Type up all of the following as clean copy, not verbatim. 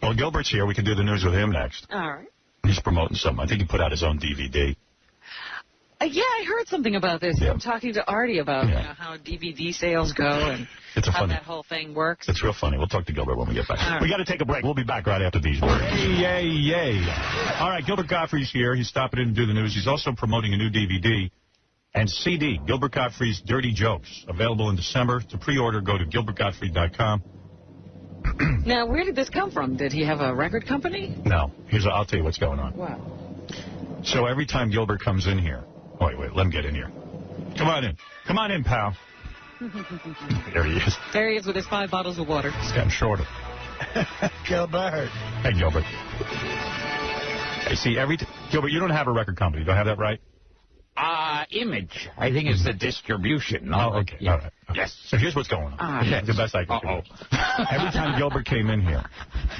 Well, Gilbert's here. We can do the news with him next. All right. He's promoting something. I think he put out his own DVD. Yeah, I heard something about this. Yeah. I'm talking to Artie about how DVD sales go and how that whole thing works. It's real funny. We'll talk to Gilbert when we get back. We got to take a break. We'll be back right after these words. Yay, yay. All right, Gilbert Gottfried's here. He's stopping in to do the news. He's also promoting a new DVD and CD, Gilbert Gottfried's Dirty Jokes, available in December. To pre-order, go to gilbertgottfried.com. Now, where did this come from? Did he have a record company? No. I'll tell you what's going on. Wow. So every time Gilbert comes in here... Oh, wait, let him get in here. Come on in. Come on in, pal. There he is. There he is with his 5 bottles of water. He's gotten shorter. Gilbert. Hey, Gilbert. Hey, see, Gilbert, you don't have a record company. Do I have that right? Image. I think it's the distribution. Oh, okay. Yeah. All right. Okay. Yes. So here's what's going on. Yes. The best I can do. Every time Gilbert came in here,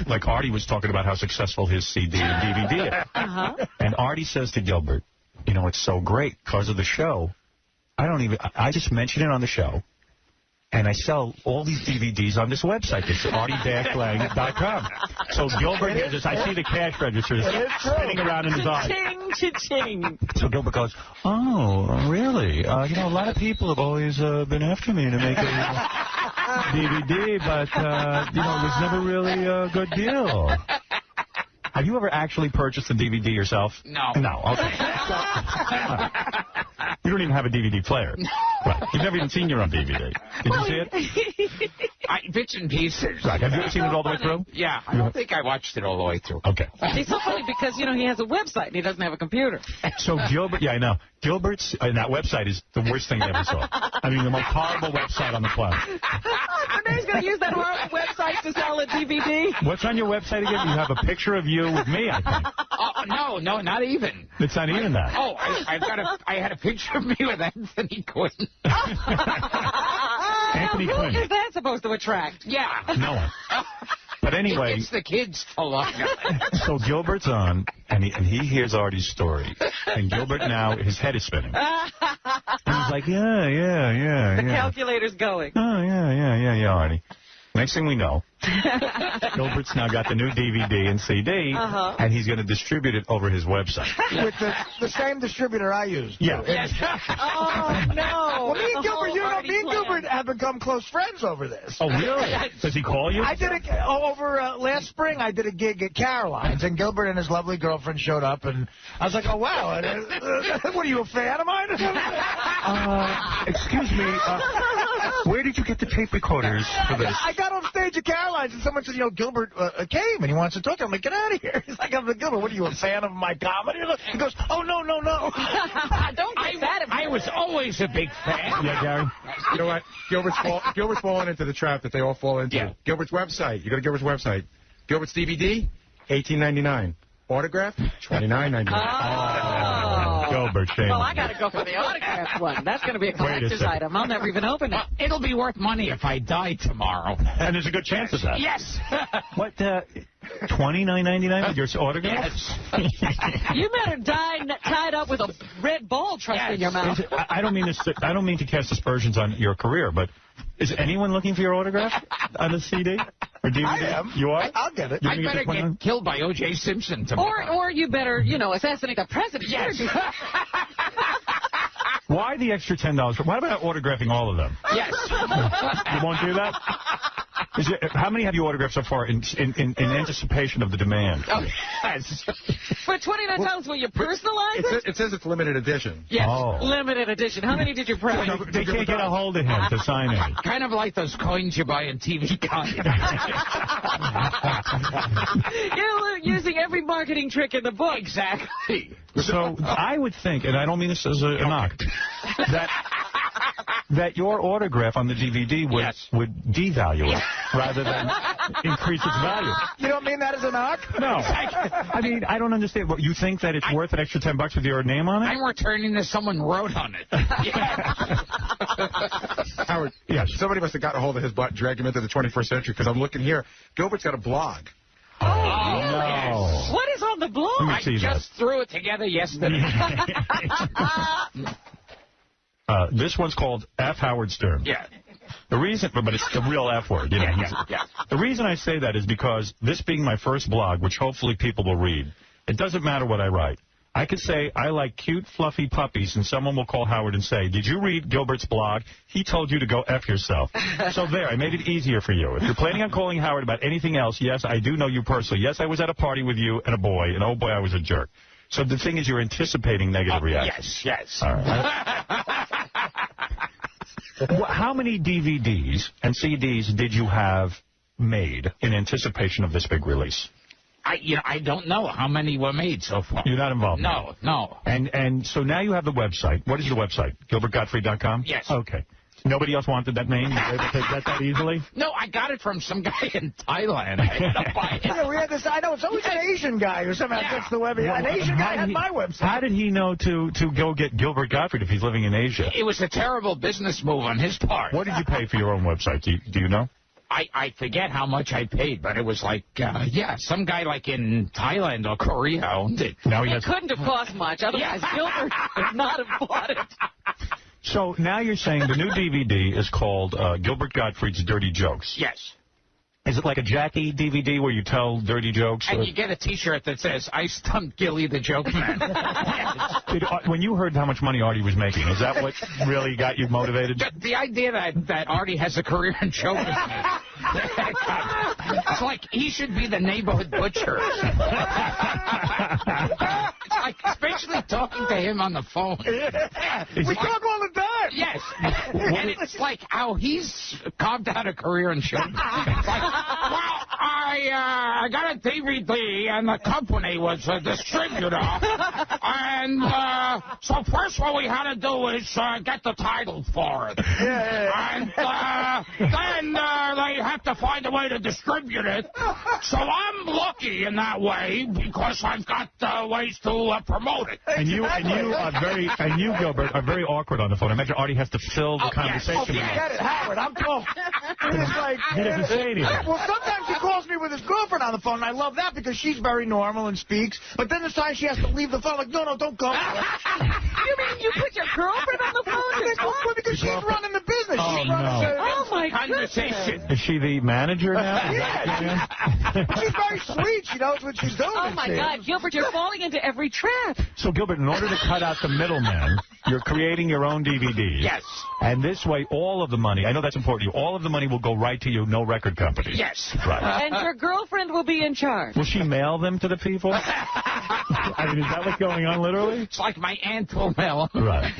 like Artie was talking about how successful his CD and DVD is. And Artie says to Gilbert, you know, it's so great because of the show. I just mention it on the show. And I sell all these DVDs on this website. It's artie-lang.com. So Gilbert hears this. I see the cash registers spinning around in his eyes. Ching, cha-ching. So Gilbert goes, oh, really? You know, a lot of people have always been after me to make a DVD, but, you know, it was never really a good deal. Have you ever actually purchased a DVD yourself? No. No, okay. You don't even have a DVD player. Right. You've never even seen your own DVD. Did you see it? Bits and pieces. Right. Have you ever seen it all the way through? Yeah. I don't think I watched it all the way through. Okay. It's so funny because, you know, he has a website and he doesn't have a computer. So Gilbert, yeah, I know. Gilbert's, that website is the worst thing I ever saw. I mean, the most horrible website on the planet. So now he's going to use that website to sell a DVD? What's on your website again? You have a picture of you with me, I think. No, not even. It's not even that. Oh, I had a picture of me with Anthony Quinn. Anthony Quinn. Who is that supposed to attract? Yeah. No one. But anyway. It's the kids to love. So Gilbert's on, and he hears Artie's story. And Gilbert now, his head is spinning. And he's like, yeah. The calculator's going. Oh, yeah, Artie. Next thing we know, Gilbert's now got the new DVD and CD, and he's going to distribute it over his website. With the same distributor I use. Yeah. Oh, no. Well, me and Gilbert have become close friends over this. Oh, really? Does he call you? I did last spring, I did a gig at Caroline's, and Gilbert and his lovely girlfriend showed up, and I was like, oh, wow. What, are you a fan of mine? Excuse me, where did you get the tape recorders for this? I got on stage at Caroline's, and someone said, you know, Gilbert came, and he wants to talk to him. I'm like, get out of here. He's like, I'm like, Gilbert, what are you, a fan of my comedy? He goes, oh, no. Don't get that. I was always a big fan. Yeah, Gary? You know what? Gilbert's fallen into the trap that they all fall into. Yeah. Gilbert's website. You go to Gilbert's website. Gilbert's DVD, $18.99. Autograph, $29.99. Oh. Gilbert, shame. Well, I got to go for the autograph one. That's going to be a collector's item. I'll never even open it. It'll be worth money if I die tomorrow. And there's a good chance of that. Yes. What, $29.99 with your autograph? Yes. You better die tied up with a red ball trussed in your mouth. I don't mean to cast aspersions on your career, but is anyone looking for your autograph on a CD or DVD? I am. You are? I'll get it. I better get killed by O.J. Simpson tomorrow. Or you better, you know, assassinate the president. Yes. Why the extra $10? Why about autographing all of them? Yes. You won't do that? How many have you autographed so far in anticipation of the demand? Oh, yes. For $29, will you personalize it? It says it's limited edition. Yes, Oh. Limited edition. How many did you print? They can't get a hold of him to sign it. Kind of like those coins you buy in TV Guide. You're using every marketing trick in the book. Exactly. So I would think, and I don't mean this as a knock, that your autograph on the DVD would devalue it rather than increase its value. You don't mean that as a knock? No. I mean, I don't understand. You think that it's worth an extra $10 with your name on it? I'm returning this. Someone wrote on it. Howard, somebody must have gotten a hold of his butt and dragged him into the 21st century, because I'm looking here. Gilbert's got a blog. Oh, no. Yes. What is on the blog? Let me see I just threw it together yesterday. This one's called F. Howard Stern. Yeah. The reason, but it's the real F word. You know? Yeah. The reason I say that is because this being my first blog, which hopefully people will read, it doesn't matter what I write. I could say, I like cute, fluffy puppies, and someone will call Howard and say, did you read Gilbert's blog? He told you to go F yourself. So there, I made it easier for you. If you're planning on calling Howard about anything else, yes, I do know you personally. Yes, I was at a party with you and a boy, and oh boy, I was a jerk. So the thing is, you're anticipating negative reactions. Yes. All right. How many DVDs and CDs did you have made in anticipation of this big release? I don't know how many were made so far. You're not involved? No. And so now you have the website. What is the website? GilbertGottfried.com? Yes. Okay. Nobody else wanted that name? You were able to get that easily? No, I got it from some guy in Thailand. I had to buy it. Yeah, we had this. I know it's always an Asian guy who somehow gets the web. An Asian guy had my website. How did he know to go get Gilbert Gottfried if he's living in Asia? It was a terrible business move on his part. What did you pay for your own website? Do you know? I forget how much I paid, but it was like, some guy like in Thailand or Korea owned it. Now it couldn't have cost much, otherwise Gilbert would not have bought it. So now you're saying the new DVD is called Gilbert Gottfried's Dirty Jokes. Yes. Is it like a Jackie DVD where you tell dirty jokes? And you get a T-shirt that says, I stumped Gilly the Joke Man. When you heard how much money Artie was making, is that what really got you motivated? The idea that Artie has a career in show business. It's like he should be the neighborhood butcher. It's like, especially talking to him on the phone. We talk all the time. Yes. And it's like how he's carved out a career in show business. It's like, well, I got a DVD, and the company was a distributor. And so first what we had to do is get the title for it. And then they have to find a way to distribute it. So I'm lucky in that way because I've got ways to promote it. And you, Gilbert, are very awkward on the phone. I imagine Artie has to fill the conversation. Yes. Get it, Howard. I'm cool. It's like, he doesn't say anything. Well, sometimes he calls me with his girlfriend on the phone, and I love that because she's very normal and speaks. But then there's times she has to leave the phone. Like, no, don't go. You mean you put your girlfriend on the phone? Because she's running the business. Oh, she's running oh my conversation. goodness. Is she the manager now? Yeah. She's very sweet. She knows what she's doing. Oh, my God. Gilbert, you're falling into every trap. So, Gilbert, in order to cut out the middleman, you're creating your own DVDs. Yes. And this way, all of the money, I know that's important to you, all of the money will go right to you, no record company. Yes. Right. And your girlfriend will be in charge. Will she mail them to the people? I mean, is that what's going on, literally? It's like my aunt will mail. Right.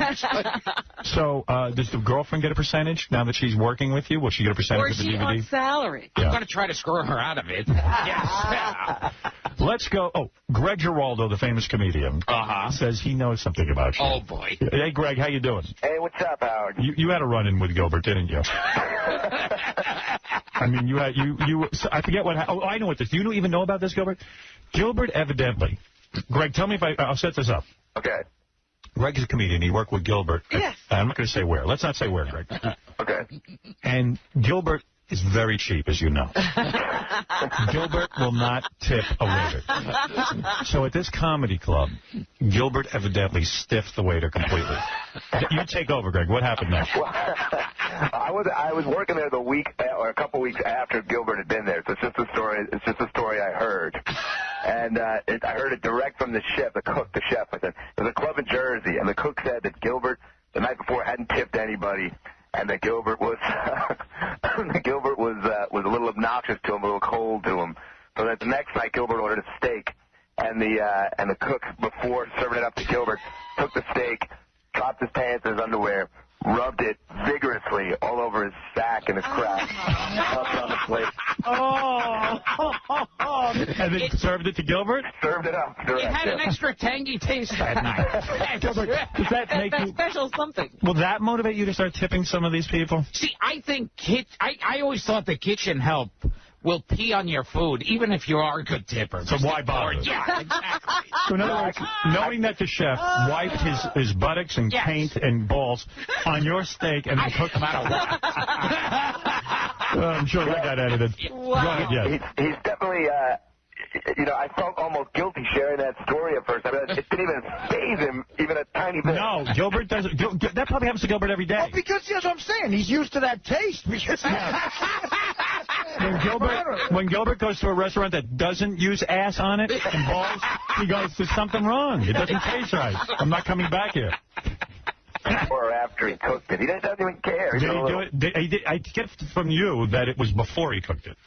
So, does the girlfriend get a percentage now that she's working with you? Will she get a percentage or of the is she DVD? on salary? I'm going to try to screw her out of it. Yes. Let's go. Oh, Greg Giraldo, the famous comedian, says he knows something about you. Oh, boy. Hey, Greg, how you doing? Hey, what's up, Howard? You had a run-in with Gilbert, didn't you? I mean, I forget what. Oh, I know what this. Do you even know about this, Gilbert? Gilbert evidently. Greg, tell me if I'll set this up. Okay. Greg is a comedian. He worked with Gilbert. Yes. I'm not going to say where. Let's not say where, Greg. Okay. And Gilbert is very cheap, as you know. Gilbert will not tip a waiter. So at this comedy club, Gilbert evidently stiffed the waiter completely. You take over, Greg. What happened next? Well, I was working there the week or a couple weeks after Gilbert had been there. So it's just a story. It's just a story I heard, and I heard it direct from the chef, the cook, the chef. I said there's a club in Jersey, and the cook said that Gilbert the night before hadn't tipped anybody. And that Gilbert was was a little obnoxious to him, a little cold to him. So that the next night Gilbert ordered a steak, and the cook, before serving it up to Gilbert, took the steak, dropped his pants and his underwear, rubbed it vigorously all over his sack and his crack, dumped it on the plate. And then served it to Gilbert? Served it up. It had an extra tangy taste that night. Gilbert, does that make you... special something. Will that motivate you to start tipping some of these people? See, I think I always thought the kitchen help will pee on your food, even if you are a good tipper. So why bother? Yeah, exactly. So in other words, knowing that the chef wiped his buttocks and paint and balls on your steak and then cooked them out of what? I'm sure that got edited. Wow. Yes. He's definitely, I felt almost guilty sharing that story at first. I mean, it can even phase him even a tiny bit. No, Gilbert doesn't. That probably happens to Gilbert every day. Well, because that's what I'm saying. He's used to that taste. Because when Gilbert goes to a restaurant that doesn't use ass on it and balls, he goes, there's something wrong. It doesn't taste right. I'm not coming back here. Or after he cooked it. He doesn't even care. Did he do it? I get from you that it was before he cooked it.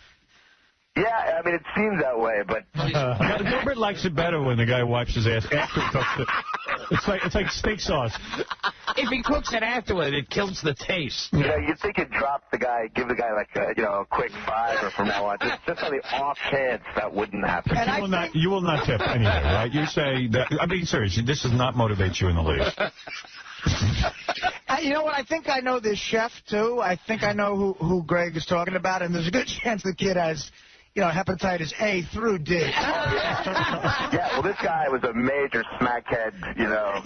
Yeah, I mean, it seems that way, but... Gilbert likes it better when the guy wipes his ass after he cooks it. It's like steak sauce. If he cooks it afterward, it kills the taste. You know, you'd think you'd drop the guy, give the guy like a quick $5 from now on. Just on the off chance that wouldn't happen. And you will not tip anyway, right? You say that. I'm being serious. This does not motivate you in the least. You know what? I think I know this chef, too. I think I know who Greg is talking about, and there's a good chance the kid has... hepatitis A through D. Yeah, well, this guy was a major smackhead,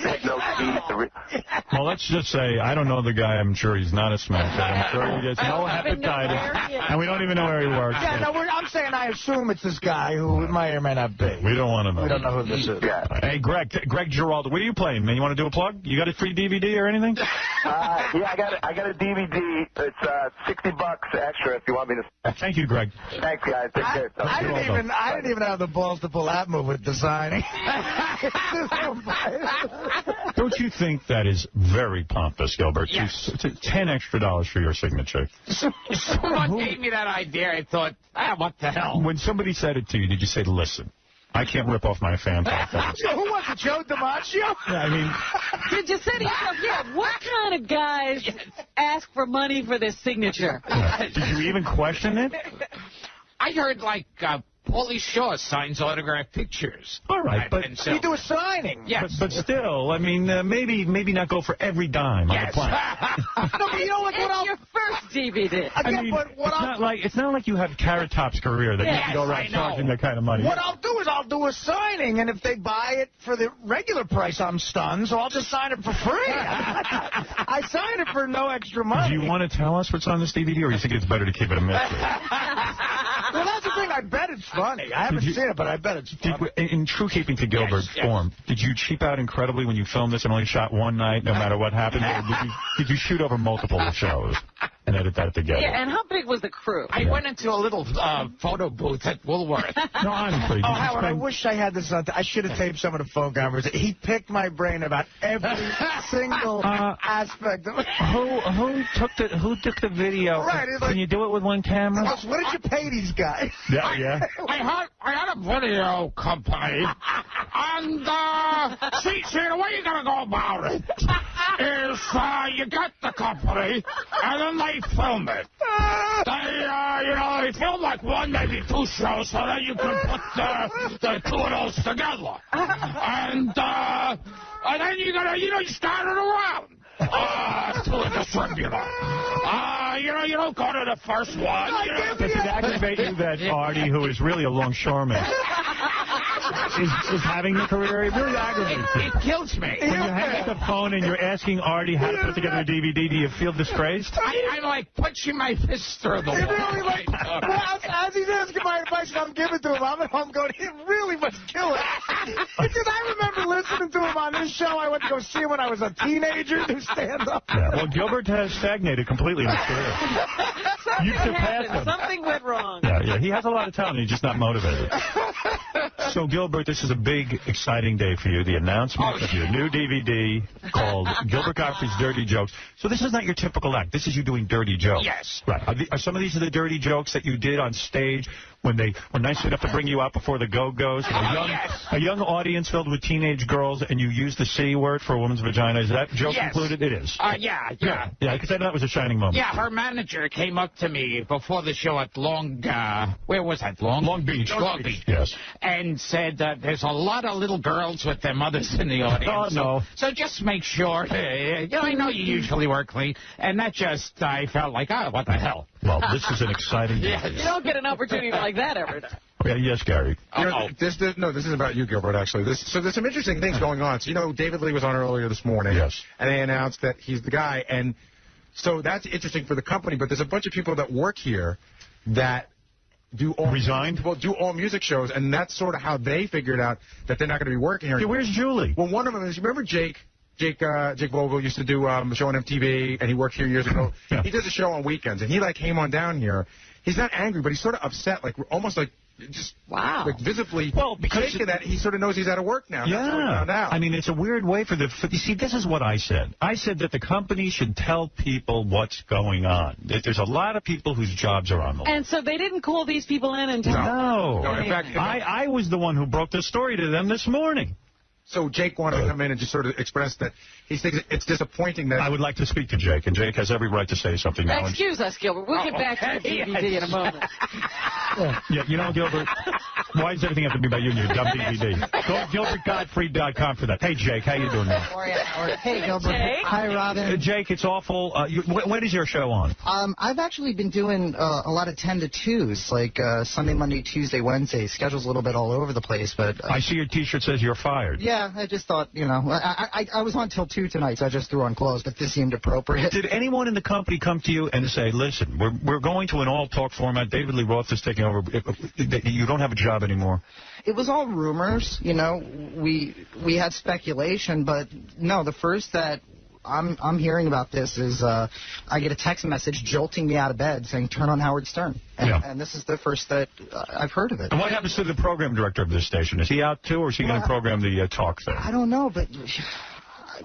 had no teeth. Well, let's just say, I don't know the guy. I'm sure he's not a smackhead. I'm sure he gets no hepatitis, and we don't even know where he works. Yeah, no, I'm saying I assume it's this guy who it may or may not be. We don't want to know. We don't know who this is. Yeah. Hey, Greg Giraldo, what are you playing, man? You want to do a plug? You got a free DVD or anything? Yeah, I got a DVD. It's $60 extra if you want me to. Thank you, Greg. Thanks, guys. Take care. I didn't even have the balls to pull that move with designing. Don't you think that is very pompous, Gilbert? Yes. $10 extra for your signature. Someone gave me that idea. I thought, what the hell? When somebody said it to you, did you say, listen, I can't rip off my fans like that? Who was it, Joe DiMaggio? Yeah, I mean... Did you say to yourself, what kind of guys ask for money for this signature? Did you even question it? I heard, Paulie Shaw signs autographed pictures. All right, but you do a signing. Yes. But still, I mean, maybe not go for every dime on the planet. No, but you know what? It's your first DVD. It's not like you have Carrot Top's career that you can go around charging that kind of money. What I'll do is I'll do a signing, and if they buy it for the regular price, I'm stunned, so I'll just sign it for free. I sign it for no extra money. Do you want to tell us what's on this DVD, or you think it's better to keep it a mystery? Well, that's the thing. I bet it's funny. I haven't seen it, but I bet it's funny. In true keeping to Gilbert's form, did you cheap out incredibly when you filmed this and only shot one night, no matter what happened? Or did you shoot over multiple shows and edit that together? Yeah, and how big was the crew? I went into a little photo booth at Woolworth. No, honestly. Oh, Howard, I wish I had this on. I should have taped some of the phone conversations. He picked my brain about every single aspect of it. Who took the video? Right, Can you do it with one camera? What did you pay these guys? Yeah. I had a video company, and see, the way you're gonna go about it is you get the company, and then they film it. They film like one, maybe two shows, so then you can put the two of those together, and then you start it around. To a distributor. You don't go to the first one. Does it aggravate you that Artie, who is really a longshoreman, is having the career? It really aggravates you. It kills me. When you hang up the phone and you're asking Artie how to put together a DVD, do you feel disgraced? I'm like punching my fist through the wall. Really, as he's asking my advice and I'm giving to him, I'm at home going, he really must kill it. Because I remember listening to him on this show. I went to go see him when I was a teenager to stand up. Yeah. Well, Gilbert has stagnated completely in his career. You surpassed him. Something went wrong. Yeah, he has a lot of talent. He's just not motivated. So, Gilbert, this is a big, exciting day for you. The announcement of your new DVD called Gilbert Gottfried's Dirty Jokes. So this is not your typical act. This is you doing dirty jokes. Yes. Right. Are some of these the dirty jokes that you did on stage when they were nice enough to bring you out before the Go-Go's? A young audience filled with teenage girls, and you used the C word for a woman's vagina. Is that joke included? It is. Yeah, because I know that was a shining moment. Yeah, her manager came up to me before the show at where was that? Long Beach. Long Beach. Yes. And said there's a lot of little girls with their mothers in the audience. Oh, no. So just make sure. I know you usually work clean. And that just, I felt like, what the hell? Well, this is an exciting day. You don't get an opportunity like that every day. Yeah, yes, Gary. This is about you, Gilbert, actually. So there's some interesting things going on. So, David Lee was on earlier this morning. Yes. And they announced that he's the guy. And so that's interesting for the company. But there's a bunch of people that work here that do all resigned. Well, do all music shows, and that's sort of how they figured out that they're not going to be working here. Yeah, where's Julie? Well, one of them is, remember Jake Vogel used to do a show on MTV, and he worked here years ago. Yeah. He does a show on weekends, and he like came on down here. He's not angry, but he's sort of upset, like almost like just like visibly shaking that he sort of knows he's out of work now. Yeah. That's what we found out. I mean, it's a weird way for you see, this is what I said. I said that the company should tell people what's going on. There's a lot of people whose jobs are on the line. And so they didn't call these people in and tell them? No. In fact, I was the one who broke the story to them this morning. So Jake wanted to come in and just sort of express that he thinks it's disappointing that... I would like to speak to Jake, and Jake has every right to say something now. Excuse us, Gilbert. We'll get back to the DVD in a moment. Yeah, you know, Gilbert, why does everything have to be about you and your dumb DVD? Go to GilbertGottfried.com for that. Hey, Jake, how you doing now? Hey, Gilbert. Jake? Hi, Robin. Jake, it's awful. When is your show on? I've actually been doing a lot of 10 to 2s, like Sunday, Monday, Tuesday, Wednesday. Schedule's a little bit all over the place, but... I see your T-shirt says you're fired. Yeah, I just thought, you know, I was on till 2 tonight, so I just threw on clothes, but this seemed appropriate. Did anyone in the company come to you and say, listen, we're going to an all-talk format. David Lee Roth is taking over. You don't have a job anymore? It was all rumors, you know. We had speculation, but no, the first that I'm hearing about this is I get a text message jolting me out of bed saying, turn on Howard Stern. And this is the first that I've heard of it. And what happens to the program director of this station? Is he out, too, or is he going to program the talk thing? I don't know, but...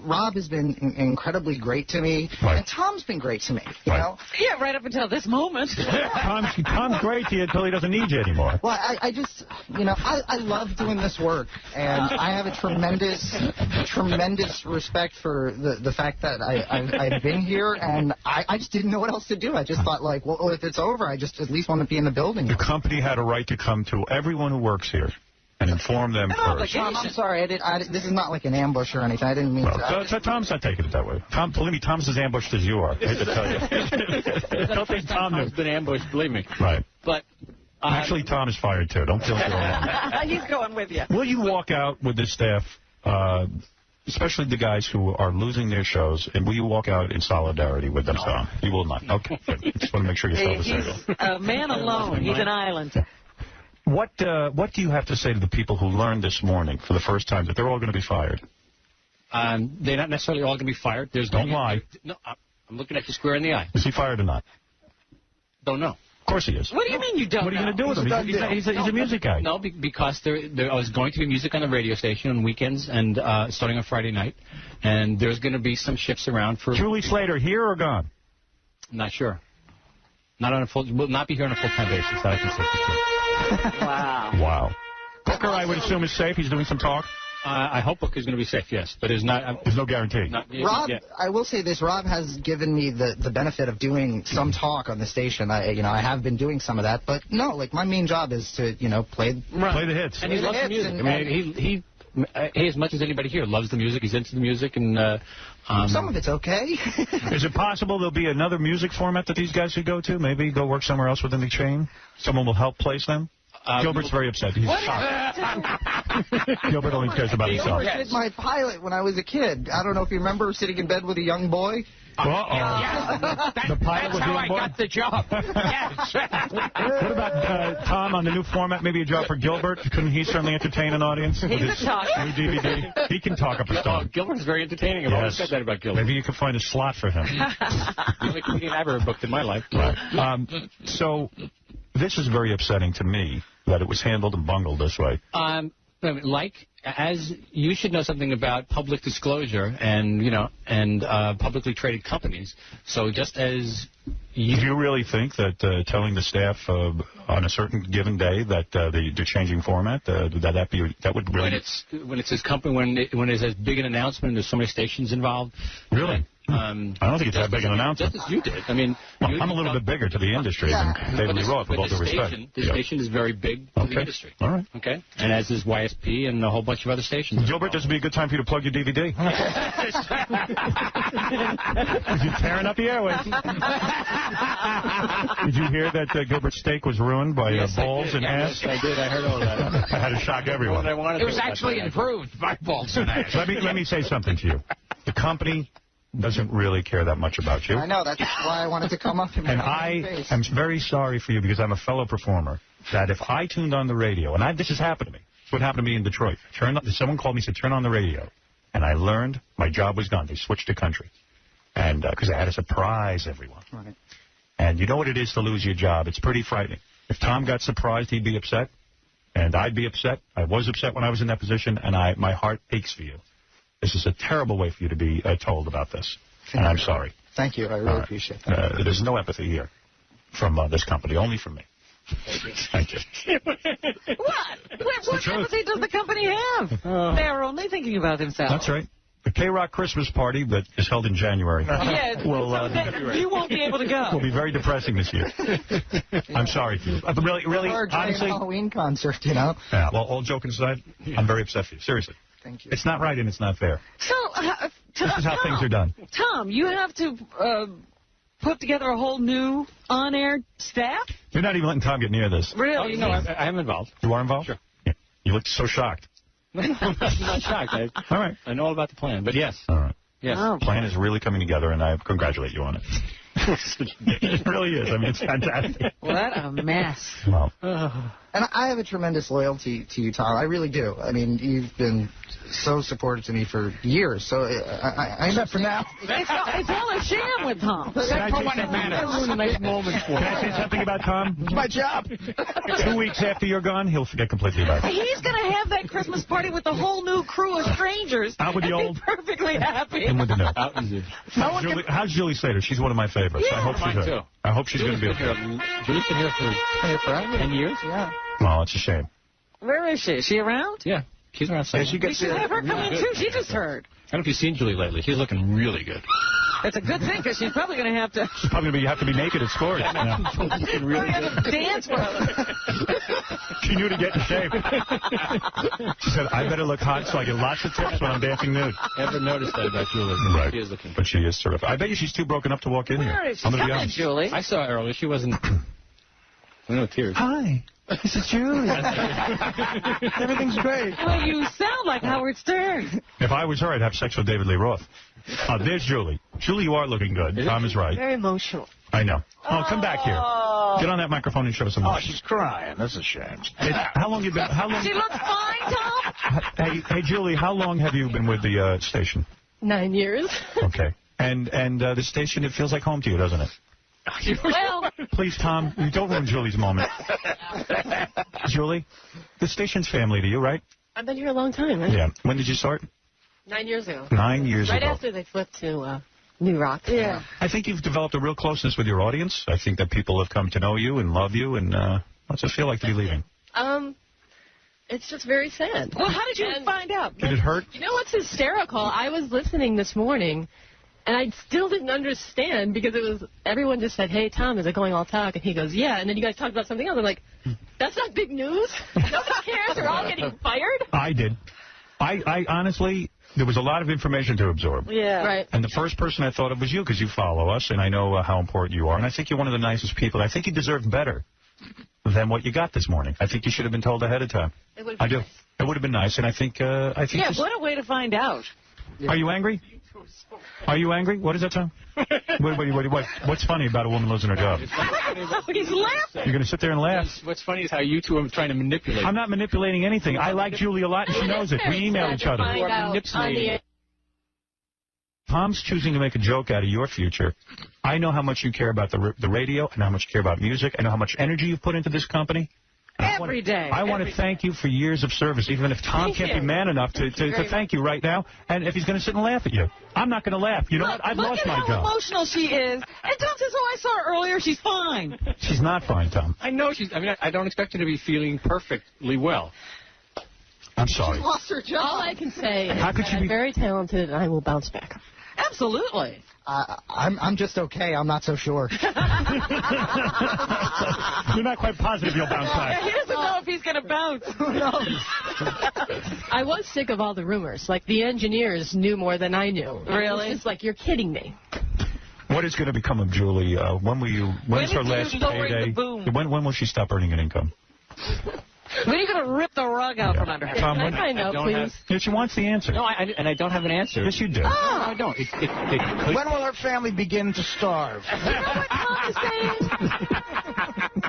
Rob has been incredibly great to me, and Tom's been great to me, you know? Yeah, right up until this moment. Tom's great to you until he doesn't need you anymore. Well, I just, you know, I love doing this work, and I have a tremendous respect for the fact that I've been here, and I just didn't know what else to do. I just thought, like, well, if it's over, I just at least want to be in the building. The company had a right to come to everyone who works here and inform them first. Tom, I'm sorry. This is not like an ambush or anything. I didn't mean to. Tom's not taking it that way. Believe me, Tom's as ambushed as you are. I hate to tell you. Don't think Tom has been ambushed, believe me. Right. But actually, Tom is fired, too. Don't feel so wrong. He's going with you. Will you walk out with the staff, especially the guys who are losing their shows, and will you walk out in solidarity with them, Tom? You will not. Okay. Just want to make sure you tell the same. He's a man alone. He's an island. What do you have to say to the people who learned this morning for the first time that they're all going to be fired? They're not necessarily all going to be fired. Don't lie. No, I'm looking at you square in the eye. Is he fired or not? Don't know. Of course he is. What do you mean you don't know? What are you going to do with him? He's a music guy. No, because there was going to be music on the radio station on weekends and starting on Friday night, and there's going to be some shifts around for... Julie Slater, here or gone? I'm not sure. Will not be here on a full-time basis, that I can say for sure. Wow. Booker, I would assume, is safe. He's doing some talk. I hope Booker's going to be safe, yes. But there's no guarantee. Rob, I will say this. Rob has given me the benefit of doing some talk on the station. I have been doing some of that. But, no, like, my main job is to, play the hits. And he loves the music. I mean, he, as much as anybody here, loves the music. He's into the music. And some of it's okay. Is it possible there'll be another music format that these guys should go to? Maybe go work somewhere else within the chain? Someone will help place them? Gilbert's very upset. He's shocked. Gilbert only cares about himself. Gilbert did my pilot when I was a kid. I don't know if you remember sitting in bed with a young boy. The pilot was how I got the job. Yes. What about Tom on the new format? Maybe a job for Gilbert? Couldn't he certainly entertain an audience? He's a talker. New DVD. He can talk up a storm. Gilbert's very entertaining. I've always said that about Gilbert. Maybe you could find a slot for him. The only comedian I've ever booked in my life. Right. So this is very upsetting to me that it was handled and bungled this way. As you should know something about public disclosure and publicly traded companies. So just as do you really think that telling the staff on a certain given day that they're changing format that would really when it's his company when it's as big an announcement and there's so many stations involved? Really? I don't think it's that big an announcement. Just as you did. I mean, I'm a little bit bigger to the industry than David Lee Roth, with all due respect. The station is very big to the industry. All right. Okay. And as is YSP and a whole bunch of other stations. Gilbert, this would be a good time for you to plug your DVD. You're tearing up the airways. Did you hear that Gilbert's steak was ruined by balls and ass? Yes, I did. I heard all that. I had to shock everyone. It was actually improved by balls and ass. Let me say something to you. The company doesn't really care that much about you. I know. That's why I wanted to come up and I am very sorry for you because I'm a fellow performer. that if I tuned on the radio, and this has happened to me. It's what happened to me in Detroit. Someone called me and said, turn on the radio. And I learned my job was done. They switched to country. And because I had to surprise everyone. Right. And you know what it is to lose your job. It's pretty frightening. If Tom got surprised, he'd be upset. And I'd be upset. I was upset when I was in that position. And my heart aches for you. This is a terrible way for you to be told about this. And I'm sorry. Thank you. I really appreciate that. There's no empathy here from this company, only from me. Thank you. What? What empathy does the company have? They're only thinking about themselves. That's right. The K-Rock Christmas party that is held in January. Yeah, you won't be able to go. Will be very depressing this year. I'm sorry for you. Really, Or honestly. Halloween concert, you know? Yeah, well, all joking aside, I'm very upset for you. Seriously. Thank you. It's not right and it's not fair. So, this is how things are done. Tom, you have to put together a whole new on-air staff? You're not even letting Tom get near this. Really? No, I am involved. You are involved? Sure. Yeah. You look so shocked. I'm not shocked. All right. I know all about the plan, but yes. All right. Yes. Oh. The plan is really coming together, and I congratulate you on it. It really is. I mean, it's fantastic. What a mess. Well, And I have a tremendous loyalty to you, Tom. I really do. I mean, you've been so supportive to me for years. So I except for now. It's all a sham with Tom. Except for when it matters. Nice moments for can I say something about Tom? It's my job. 2 weeks after you're gone, he'll forget completely about it. He's going to have that Christmas party with the whole new crew of strangers. Out with the and old. be perfectly happy. In with the new. Out and do. How's Julie Slater? She's one of my favorites. Yeah. I hope she's Mine good. too. I hope she's going to be okay. Julie's been here for Forever. 10 years? Yeah. Well, it's a shame. Where is she? Is she around? Yeah. She's around somewhere. We should have her come in, too. She just heard. I don't know if you've seen Julie lately. She's looking really good. It's a good thing, because she's probably going to have to... She's probably going to have to be naked at scores. Really dance for her. She knew to get in shape. She said, I better look hot so I get lots of tips when I'm dancing nude. Never noticed that about Julie. Right. She is looking But she is terrific. I bet you she's too broken up to walk in here. Where is she? I'm going to be Come in, honest. Julie. I saw her earlier. She wasn't... No tears. Hi. This is Julie. Everything's great. Well, you sound like Howard Stern. If I was her, I'd have sex with David Lee Roth. There's Julie. Julie, you are looking good. Tom is right. Very emotional. I know. Oh, come back here. Get on that microphone and show us some Oh, emotion. she's crying. That's a shame. How long you been? How long? She looks fine, Tom. Hey, Julie, how long have you been with the station? 9 years. Okay. And the station, it feels like home to you, doesn't it? Well, Please, Tom, you don't ruin Julie's moment. Julie, the station's family to you, right? I've been here a long time. Right? Yeah. When did you start? 9 years ago. 9 years Right ago. after they flipped to New Rock. yeah. I think you've developed a real closeness with your audience. I think that people have come to know you and love you. And what's it feel like to be leaving? It's just very sad. Well, how did you find out? Did it hurt? You know what's hysterical? I was listening this morning, and I still didn't understand because it was everyone just said, "Hey, Tom, is it going all talk?" And he goes, "Yeah." And then you guys talked about something else. I'm like, "That's not big news. Nobody cares. They're all getting fired." I did. I honestly, there was a lot of information to absorb. Yeah. Right. And the first person I thought of was you because you follow us, and I know how important you are. And I think you're one of the nicest people. I think you deserve better than what you got this morning. I think you should have been told ahead of time. It would I do. It would have been nice, and I think. Yeah, this- what a way to find out. Are you angry? Are you angry? What is that, Tom? What's funny about a woman losing her job? He's laughing. You're going to sit there and laugh? What's funny is how you two are trying to manipulate. I'm not manipulating anything. I like Julie a lot, and she knows it. We email each other. Find out on the Tom's choosing to make a joke out of your future. I know how much you care about the radio and how much you care about music. I know how much energy you've put into this company. Every day. I want to thank you for years of service, even if Tom can't be man enough to thank you right now, and if he's going to sit and laugh at you. I'm not going to laugh. You know what? I've lost my Look at how job. emotional she is. And Tom says, "Oh, I saw her earlier. She's fine." She's not fine, Tom. I know she's... I mean, I don't expect her to be feeling perfectly well. I'm sorry. Lost her job. All I can say is How could that she I'm be- very talented, and I will bounce back. Absolutely. I'm just okay. I'm not so sure. You're not quite positive you'll bounce back. He doesn't know if he's going to bounce. Who knows? I was sick of all the rumors. Like, the engineers knew more than I knew. Really? It's like, you're kidding me. What is going to become of Julie? When's her are you last lowering payday? the boom? When will she stop earning an income? When are you going to rip the rug out from under her? Tom, Can I find out, please? Yeah, she wants the answer. No, I don't have an answer. Yes, you do. No, I don't. It When will her family begin to starve? You know what Tom is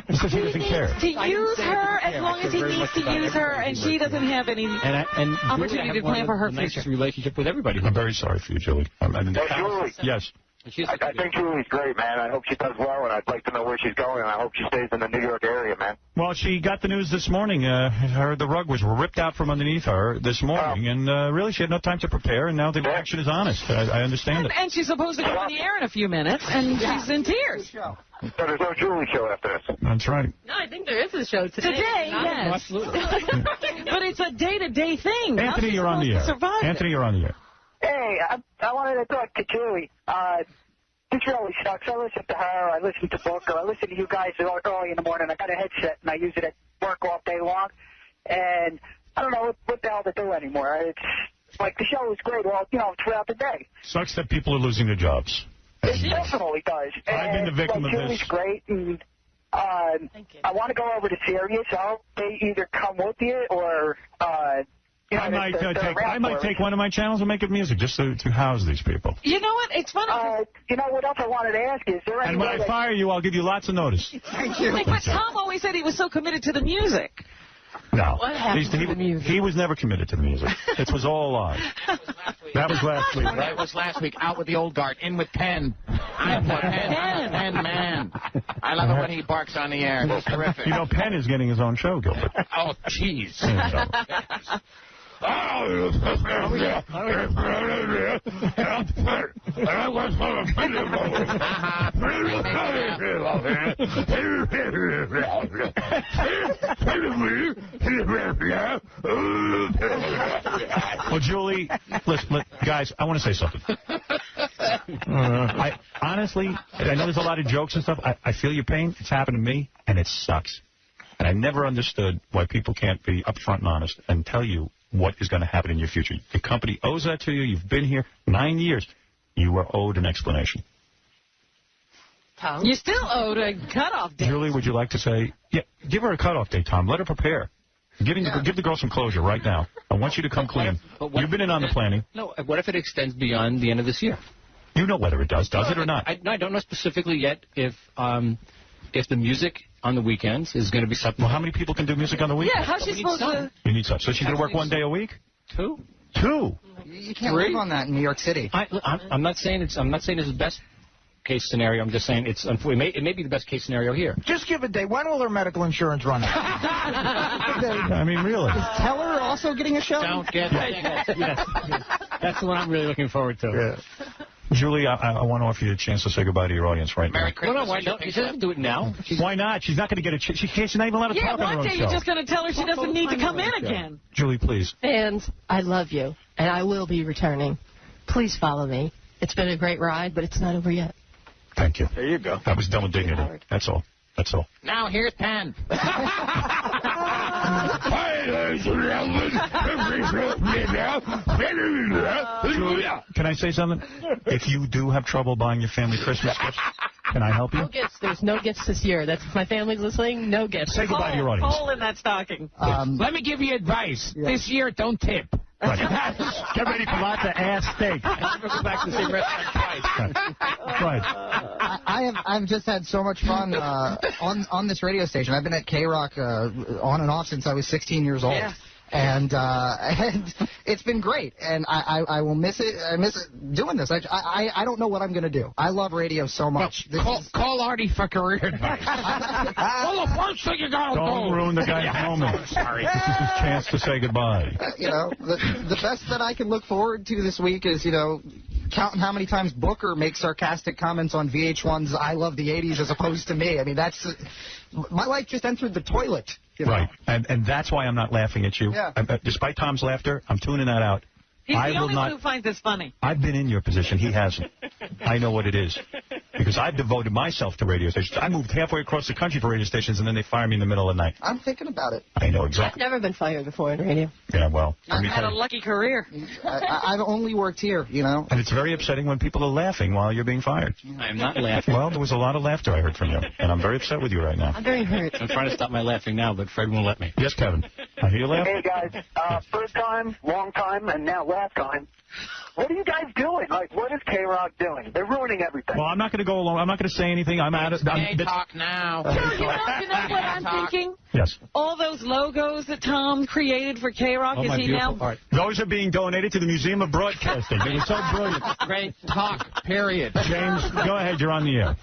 saying? because he doesn't care. To use her as long as he needs to use her, and she doesn't have any opportunity to plan for her future. Nicest relationship with everybody. I'm very sorry for you, Julie. Julie. Yes. I think Julie's great, man. I hope she does well, and I'd like to know where she's going, and I hope she stays in the New York area, man. Well, she got the news this morning. The rug was ripped out from underneath her this morning, and really she had no time to prepare, and now the reaction is honest. I understand it. And she's supposed to go on the air in a few minutes, and she's in tears. So there's no Julie show after this. That's right. No, I think there is a show today. Today, yes. Absolutely. But it's a day-to-day thing. Anthony, you're on the air. Anthony, you're on the air. Hey, I wanted to talk to Julie. This really sucks. I listen to her. I listen to Booker. I listen to you guys early in the morning. I got a headset, and I use it at work all day long. And I don't know what the hell to do anymore. It's like the show is great all, throughout the day. Sucks that people are losing their jobs. It definitely does. I've been the victim of this. Julie's great, and I want to go over to Sirius. I'll either come with you or... I might take one of my channels and make it music just to house these people. You know what? It's funny. You know what else I wanted to ask you? Is there any and when I fire you, I'll give you lots of notice. Thank you. But Tom always said he was so committed to the music. No. What happened to the music? He was never committed to the music. It was all a lie. That was last week, right? That was last week. Out with the old guard. In with Penn. I'm the Penn man. I love it when he barks on the air. He's terrific. You know, Penn is getting his own show, Gilbert. Oh, jeez. Well, Julie, listen, guys, I want to say something. Honestly, I know there's a lot of jokes and stuff. I feel your pain. It's happened to me, and it sucks. And I never understood why people can't be upfront and honest and tell you what is going to happen in your future. The company owes that to you. You've been here 9 years. You are owed an explanation. Tom? You still owed a cutoff date. Julie, would you like to say, yeah, give her a cutoff date, Tom. Let her prepare. Give the girl some closure right now. I want you to come clean. You've been in on the planning. No, what if it extends beyond the end of this year? You know whether it does it or not. I don't know specifically yet if the music on the weekends is going to be something. Well, how many people can do music on the weekends? Yeah, how's she supposed to... You need some. So she's going to work 1 day a week? Two. You can't live on that in New York City. I'm not saying it's the best case scenario. I'm just saying it may be the best case scenario here. Just give a day. When will her medical insurance run out? I mean, really. Is Teller also getting a show? Don't get that. Yes. That's the one I'm really looking forward to. Yeah. Julie, I want to offer you a chance to say goodbye to your audience right now. No, why not? She doesn't do it now. Why not? She's not going to get a chance. She's not even allowed to talk on her own show. Yeah, one day you're just going to tell her she doesn't need to come in again. Julie, please. Fans, I love you, and I will be returning. Please follow me. It's been a great ride, but it's not over yet. Thank you. There you go. That was done with dignity. That's all. That's all. Now here's Penn. Julia, can I say something? If you do have trouble buying your family Christmas gifts, can I help you? No gifts. There's no gifts this year. That's if my family's listening. No gifts. Say goodbye to your audience. Hole in that stocking. Let me give you advice. Yeah. This year, don't tip. Right. Get ready for lots of ass steak. Never go back to the same restaurant twice. Right. I've just had so much fun on this radio station. I've been at K-Rock on and off since I was 16 years old. Yeah. And it's been great, and I will miss it. I miss doing this. I don't know what I'm going to do. I love radio so much. Call Artie for career advice. Well, the first thing you got to do. Don't ruin the guy's moment. Sorry. This is his chance to say goodbye. The best that I can look forward to this week is, counting how many times Booker makes sarcastic comments on VH1's I Love the 80s as opposed to me. I mean, that's my life just entered the toilet. Right, and that's why I'm not laughing at you. Yeah. Despite Tom's laughter, I'm tuning that out. He's the only one who finds this funny. I've been in your position. He hasn't. I know what it is. Because I've devoted myself to radio stations. I moved halfway across the country for radio stations, and then they fire me in the middle of the night. I'm thinking about it. I know exactly. I've never been fired before in radio. Yeah, well. I've had a lucky career. I've only worked here, And it's very upsetting when people are laughing while you're being fired. I'm not laughing. Well, there was a lot of laughter I heard from you, and I'm very upset with you right now. I'm very hurt. I'm trying to stop my laughing now, but Fred won't let me. Yes, Kevin. I hear you laugh. Hey, guys. First time, long time, and now last time. What are you guys doing? Like, what is K-Rock doing? They're ruining everything. Well, I'm not going to go along. I'm not going to say anything. I'm out of... Talk now. You know what I'm thinking? Yes. All those logos that Tom created for K-Rock, is he now... Art. Those are being donated to the Museum of Broadcasting. They were so brilliant. Great talk, period. James, go ahead. You're on the air.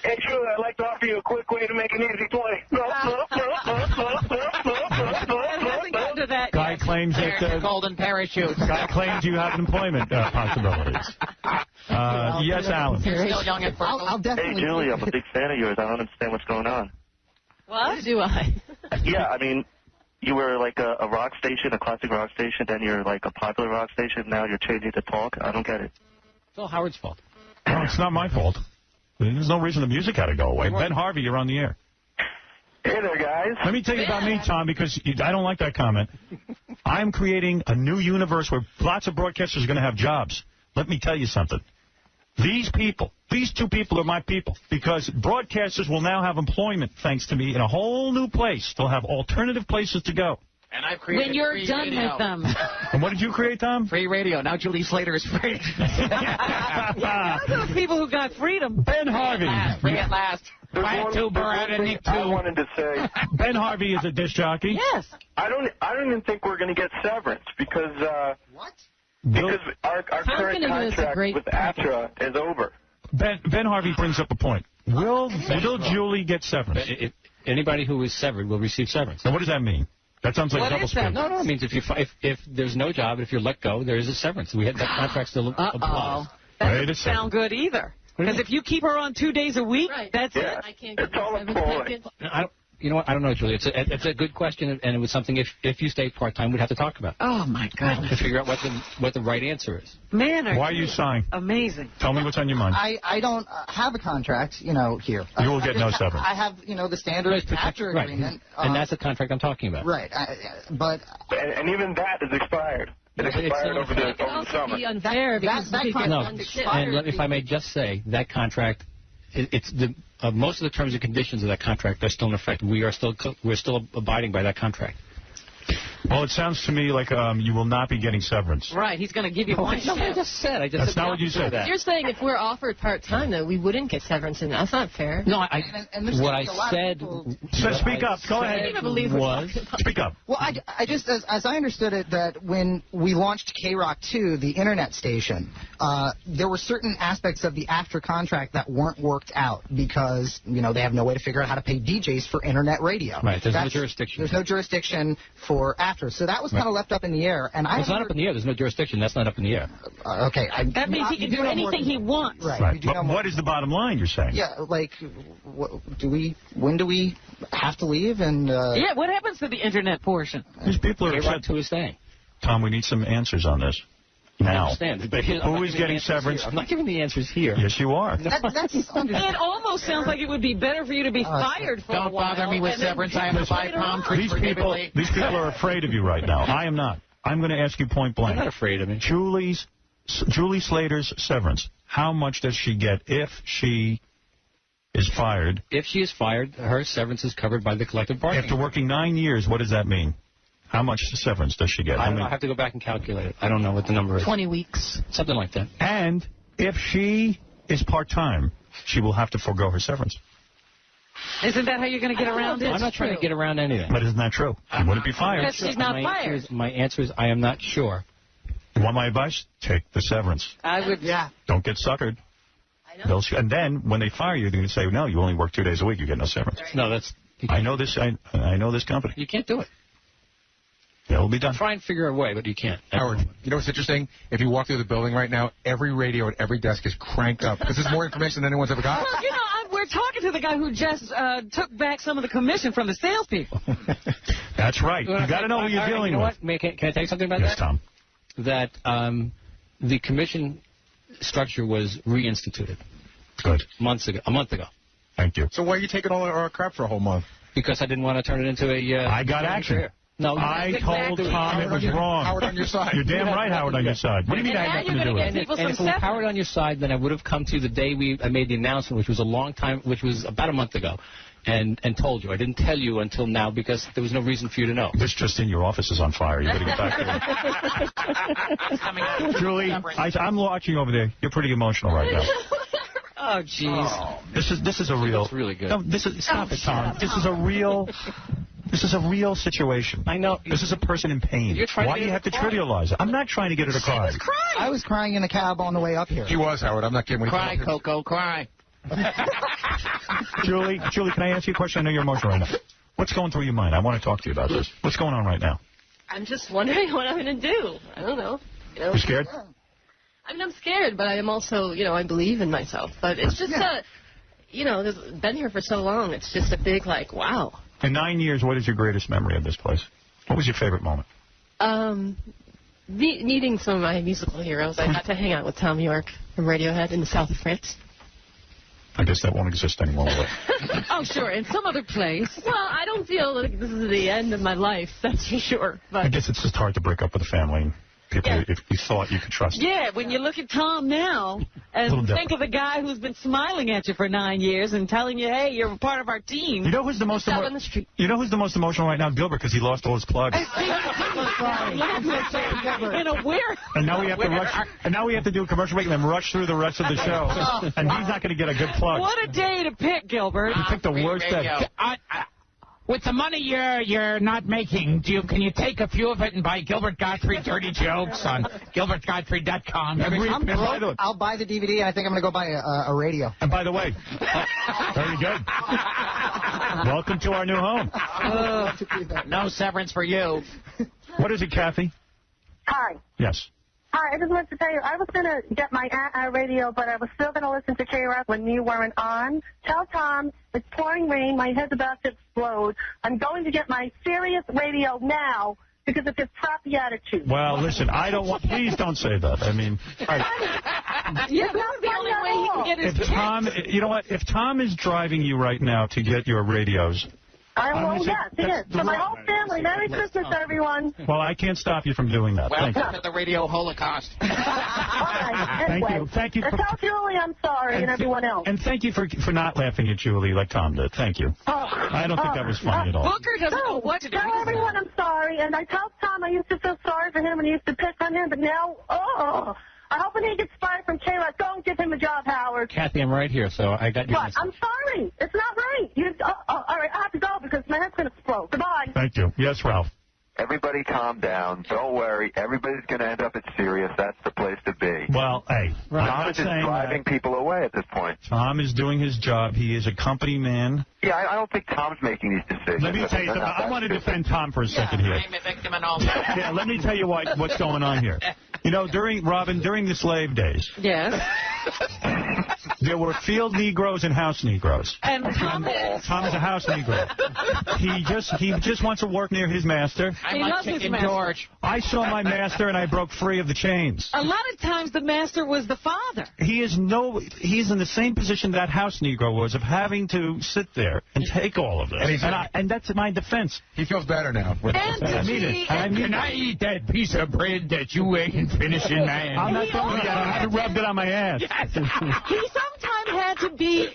Hey, Julie, I'd like to offer you a quick way to make an easy play. Guy claims that... golden parachute. Guy claims you have employment possibilities. Yes, Alan. Still young and fertile. I'll definitely... Hey, Julie, I'm a big fan of yours. I don't understand what's going on. What do I? Yeah, I mean, you were like a rock station, a classic rock station, then you're like a popular rock station, now you're changing to talk. I don't get it. It's all Howard's fault. No, it's not my fault. There's no reason the music had to go away. Ben Harvey, you're on the air. Hey there, guys. Let me tell you about me, Tom, because I don't like that comment. I'm creating a new universe where lots of broadcasters are going to have jobs. Let me tell you something. These people, these two people are my people, because broadcasters will now have employment, thanks to me, in a whole new place. They'll have alternative places to go. And I've created When you're free done radio. with them. And what did you create, Tom? Free radio. Now Julie Slater is free. Those people who got freedom. Ben Harvey. Free at last. Quiet tuber out of Nick I wanted to say. Ben Harvey is a disc jockey. Yes. I don't even think we're going to get severance because What? because our current gonna do this a contract great with AFTRA is over. Ben Harvey brings up a point. Will Julie get severance? Anybody who is severed will receive severance. Now, what does that mean? That sounds like What double is that? speak. No, it means if there's no job, if you're let go, there is a severance. That contract still applies. That Wait a doesn't second. sound good either. Because if you keep her on 2 days a week, Right. that's it. I can't get It's all seven appalling. seconds. You know what? I don't know, Julie. It's a good question, and it was something if you stay part-time, we'd have to talk about Oh, my goodness. to figure out what the right answer is. Man, Why are you sighing? amazing. Tell me what's on your mind. I don't have a contract, here. You will get no severance. I have, the standard after Right. agreement. And that's the contract I'm talking about. Right. But And even that is expired. It It's expired not over the It could also summer. be unfair because that people contract No, expired and if I may just say, that contract, it's most of the terms and conditions of that contract are still in effect. We're still abiding by that contract. Well, it sounds to me like you will not be getting severance. Right, he's going to give you one That's not what I shift. just said. That's not what you said. You're saying if we're offered part-time, though, we wouldn't get severance, and that's not fair. No, and there's what I a lot of said. people- So speak up. Go I ahead. can't even believe we're Was talking about Speak up. Well, I just, as I understood it, that when we launched K-Rock 2, the internet station, there were certain aspects of the AFTRA contract that weren't worked out because, they have no way to figure out how to pay DJs for internet radio. Right, there's no jurisdiction. There's no jurisdiction for AFTRA. So that was kind of left up in the air. And It's not up in the air. There's no jurisdiction. That's not up in the air. Okay. That means he can do anything he wants. Right. Right. we do know But more- what is the bottom line you're saying? Yeah, when do we have to leave? And Yeah, what happens to the internet portion? These people are K-Rock upset. 2 is staying. Tom, we need some answers on this. I Now. understand. But I'm Who not is giving getting the answers severance? here. I'm not giving the answers here. Yes, you are. that's It almost sounds like it would be better for you to be fired for a Don't while. bother me with and then severance. I have to buy later palm on. trees prohibitively. These people are afraid of you right now. I am not. I'm going to ask you point blank. I'm not afraid of it. Julie Slater's severance. How much does she get if she is fired? If she is fired, her severance is covered by the collective bargaining. After working 9 years, what does that mean? How much severance does she get? I don't know. I have to go back and calculate it. I don't know what the number is. 20 weeks. Something like that. And if she is part-time, she will have to forego her severance. Isn't that how you're going to get around it? I'm not trying to get around anything. But isn't that true? She wouldn't be fired. Because she's not fired. My answer is I am not sure. You want my advice? Take the severance. I would. yeah. Don't get suckered. And then when they fire you, they're going to say, no, you only work 2 days a week. You get no severance. No, that's... I know this. I know this company. You can't do it. It'll be done. Try and figure a way, but you can't. Howard, you know what's interesting? If you walk through the building right now, every radio at every desk is cranked up because there's more information than anyone's ever got. Well, we're talking to the guy who just took back some of the commission from the salespeople. That's right. You got to know who you're dealing you know with. What? Can I tell you something about Yes, that? Tom. That the commission structure was reinstituted. Good. A month ago. Thank you. So why are you taking all our crap for a whole month? Because I didn't want to turn it into a... I got action. career. No, I told Tom it was wrong. Howard on your side. You're damn right, Howard on your side. What do you mean I had nothing to do with it? And if it was Howard on your side, then I would have come to you the day I made the announcement, which was a long time, which was about a month ago, and told you. I didn't tell you until now because there was no reason for you to know. This just in, your office is on fire. You better get back to it. Julie, I'm watching over there. You're pretty emotional right now. Oh, jeez. Oh, this is a real. That's really good. No, stop it, Tom. This is a real. This is a real situation. I know. This is a person in pain. Why do you have to trivialize it? I'm not trying to get her to cry. I was crying in a cab on the way up here. He was, Howard. I'm not kidding. Cry, Coco, cry. Julie, can I ask you a question? I know you're emotional right now. What's going through your mind? I want to talk to you about this. What's going on right now? I'm just wondering what I'm going to do. I don't know. You scared? I mean, I'm scared, but I am also, I believe in myself. But it's just been here for so long. It's just a big, wow. In 9 years, what is your greatest memory of this place? What was your favorite moment? Meeting some of my musical heroes. I got to hang out with Tom York from Radiohead in the south of France. I guess that won't exist anymore. Oh, sure, in some other place. Well, I don't feel like this is the end of my life, that's for sure. But I guess it's just hard to break up with a family. People if you thought you could trust. Yeah, when you look at Tom now and think of the guy who's been smiling at you for 9 years and telling you, hey, you're a part of our team. You know who's the most emotional right now? Gilbert, because he lost all his plugs. In a weird. And now we have to rush. And now we have to do a commercial break and then rush through the rest of the show. And he's not going to get a good plug. What a day to pick, Gilbert. You picked the worst day. With the money you're not making, can you take a few of it and buy Gilbert Gottfried dirty jokes on GilbertGottfried.com? I'll buy the DVD, and I think I'm going to go buy a radio. And by the way, very good. Welcome to our new home. No severance for you. What is it, Kathy? Hi. Yes. Hi, I just wanted to tell you, I was going to get my radio, but I was still going to listen to K-Rock when you weren't on. Tell Tom it's pouring rain, my head's about to explode. I'm going to get my Sirius radio now because of his crappy attitude. Well, listen, I don't want, please don't say that. I mean, all right. Yeah, that's the only way he can get his if Tom, you know what, if Tom is driving you right now to get your radios, yes, he is. For my whole family, Merry Christmas, everyone. Well, I can't stop you from doing that. Welcome to the radio holocaust. Anyway, Thank you. Tell Julie I'm sorry and everyone else. And thank you for not laughing at Julie like Tom did. Thank you. I don't think that was funny at all. Booker doesn't know what to do. Tell everyone I'm sorry, and I tell Tom I used to feel sorry for him and used to pick on him, but now, I hope when he gets fired from K-Rock, don't give him a job, Howard. Kathy, I'm right here, so I got your message. I'm sorry. It's not right. All right, I have to go because my head's going to explode. Goodbye. Thank you. Yes, Ralph. Everybody calm down. Don't worry. Everybody's going to end up at Sirius. That's the place to be. Well, hey. Tom is just driving people away at this point. Tom is doing his job. He is a company man. Yeah, I don't think Tom's making these decisions. Let me tell you something. I want to defend Tom for a second here. I'm a victim and all that. Yeah, let me tell you what's going on here. During the slave days. Yes. There were field Negroes and house Negroes. And Tom is a house Negro. He just wants to work near his master. He loves his master. George. I saw my master and I broke free of the chains. A lot of times the master was the father. He's in the same position that house Negro was of having to sit there and take all of this. And that's my defense. He feels better now. I mean it. Can I eat that piece of bread that you ain't finishing, man? I'm not done yet. I haven't rubbed it on my ass. He sometimes had to be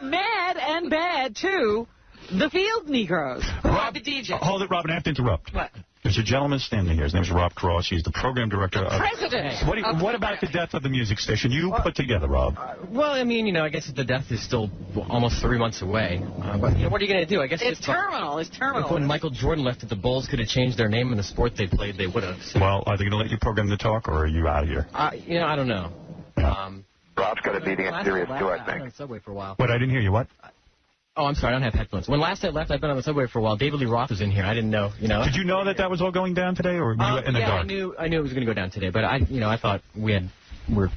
mad and bad, too. The field Negroes. Rob, the DJ. Hold it, Robin. I have to interrupt. What? There's a gentleman standing here. His name is Rob Cross. He's the program director of... President. What about the death of the music station you put together, Rob? Well, I mean, I guess the death is still almost 3 months away. But what are you going to do? I guess it's terminal. It's terminal. When Michael Jordan left, if the Bulls could have changed their name in the sport they played, they would have. So. Well, are they going to let you program the talk, or are you out of here? I don't know. Yeah. Rob's got a meeting at Sirius, too, I think. I've been on the subway for a while. What? I didn't hear you. What? Oh, I'm sorry. I don't have headphones. When last I left, I've been on the subway for a while. David Lee Roth was in here. I didn't know. Did you know that was all going down today, or were you in the dark? I knew it was going to go down today, but I thought we're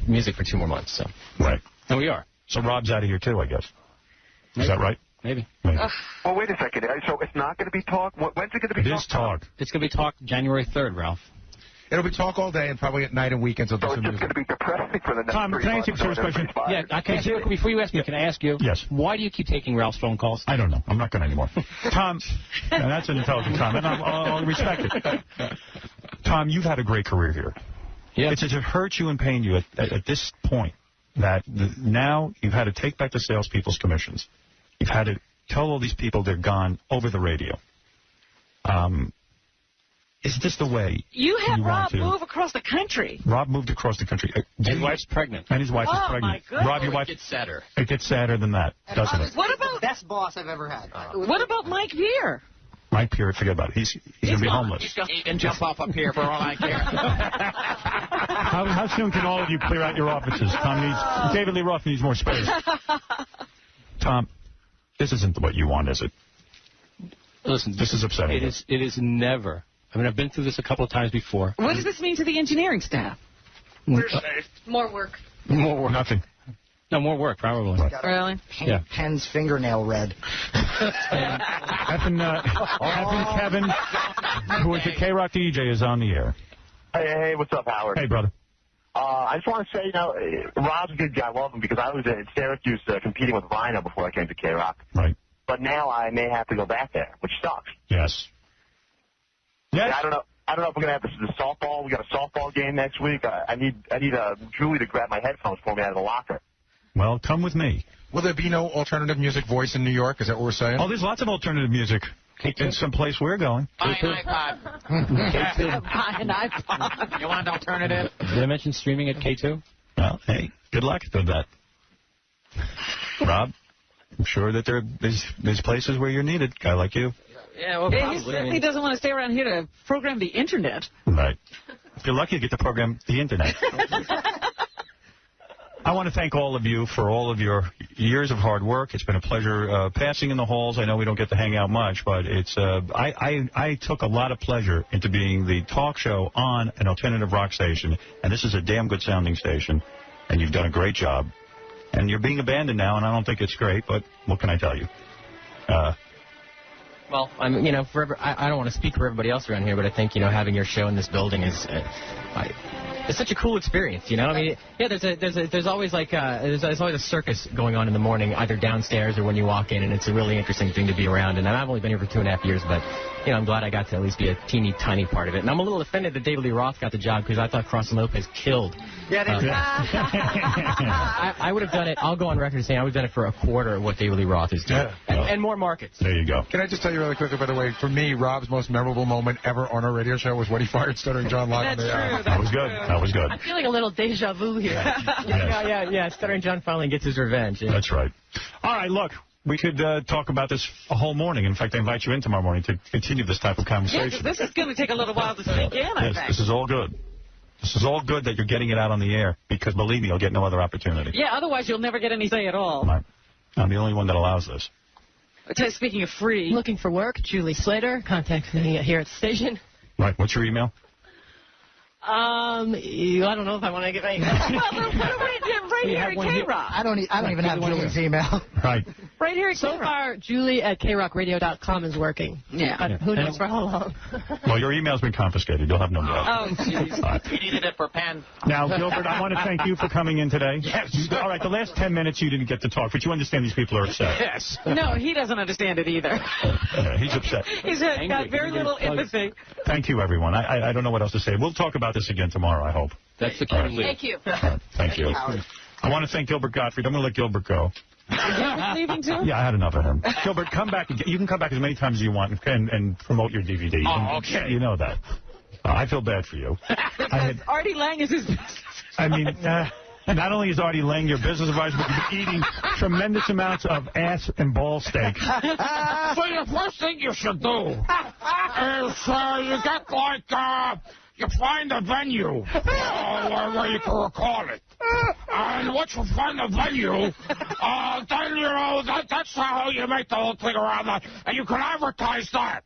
music for 2 more months. So. Right. And we are. So Rob's out of here too, I guess. Is that right? Maybe. Well, wait a second. So it's not going to be talk? When's it going to be talk? It is talk. It's going to be talk January 3rd, Ralph. It'll be talk all day and probably at night and weekends. So it's just going to be depressing for the next 3 months. Tom, can I ask you a serious question? Yeah, before you ask me, can I ask you? Yes. Why do you keep taking Ralph's phone calls? I don't know. I'm not going to anymore. Tom, that's an intelligent comment. I'll respect it. Tom, you've had a great career here. Yeah. It's to hurt you and pain you at this point that now you've had to take back the salespeople's commissions. You've had to tell all these people they're gone over the radio. Is this the way you had Rob want to move across the country? Rob moved across the country. His wife's pregnant. And his wife is Oh, pregnant. my goodness. Rob, your wife... It gets sadder. It gets sadder than that, doesn't it? What about best boss I've ever had? What about Mike Veer? Mike Pierre, forget about it. He's going to be homeless. He can jump off up here for all I care. How soon can all of you clear out your offices? David Lee Roth needs more space. Tom, this isn't what you want, is it? Listen, this is upsetting. It is never. I mean, I've been through this a couple of times before. What does this mean to the engineering staff? More work. More work. Nothing. No, more work, probably. Really? Paint Penn's fingernail red. Kevin, who is the K-Rock DJ, is on the air. Hey, what's up, Howard? Hey, brother. I just want to say, Rob's a good guy. I love him because I was at Syracuse competing with Rhino before I came to K-Rock. Right. But now I may have to go back there, which sucks. Yes. Yes. I don't know if we're going to have the softball. We got a softball game next week. I need Julie to grab my headphones for me out of the locker. Well, come with me. Will there be no alternative music voice in New York? Is that what we're saying? Oh, there's lots of alternative music in some place we're going. Buy an iPod. Buy an iPod. You want alternative? Did I mention streaming at K2? Well, hey, good luck with that. Rob, I'm sure that there's places where you're needed. Guy like you. Yeah, well, He probably. certainly doesn't want to stay around here to program the Internet. Right. If you're lucky to get to program the Internet. I want to thank all of you for all of your years of hard work. It's been a pleasure passing in the halls. I know we don't get to hang out much, but it's I took a lot of pleasure into being the talk show on an alternative rock station, and this is a damn good sounding station, and you've done a great job. And you're being abandoned now, and I don't think it's great, but what can I tell you? Well, I don't want to speak for everybody else around here, but I think, having your show in this building is, it's such a cool experience, I mean, yeah, there's always there's always a circus going on in the morning, either downstairs or when you walk in, and it's a really interesting thing to be around. And I've only been here for 2.5 years, but, I'm glad I got to at least be a teeny tiny part of it. And I'm a little offended that David Lee Roth got the job because I thought Cross and Lopez killed. Yeah, I would have done it. I'll go on record saying I would have done it for a quarter of what David Lee Roth is doing, and more markets. There you go. Can I just tell you really quickly, by the way, for me, Rob's most memorable moment ever on our radio show was when he fired Stuttering John Locke on the air. That was good. That was good. I'm feeling a little deja vu here. Yeah. Stuttering John finally gets his revenge. Yeah. That's right. All right, look. We could talk about this a whole morning. In fact, I invite you in tomorrow morning to continue this type of conversation. Yeah, this is going to take a little while to sink in, I think. This is all good. This is all good that you're getting it out on the air, because, believe me, you'll get no other opportunity. Yeah, otherwise you'll never get any say at all. Right. I'm the only one that allows this. Speaking of free. Looking for work, Julie Slater. Contact me here at the station. Right. What's your email? I don't know if I want to give any. Right here at K-Rock. I don't even have Julie's email. Right. Right here at So K-Rock. far, Julie at krockradio.com is working. Yeah. But who knows for how long. Well, your email's been confiscated. You'll have no mail. Oh, jeez. You needed it for pen. Now, Gilbert, I want to thank you for coming in today. Yes. All right, the last 10 minutes you didn't get to talk, but you understand these people are upset. Yes. No, he doesn't understand it either. Yeah, he's upset. He's got very little empathy. Thank you, everyone. I don't know what else to say. We'll talk about this again tomorrow, I hope. That's the key. Thank you. Thank you. I want to thank Gilbert Gottfried. I'm going to let Gilbert go. Gilbert's leaving too? Yeah, I had enough of him. Gilbert, come back. You can come back as many times as you want and promote your DVD. Oh, okay. You know that. I feel bad for you. Artie Lang is his business. I mean, not only is Artie Lang your business advisor, but you've been eating tremendous amounts of ass and ball steak. So the first thing you should do is you get you find a venue where you can record it. And once you find a venue, then that's how you make the whole thing around that. And you can advertise that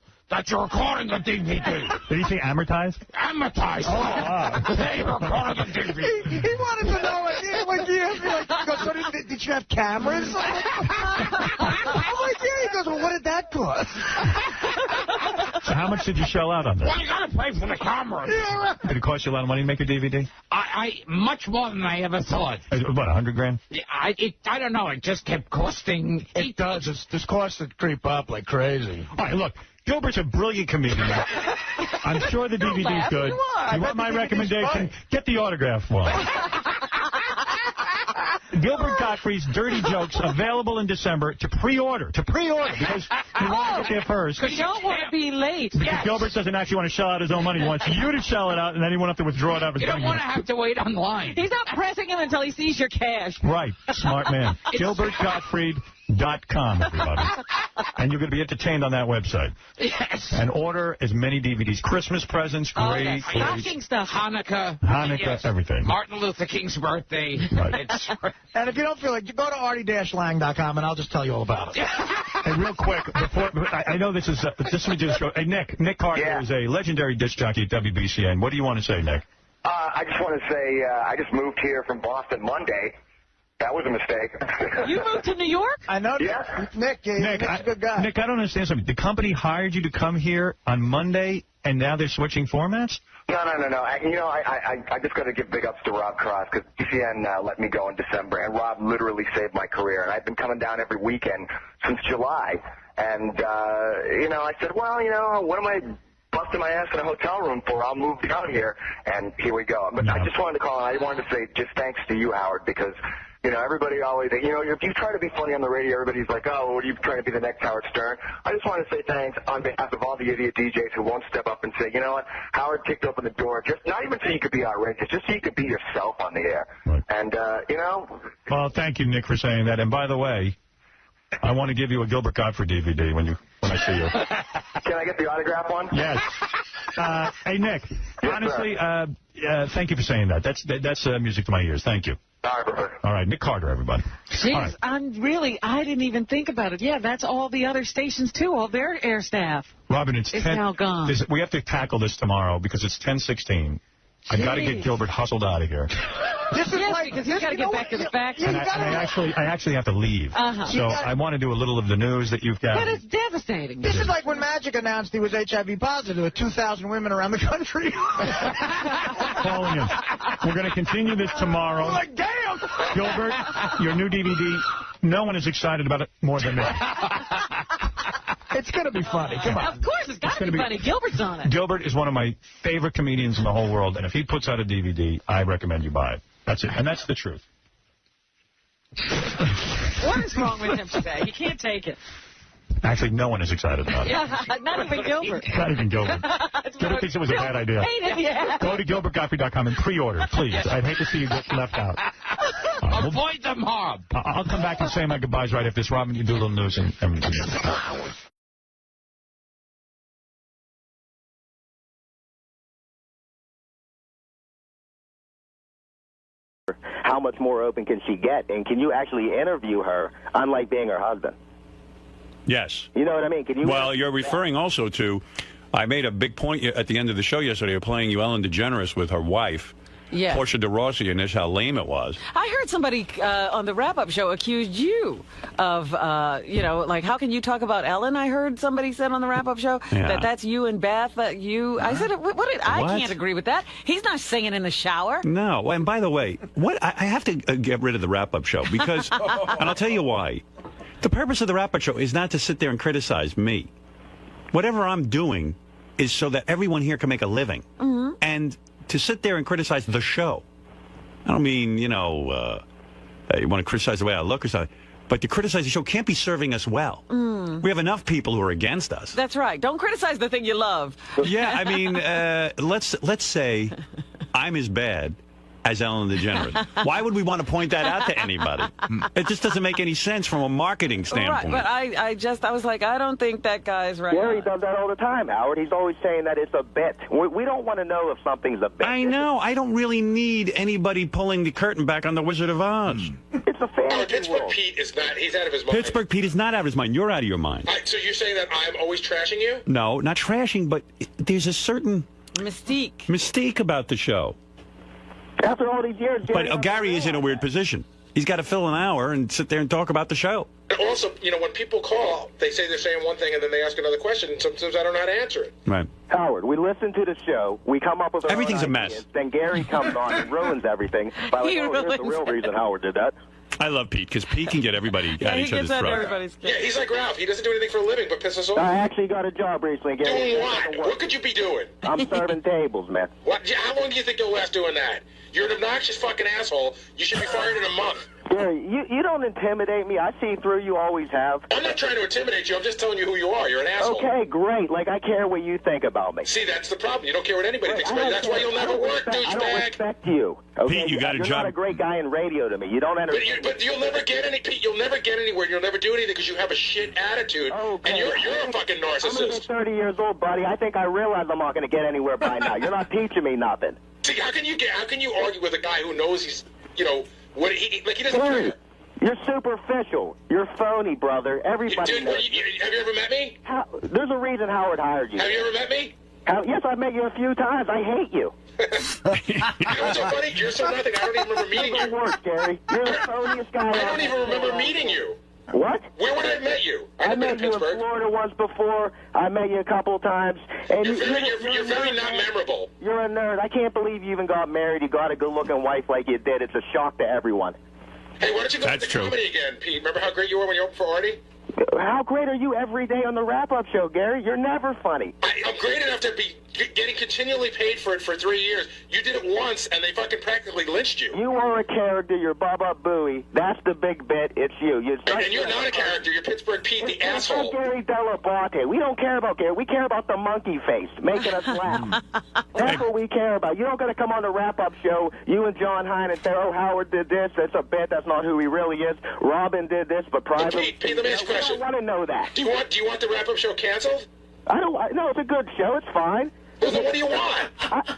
you're recording the DVD. Did he say amortized? Amortized. Oh, wow. Hey, recording the DVD. He wanted to know, did you have cameras? I'm like, yeah. He goes, well, what did that cost? So how much did you shell out on this? Well, you got to pay for the cameras. Yeah, right. Did it cost you a lot of money to make a DVD? Much more than I ever thought. What, $100,000? I don't know. It just kept costing. It does. This costs that creep up like crazy. All right, look. Gilbert's a brilliant comedian. I'm sure the DVD's good. You want my recommendation? Get the autograph one. Gilbert Gottfried's Dirty Jokes available in December to pre-order. Because you want to get there first. Because you don't want to be late. Because Gilbert doesn't actually want to shell out his own money. He wants you to shell it out, and then he won't have to withdraw it out of his You don't want to have to wait online. He's not pressing him until he sees your cash. Right. Smart man. GilbertGottfried.com, everybody. And you're going to be entertained on that website. Yes. And order as many DVDs. Christmas presents, great. Stocking stuff. Hanukkah, yes. Everything. Martin Luther King's birthday. Right. And if you don't feel like, you go to artie-lang.com, and I'll just tell you all about it. Hey, real quick, before I know this is just let me just go. Hey, Nick Carter is a legendary disc jockey at WBCN. What do you want to say, Nick? I just want to say I just moved here from Boston Monday. That was a mistake. You moved to New York? I know. Yeah. Nick's a good guy. Nick, I don't understand something. The company hired you to come here on Monday, and now they're switching formats? No. I just got to give big ups to Rob Cross because BCN let me go in December, and Rob literally saved my career. And I've been coming down every weekend since July. And, I said, well, what am I busting my ass in a hotel room for? I'll move down here, and here we go. But I just wanted to call, and I wanted to say just thanks to you, Howard, because everybody always, if you try to be funny on the radio, everybody's like, oh, what are you trying to be the next Howard Stern? I just want to say thanks on behalf of all the idiot DJs who won't step up and say, you know what, Howard kicked open the door, just not even so you could be outrageous, just so you could be yourself on the air. Right. And, Well, thank you, Nick, for saying that. And by the way, I want to give you a Gilbert Gottfried DVD when I see you. Can I get the autograph one? Yes. Hey, Nick, honestly, thank you for saying that. That's music to my ears. Thank you. All right, Nick Carter, everybody. Jeez, right. I didn't even think about it. Yeah, that's all the other stations, too, all their air staff. Robin, it's now gone. We have to tackle this tomorrow because it's 10:16. I got to get Gilbert hustled out of here. This is because he's got to get back to the factory. And I actually have to leave. So I want to do a little of the news that you've got. But it's devastating. This is like when Magic announced he was HIV positive with 2,000 women around the country. Calling him. We're going to continue this tomorrow. I'm like, damn! Gilbert, your new DVD, no one is excited about it more than me. It's going to be funny. Come on. Of course, it's got to be funny. Gilbert's on it. Gilbert is one of my favorite comedians in the whole world, and if he puts out a DVD, I recommend you buy it. That's it, and that's the truth. What is wrong with him today? He can't take it. Actually, no one is excited about it. Yeah, not even Gilbert. Not even Gilbert. Gilbert thinks it was a bad idea. Go to GilbertGottfried.com and pre-order, please. I'd hate to see you get left out. Avoid the mob. I'll come back and say my goodbyes right after this. Robin, you do a little news and how much more open can she get? And can you actually interview her, unlike being her husband? Yes. You know what I mean? Can you? Well, you're referring also to, I made a big point at the end of the show yesterday of playing you Ellen DeGeneres with her wife, Portia de Rossi, and this how lame it was. I heard somebody on the wrap-up show accused you of, like, how can you talk about Ellen? I heard somebody said on the wrap-up show that that's you and Beth. I said, I can't agree with that. He's not singing in the shower. No, and by the way, I have to get rid of the wrap-up show because, and I'll tell you why. The purpose of the wrap-up show is not to sit there and criticize me. Whatever I'm doing is so that everyone here can make a living. Mm-hmm. And to sit there and criticize the show, I don't mean, you want to criticize the way I look or something, but to criticize the show can't be serving us well. We have enough people who are against us. That's right. Don't criticize the thing you love. Yeah, I mean, let's say I'm as bad as Ellen DeGeneres. Why would we want to point that out to anybody? It just doesn't make any sense from a marketing standpoint. Right, but I was like, I don't think that guy's right. Gary does that all the time, Howard. He's always saying that it's a bet. We don't want to know if something's a bet. I know. I don't really need anybody pulling the curtain back on the Wizard of Oz. It's a fantasy Pittsburgh world. Pete is not, he's out of his mind. Pittsburgh Pete is not out of his mind. You're out of your mind. So you're saying that I'm always trashing you? No, not trashing, but there's a certain mystique about the show. After all these years, Gary is in a weird position. He's got to fill an hour and sit there and talk about the show. And also, when people call, they say they're saying one thing and then they ask another question, and sometimes I don't know how to answer it. Right. Howard, we listen to the show, we come up with our everything's own a ideas, mess. Then Gary comes on and ruins everything. By here's the real reason Howard did that. I love Pete, because Pete can get everybody at each other's throat. Yeah, he's like Ralph. He doesn't do anything for a living but piss us off. I actually got a job recently, Gary. Doing what? What could you be doing? I'm serving tables, man. What? How long do you think you'll last doing that? You're an obnoxious fucking asshole. You should be fired in a month. Gary, you don't intimidate me. I see through you, always have. I'm not trying to intimidate you. I'm just telling you who you are. You're an asshole. Okay, great. Like, I care what you think about me. See, that's the problem. You don't care what anybody thinks about you. That's why you'll never work, douchebag. I don't respect you. Okay? Pete, you got a You're job. not a great guy in radio to me. You don't understand. But you'll never get any, Pete. You'll never get anywhere. You'll never do anything because you have a shit attitude. Okay. And you're a fucking narcissist. I'm 30 years old, buddy. I think I realize I'm not going to get anywhere by now. You're not teaching me nothing. See, how can you argue with a guy who knows he's, you know, what he doesn't care? You're superficial. You're phony, brother. Everybody knows. Have you ever met me? There's a reason Howard hired you. Have you ever met me? Yes, I've met you a few times. I hate you. You know what's so funny? You're so nothing. I don't even remember meeting you. Worse, Gary. You're the phoniest guy. I don't even remember meeting you. What? Where would I have met you? I met you in Florida once before. I met you a couple of times. And you're very not memorable. You're a nerd. I can't believe you even got married. You got a good-looking wife like you did. It's a shock to everyone. Hey, why don't you go to the comedy again, Pete? Remember how great you were when you opened for Artie? How great are you every day on the wrap-up show, Gary? You're never funny. I'm great enough to be getting continually paid for it for 3 years. You did it once, and they fucking practically lynched you. You are a character. You're Baba Booey. That's the big bit. It's you. And you're not a character. You're Pittsburgh Pete, the asshole. Gary 𝗏𝗏𝗏𝗏𝗏. We don't care about Gary. We care about the monkey face, making us laugh. That's what we care about. You don't got to come on the wrap-up show, you and John Hine, and say, oh, Howard did this. That's a bit. That's not who he really is. Robin did this, but privately. Pete, let me ask you a question. I don't want to know that. Do you want the wrap-up show canceled? No, it's a good show. It's fine. Well, then what do you want?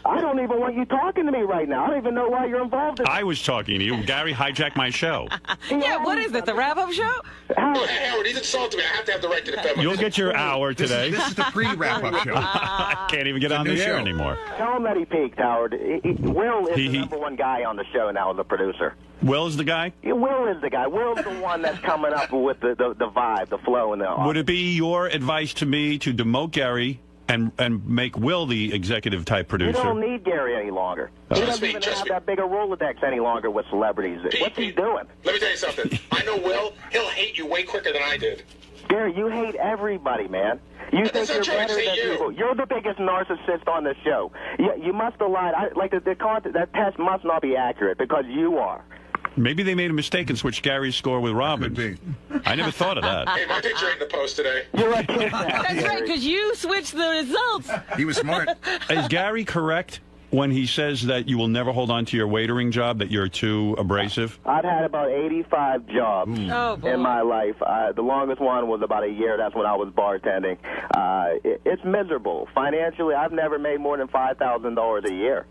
I don't even want you talking to me right now. I don't even know why you're involved in I was talking to you. Gary hijacked my show. Yeah, what is it, the wrap-up show? Howard, he's insulted me. I have to have the right to defend myself. You'll get your hour today. This is the pre-wrap-up show. I can't even get on the air anymore. Tell him that he peaked, Howard. Will is the number one guy on the show now as a producer. Will's the guy? Yeah, Will is the guy. Will's the one that's coming up with the vibe, the flow, and the art. Would it be your advice to me to demote Gary and make Will the executive type producer? You don't need Gary any longer. He doesn't even have that big a Rolodex any longer with celebrities. What's he doing? Let me tell you something. I know Will. He'll hate you way quicker than I did. Gary, you hate everybody, man. You think you're better than people. You're the biggest narcissist on the show. You must have lied. That test must not be accurate because you are. Maybe they made a mistake and switched Gary's score with Robin's. I never thought of that. Hey, my picture ain't in the post today. You're a kid. That's right, because you switched the results. He was smart. Is Gary correct when he says that you will never hold on to your waitering job, that you're too abrasive? I've had about 85 jobs in my life. The longest one was about a year. That's when I was bartending. It's miserable. Financially, I've never made more than $5,000 a year.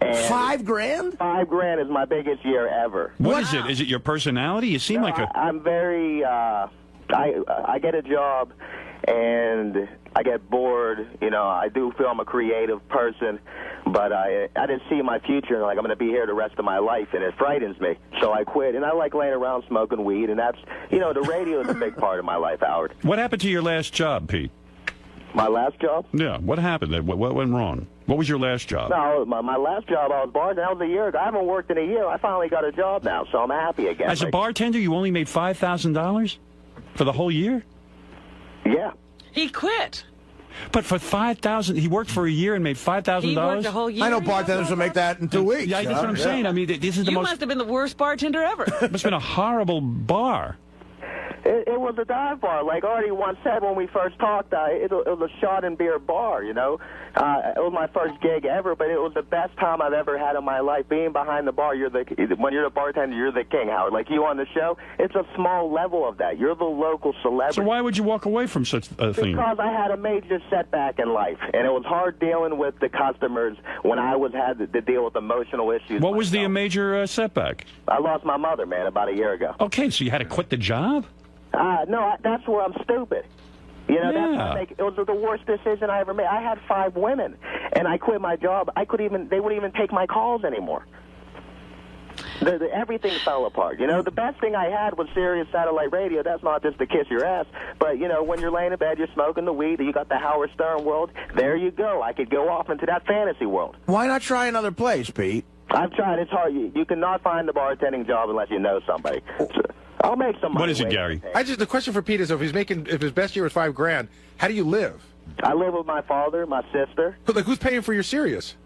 And $5 grand? $5 grand is my biggest year ever. What is it? Is it your personality? You seem like a... I'm very... I get a job, and I get bored. You know, I do feel I'm a creative person, but I didn't see my future. Like, I'm going to be here the rest of my life, and it frightens me. So I quit, and I like laying around smoking weed, and that's... You know, the radio is a big part of my life, Howard. What happened to your last job, Pete? My last job? Yeah, what happened? What went wrong? What was your last job? No, my last job, I was bartending. That was a year ago. I haven't worked in a year. I finally got a job now, so I'm happy again. As a bartender, you only made $5,000 for the whole year? Yeah. He quit. But for $5,000, he worked for a year and made $5,000? He worked a whole year. I know bartenders will make that in 2 weeks. Yeah, that's what I'm saying. I mean, this is the You most... must have been the worst bartender ever. It must have been a horrible bar. It was a dive bar. Like Artie once said when we first talked, it was a shot and beer bar, you know. It was my first gig ever, but it was the best time I've ever had in my life. Being behind the bar, when you're the bartender, you're the king, Howard. Like you on the show, it's a small level of that. You're the local celebrity. So why would you walk away from such a thing? Because I had a major setback in life, and it was hard dealing with the customers when I had to deal with emotional issues. What was the major setback? I lost my mother, man, about a year ago. Okay, so you had to quit the job? No, that's where I'm stupid. You know, it was the worst decision I ever made. I had 5 women, and I quit my job. They wouldn't even take my calls anymore. Everything fell apart. You know, the best thing I had was Sirius Satellite Radio. That's not just to kiss your ass, but, you know, when you're laying in bed, you're smoking the weed, you got the Howard Stern world, there you go. I could go off into that fantasy world. Why not try another place, Pete? I've tried. It's hard. You cannot find the bartending job unless you know somebody. So, I'll make some money. What is it, Gary? The question for Pete is, if his best year was $5 grand, how do you live? I live with my father, my sister. Like, who's paying for your Sirius?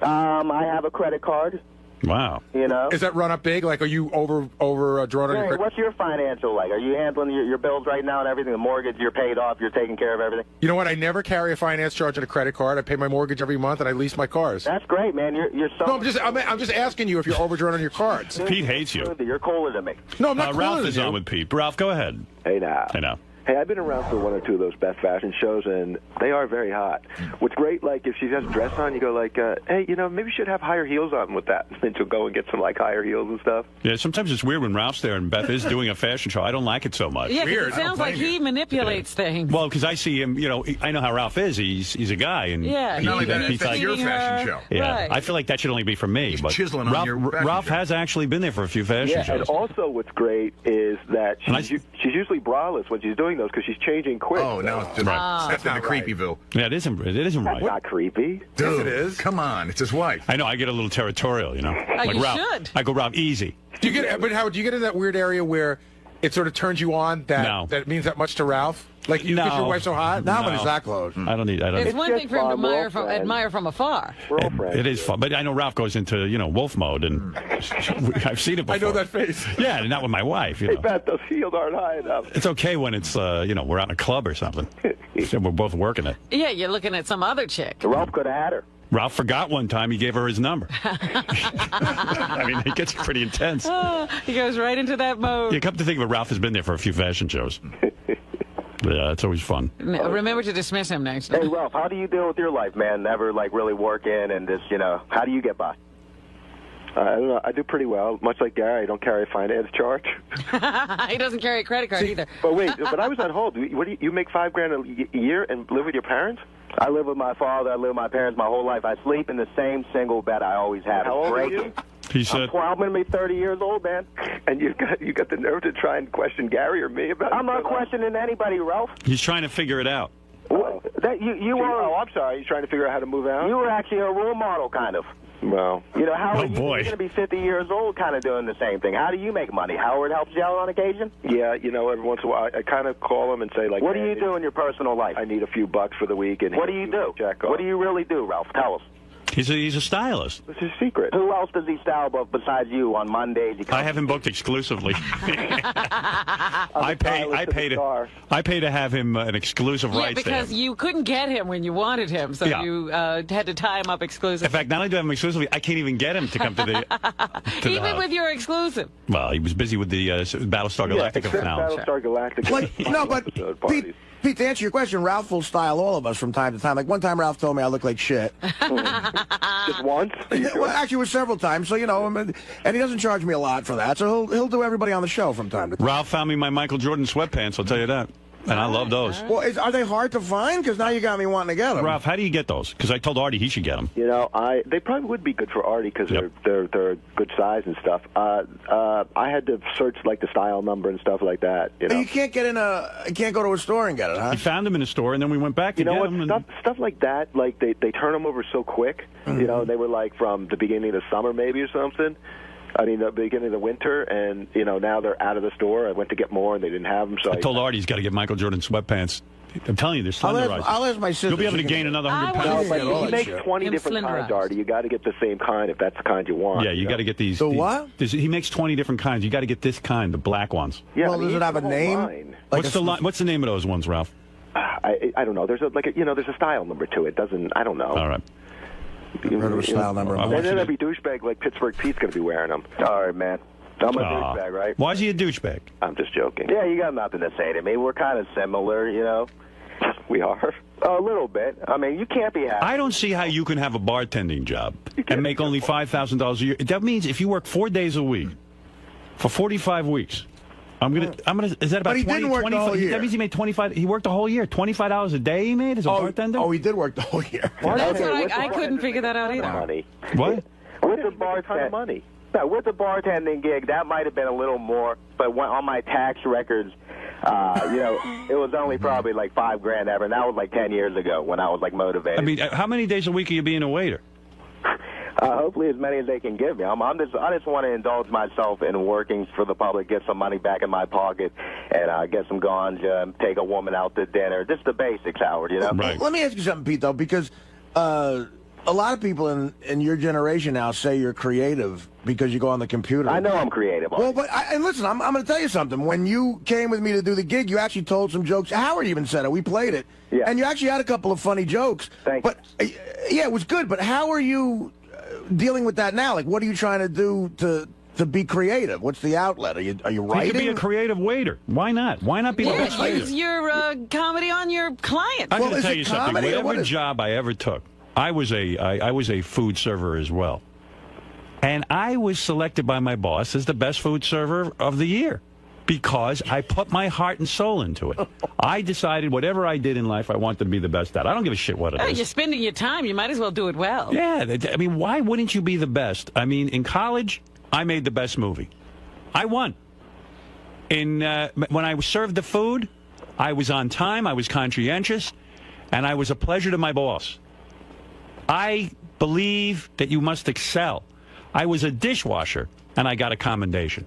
I have a credit card. Wow. You know? Is that run up big? Like, are you over drawn on your credit? What's your financial like? Are you handling your bills right now and everything? The mortgage, you're paid off, you're taking care of everything? You know what? I never carry a finance charge on a credit card. I pay my mortgage every month, and I lease my cars. That's great, man. You're so... No, I'm just asking you if you're overdrawn on your cards. Pete hates you. You're cooler than me. No, I'm not cooler Ralph than is you. on with Pete. Ralph, go ahead. Hey, now. Hey, now. Hey, I've been around for one or two of those Beth fashion shows, and they are very hot. What's great, like, if she has a dress on, you go like, hey, you know, maybe you should have higher heels on with that. And she'll go and get some, like, higher heels and stuff. Yeah, sometimes it's weird when Ralph's there and Beth is doing a fashion show. I don't like it so much. Yeah, 'cause it sounds like he manipulates things. Well, because I see him, you know, I know how Ralph is. He's a guy. And Yeah, Not only that, he's that's like, your fashion show. Yeah, Right. I feel like that should only be for me. But chiseling on Ralph, your fashion Ralph show. has actually been there for a few fashion Yeah, shows. and also what's great is that she's usually braless when she's doing those because she's changing quick. Oh, now it's just, that's in the Creepyville. Yeah, it isn't right. That's not creepy. Dude, Yes, it is. Come on, it's his wife. I know, I get a little territorial, you know. Like you Ralph, should. I go, Ralph, easy. Do you get? But Howard, do you get in that weird area where it sort of turns you on that that means that much to Ralph? Like, you get your wife so hot? Now when it's that close. I don't need. It's one thing for him to admire from afar. It is fun, but I know Ralph goes into wolf mode, and I've seen it before. I know that face. Yeah, not with my wife. You Hey, know. Beth, those heels aren't high enough. It's okay when it's we're out in a club or something. So we're both working it. Yeah, you're looking at some other chick. Ralph could have had her. Ralph forgot one time he gave her his number. I mean, it gets pretty intense. He goes right into that mode. You come to think of it, Ralph has been there for a few fashion shows. Yeah, it's always fun. Remember to dismiss him next time. Hey, Ralph, how do you deal with your life, man? Never, like, really working and just, how do you get by? I don't know. I do pretty well. Much like Gary, I don't carry a finance charge. He doesn't carry a credit card either. But wait, but I was on hold. What do you make $5,000 a year and live with your parents? I live with my father. I live with my parents my whole life. I sleep in the same single bed I always have. How old are you? He said, I'm going to be 30 years old, man. And you got the nerve to try and question Gary or me about it? I'm not questioning anybody, Ralph. He's trying to figure it out. Oh, I'm sorry. He's trying to figure out how to move out? You were actually a role model, kind of. Well. Howard, you're going to be 50 years old kind of doing the same thing. How do you make money? Howard helps you out on occasion? Yeah, every once in a while, I kind of call him and say, like, what do you do in your personal life? I need a few bucks for the week. And what do you do? What do you really do, Ralph? Tell us. He's a stylist. This is a secret. Who else does he style besides you on Mondays? I have him booked exclusively. I pay to have him an exclusive rights. Yeah, because you couldn't get him when you wanted him, so you had to tie him up exclusively. In fact, not only do I have him exclusively, I can't even get him to come to the even with your exclusive. Well, he was busy with the Battlestar Galactica finale. Battlestar Galactica. Pete, to answer your question, Ralph will style all of us from time to time. Like one time, Ralph told me I look like shit. Just once? Well, actually, it was several times. So and he doesn't charge me a lot for that. So he'll do everybody on the show from time to time. Ralph found me my Michael Jordan sweatpants. I'll tell you that. And I love those. Well, are they hard to find? Because now you got me wanting to get them. Ralph, how do you get those? Because I told Artie he should get them. They probably would be good for Artie because they're good size and stuff. I had to search like the style number and stuff like that. You can't get you can't go to a store and get it, huh? He found them in a store, and then we went back to get them. Stuff like that, like they turn them over so quick. Mm-hmm. They were like from the beginning of the summer maybe or something. I mean, the beginning of the winter, and, now they're out of the store. I went to get more, and they didn't have them. So I told Artie he's got to get Michael Jordan sweatpants. I'm telling you, they're slenderized. I'll ask my sister. You'll be able to gain another 100 pounds. He makes 20 different kinds, Artie. You got to get the same kind if that's the kind you want. Yeah, you got to get these. What? He makes 20 different kinds. You got to get this kind, the black ones. Yeah, well, does it have a name? What's the name of those ones, Ralph? I don't know. There's there's a style number to it. I don't know. All right. Style number. And then every douchebag like Pittsburgh Pete's going to be wearing them. All right, man. I'm a douchebag, right? Why is he a douchebag? I'm just joking. Yeah, you got nothing to say to me. We're kind of similar, We are. A little bit. I mean, you can't be happy. I don't see how you can have a bartending job and make only $5,000 a year. That means if you work 4 days a week for 45 weeks, is that about 20? But he didn't work the whole year. That means he made 25. He worked the whole year. $25 a day he made as a bartender. Oh, he did work the whole year. That's what I couldn't figure that out either. Money. What? With the bartending, with the bartending gig, that might have been a little more. But on my tax records, it was only probably like $5,000 ever, and that was like 10 years ago when I was like motivated. I mean, how many days a week are you being a waiter? Hopefully as many as they can give me. I just want to indulge myself in working for the public, get some money back in my pocket, and get some ganja, and take a woman out to dinner. Just the basics, Howard, Right. Let me ask you something, Pete, though, because a lot of people in your generation now say you're creative because you go on the computer. I know I'm creative. Well, and listen, I'm going to tell you something. When you came with me to do the gig, you actually told some jokes. Howard even said it. We played it. Yeah. And you actually had a couple of funny jokes. Thanks. But, yeah, it was good. But how are you dealing with that now? Like, what are you trying to do to be creative? What's the outlet? Are you writing? You could be a creative waiter. Why not? Why not be the best waiter? Use your comedy on your client. I'm going to tell you something. Whatever job I ever took, I was a food server as well. And I was selected by my boss as the best food server of the year because I put my heart and soul into it. I decided whatever I did in life, I wanted to be the best at. I don't give a shit what it is. You're spending your time. You might as well do it well. Yeah. I mean, why wouldn't you be the best? I mean, in college, I made the best movie. I won. When I served the food, I was on time, I was conscientious, and I was a pleasure to my boss. I believe that you must excel. I was a dishwasher, and I got a commendation.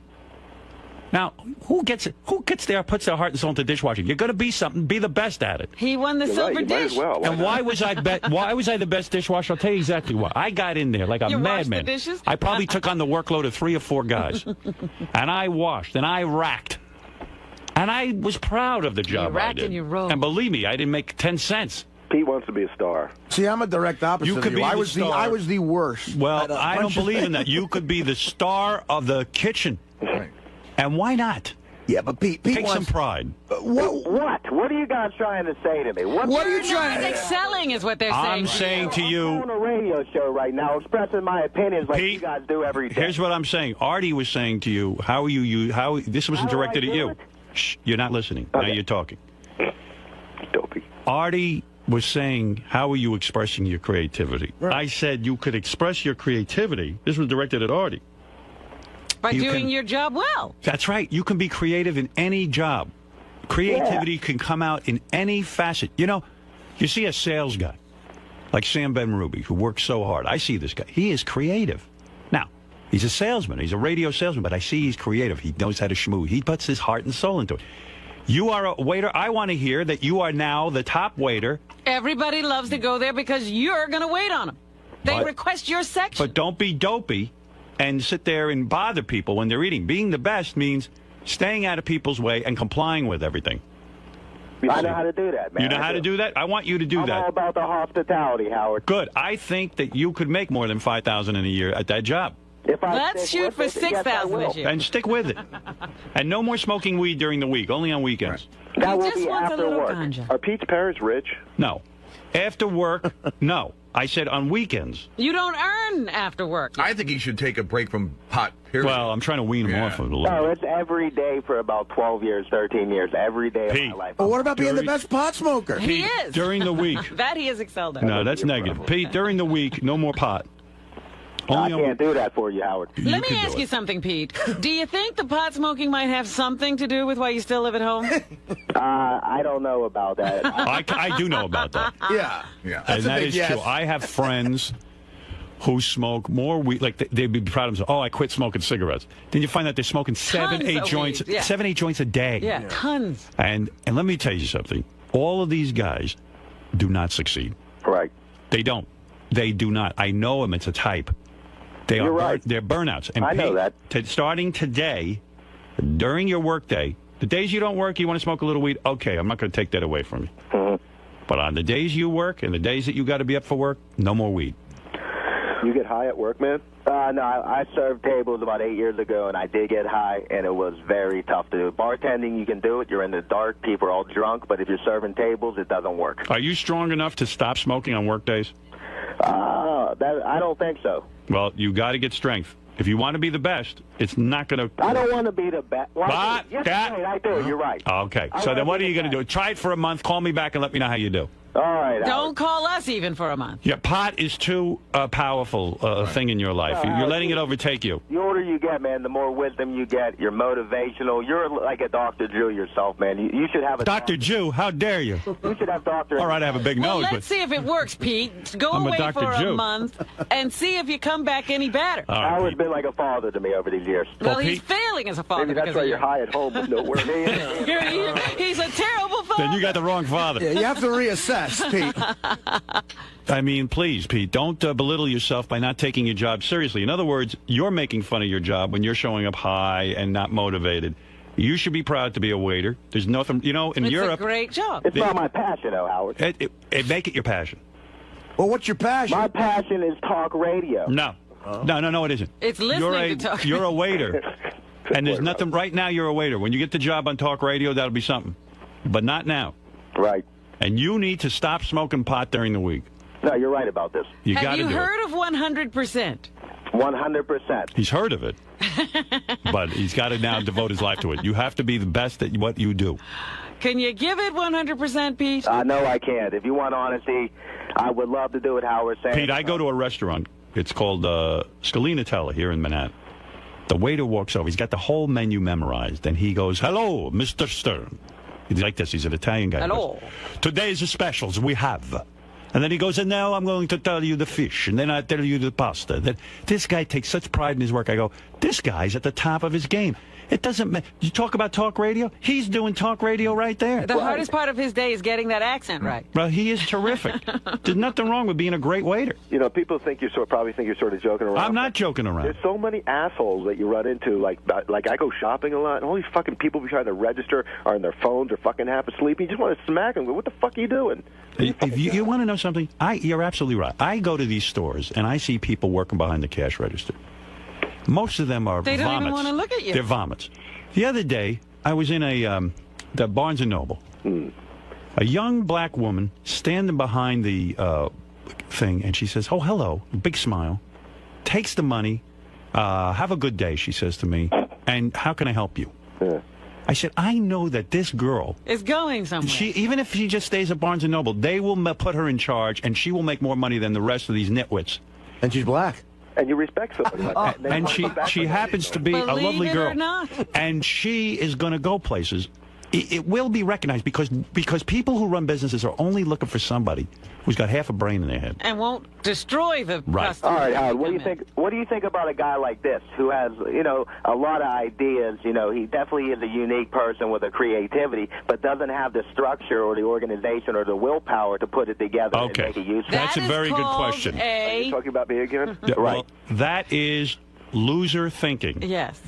Now, who gets there, puts their heart and soul into dishwashing? You're going to be something, be the best at it. He won the silver dish. And why was I the best dishwasher? I'll tell you exactly why. I got in there like a madman. I probably took on the workload of 3 or 4 guys. And I washed, and I racked. And I was proud of the job I did. And you rolled. And believe me, I didn't make 10 cents. Pete wants to be a star. See, I'm a direct opposite You could of you. be I was star. I was the worst. Well, I don't believe in that. You could be the star of the kitchen. Right. And why not? Yeah, but Pete Take some pride. What? What are you guys trying to say to me? What are you trying to excelling is what they're saying. I'm saying to you. I'm on a radio show right now expressing my opinions like you guys do every day. Here's what I'm saying. Artie was saying to you, how are you how this wasn't directed at you. Shh, you're not listening. Okay. Now you're talking. Dopey. Artie was saying, how are you expressing your creativity? Right. I said you could express your creativity. This was directed at Artie. By doing your job well. That's right. You can be creative in any job. Creativity can come out in any facet. You know, you see a sales guy like Sam Ben-Ruby who works so hard. I see this guy. He is creative. Now, he's a salesman. He's a radio salesman, but I see he's creative. He knows how to schmoo. He puts his heart and soul into it. You are a waiter. I want to hear that you are now the top waiter. Everybody loves to go there because you're going to wait on them. They request your section. But don't be dopey and sit there and bother people when they're eating. Being the best means staying out of people's way and complying with everything. I know how to do that, man. You know how to do that? I want you to do that. I'm all about the hospitality, Howard. Good. I think that you could make more than $5,000 in a year at that job. Let's shoot for 6,000 this year. And stick with it. And no more smoking weed during the week, only on weekends. Right. That will be after work. Are Pete's parents rich? No. After work, no. I said on weekends. You don't earn after work. I think he should take a break from pot, period. Well, I'm trying to wean him off of it a little No, bit. it's every day for about 12 years, 13 years, every day of my life. But what about being the best pot smoker? He is. During the week. That he has excelled at. No, that's negative. Pete, during the week, no more pot. I can't do that for you, Howard. Let me ask you something, Pete. Do you think the pot smoking might have something to do with why you still live at home? I don't know about that. I do know about that. Yeah. And that is true. I have friends who smoke more weed. Like, they'd be proud of themselves. Oh, I quit smoking cigarettes. Then you find out they're smoking 7-8 joints, 7-8 joints a day. Yeah, tons. And let me tell you something. All of these guys do not succeed. Right. They don't. They do not. I know them. It's a type. You're right. They're burnouts. And I know that. Starting today, during your work day, the days you don't work, you want to smoke a little weed, okay, I'm not going to take that away from you. Mm-hmm. But on the days you work and the days that you got to be up for work, no more weed. You get high at work, man? No, I served tables about 8 years ago, and I did get high, and it was very tough to do. Bartending, you can do it. You're in the dark. People are all drunk. But if you're serving tables, it doesn't work. Are you strong enough to stop smoking on work days? I don't think so. Well, you got to get strength. If you want to be the best, it's not going to... I don't want to be the best. Well, yes, I do. You're right. Okay. So then what are you going to do? Try it for a month. Call me back and let me know how you do. All right. Don't call us even for a month. Yeah, pot is too powerful thing in your life. You're letting it overtake you. The older you get, man, the more wisdom you get. You're motivational. You're like a Dr. Drew yourself, man. You should have a... Dr. Jew, how dare you? You should have Dr. All right, I have a big nose, let's but... see if it works, Pete. Go I'm away a Dr. for Jew. a month and see if you come come back any better. Howard's been like a father to me over these years. Well, he's failing as a father. Maybe that's why you're high at home with no work. He's a terrible father. Then you got the wrong father. Yeah, you have to reassess, Pete. I mean, please, Pete, don't belittle yourself by not taking your job seriously. In other words, you're making fun of your job when you're showing up high and not motivated. You should be proud to be a waiter. There's nothing, in Europe. It's a great job. It's not my passion, though, Howard. Make it your passion. Well, what's your passion? My passion is talk radio. No. No, it isn't. It's listening to talk. You're a waiter. And there's nothing, right now you're a waiter. When you get the job on talk radio, that'll be something. But not now. Right. And you need to stop smoking pot during the week. No, you're right about this. Have you heard of 100%? 100%. He's heard of it. But he's got to now devote his life to it. You have to be the best at what you do. Can you give it 100%, Pete? No, I can't. If you want honesty, I would love to do it, Howard. Pete, I go to a restaurant. It's called 𝗛cie𝗄𝗿𝗍 here in Manhattan. The waiter walks over. He's got the whole menu memorized. And he goes, "Hello, Mr. Stern." He's like this. He's an Italian guy. Hello. Today's specials we have. And then he goes, and now I'm going to tell you the fish, and then I tell you the pasta. Then this guy takes such pride in his work. I go, this guy's at the top of his game. It doesn't matter. You talk about talk radio? He's doing talk radio right there. The hardest part of his day is getting that accent right. Well, he is terrific. There's nothing wrong with being a great waiter. People probably think you're sort of joking around. I'm not joking around. There's so many assholes that you run into. Like I go shopping a lot, and all these fucking people be trying to register are on their phones or fucking half asleep. You just want to smack them. What the fuck are you doing? If you want to know something, you're absolutely right. I go to these stores, and I see people working behind the cash register. Most of them are They vomits. don't even want to look at you. They're vomits. The other day, I was in the Barnes & Noble. A young black woman standing behind the thing, and she says, "Oh, hello," big smile, takes the money, "Have a good day," she says to me, "and how can I help you?" I said, I know that this girl is going somewhere. Even if she just stays at Barnes & Noble, they will put her in charge, and she will make more money than the rest of these nitwits. And she's black. And you respect somebody like that. And she happens to be a lovely girl. Or not. And she is going to go places. It will be recognized because people who run businesses are only looking for somebody who's got half a brain in their head. And won't destroy the customer. All right, Howard, what do you think about a guy like this who has, a lot of ideas? He definitely is a unique person with a creativity, but doesn't have the structure or the organization or the willpower to put it together and make it useful. That's a very good question. Are you talking about me again? Right. Well, that is loser thinking. Yes.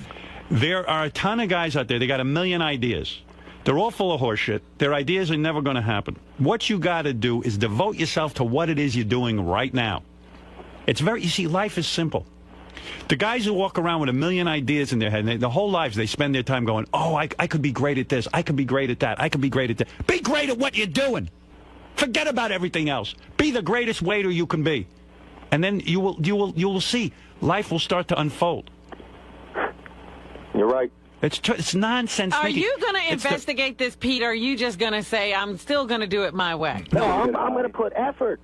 There are a ton of guys out there. They got a million ideas. They're all full of horseshit. Their ideas are never going to happen. What you got to do is devote yourself to what it is you're doing right now. You see, life is simple. The guys who walk around with a million ideas in their head, and their whole lives, they spend their time going, oh, I could be great at this. I could be great at that. I could be great at that. Be great at what you're doing. Forget about everything else. Be the greatest waiter you can be. And then you will see life will start to unfold. You're right. It's nonsense. Are you going to investigate this, Pete, or are you just going to say, I'm still going to do it my way? No, I'm going to put effort.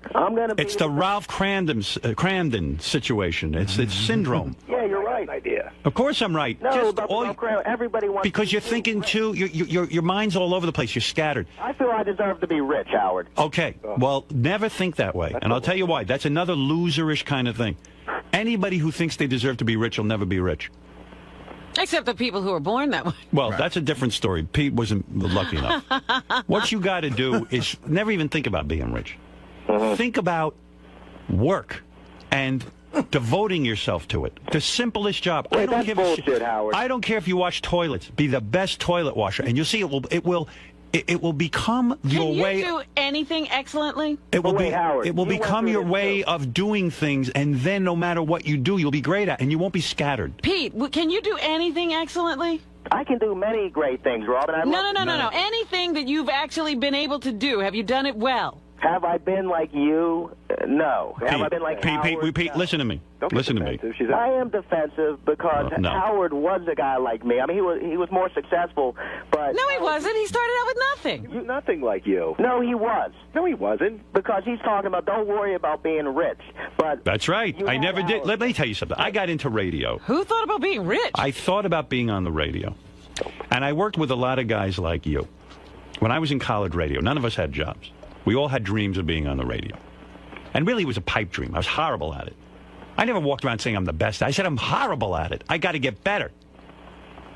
It's the Ralph Cramden situation. It's syndrome. Yeah, you're right. Idea. Of course I'm right. No, everybody wants because you're thinking, too, your mind's all over the place. You're scattered. I feel I deserve to be rich, Howard. Okay. Well, never think that way. And I'll tell you why. That's another loserish kind of thing. Anybody who thinks they deserve to be rich will never be rich. Except the people who are born that way. Well, that's a different story. Pete wasn't lucky enough. What you got to do is never even think about being rich. Think about work and devoting yourself to it. The simplest job. Wait, that's bullshit, Howard. I don't care if you wash toilets. Be the best toilet washer, and you'll see it will become your way. Can you do anything excellently? It will become your way of doing things, and then no matter what you do, you'll be great at, and you won't be scattered. Pete, can you do anything excellently? I can do many great things, Robin. No. Anything that you've actually been able to do, have you done it well? Have I been like you? No. Have I been like Howard? Pete, listen to me. Listen to me. I am defensive because Howard was a guy like me. I mean, he was more successful, but... No, he wasn't. He started out with nothing. Nothing like you. No, he was. No, he wasn't. Because he's talking about don't worry about being rich. But that's right. I never did. Let me tell you something. I got into radio. Who thought about being rich? I thought about being on the radio. And I worked with a lot of guys like you. When I was in college radio, none of us had jobs. We all had dreams of being on the radio. And really, it was a pipe dream. I was horrible at it. I never walked around saying I'm the best. I said I'm horrible at it. I got to get better.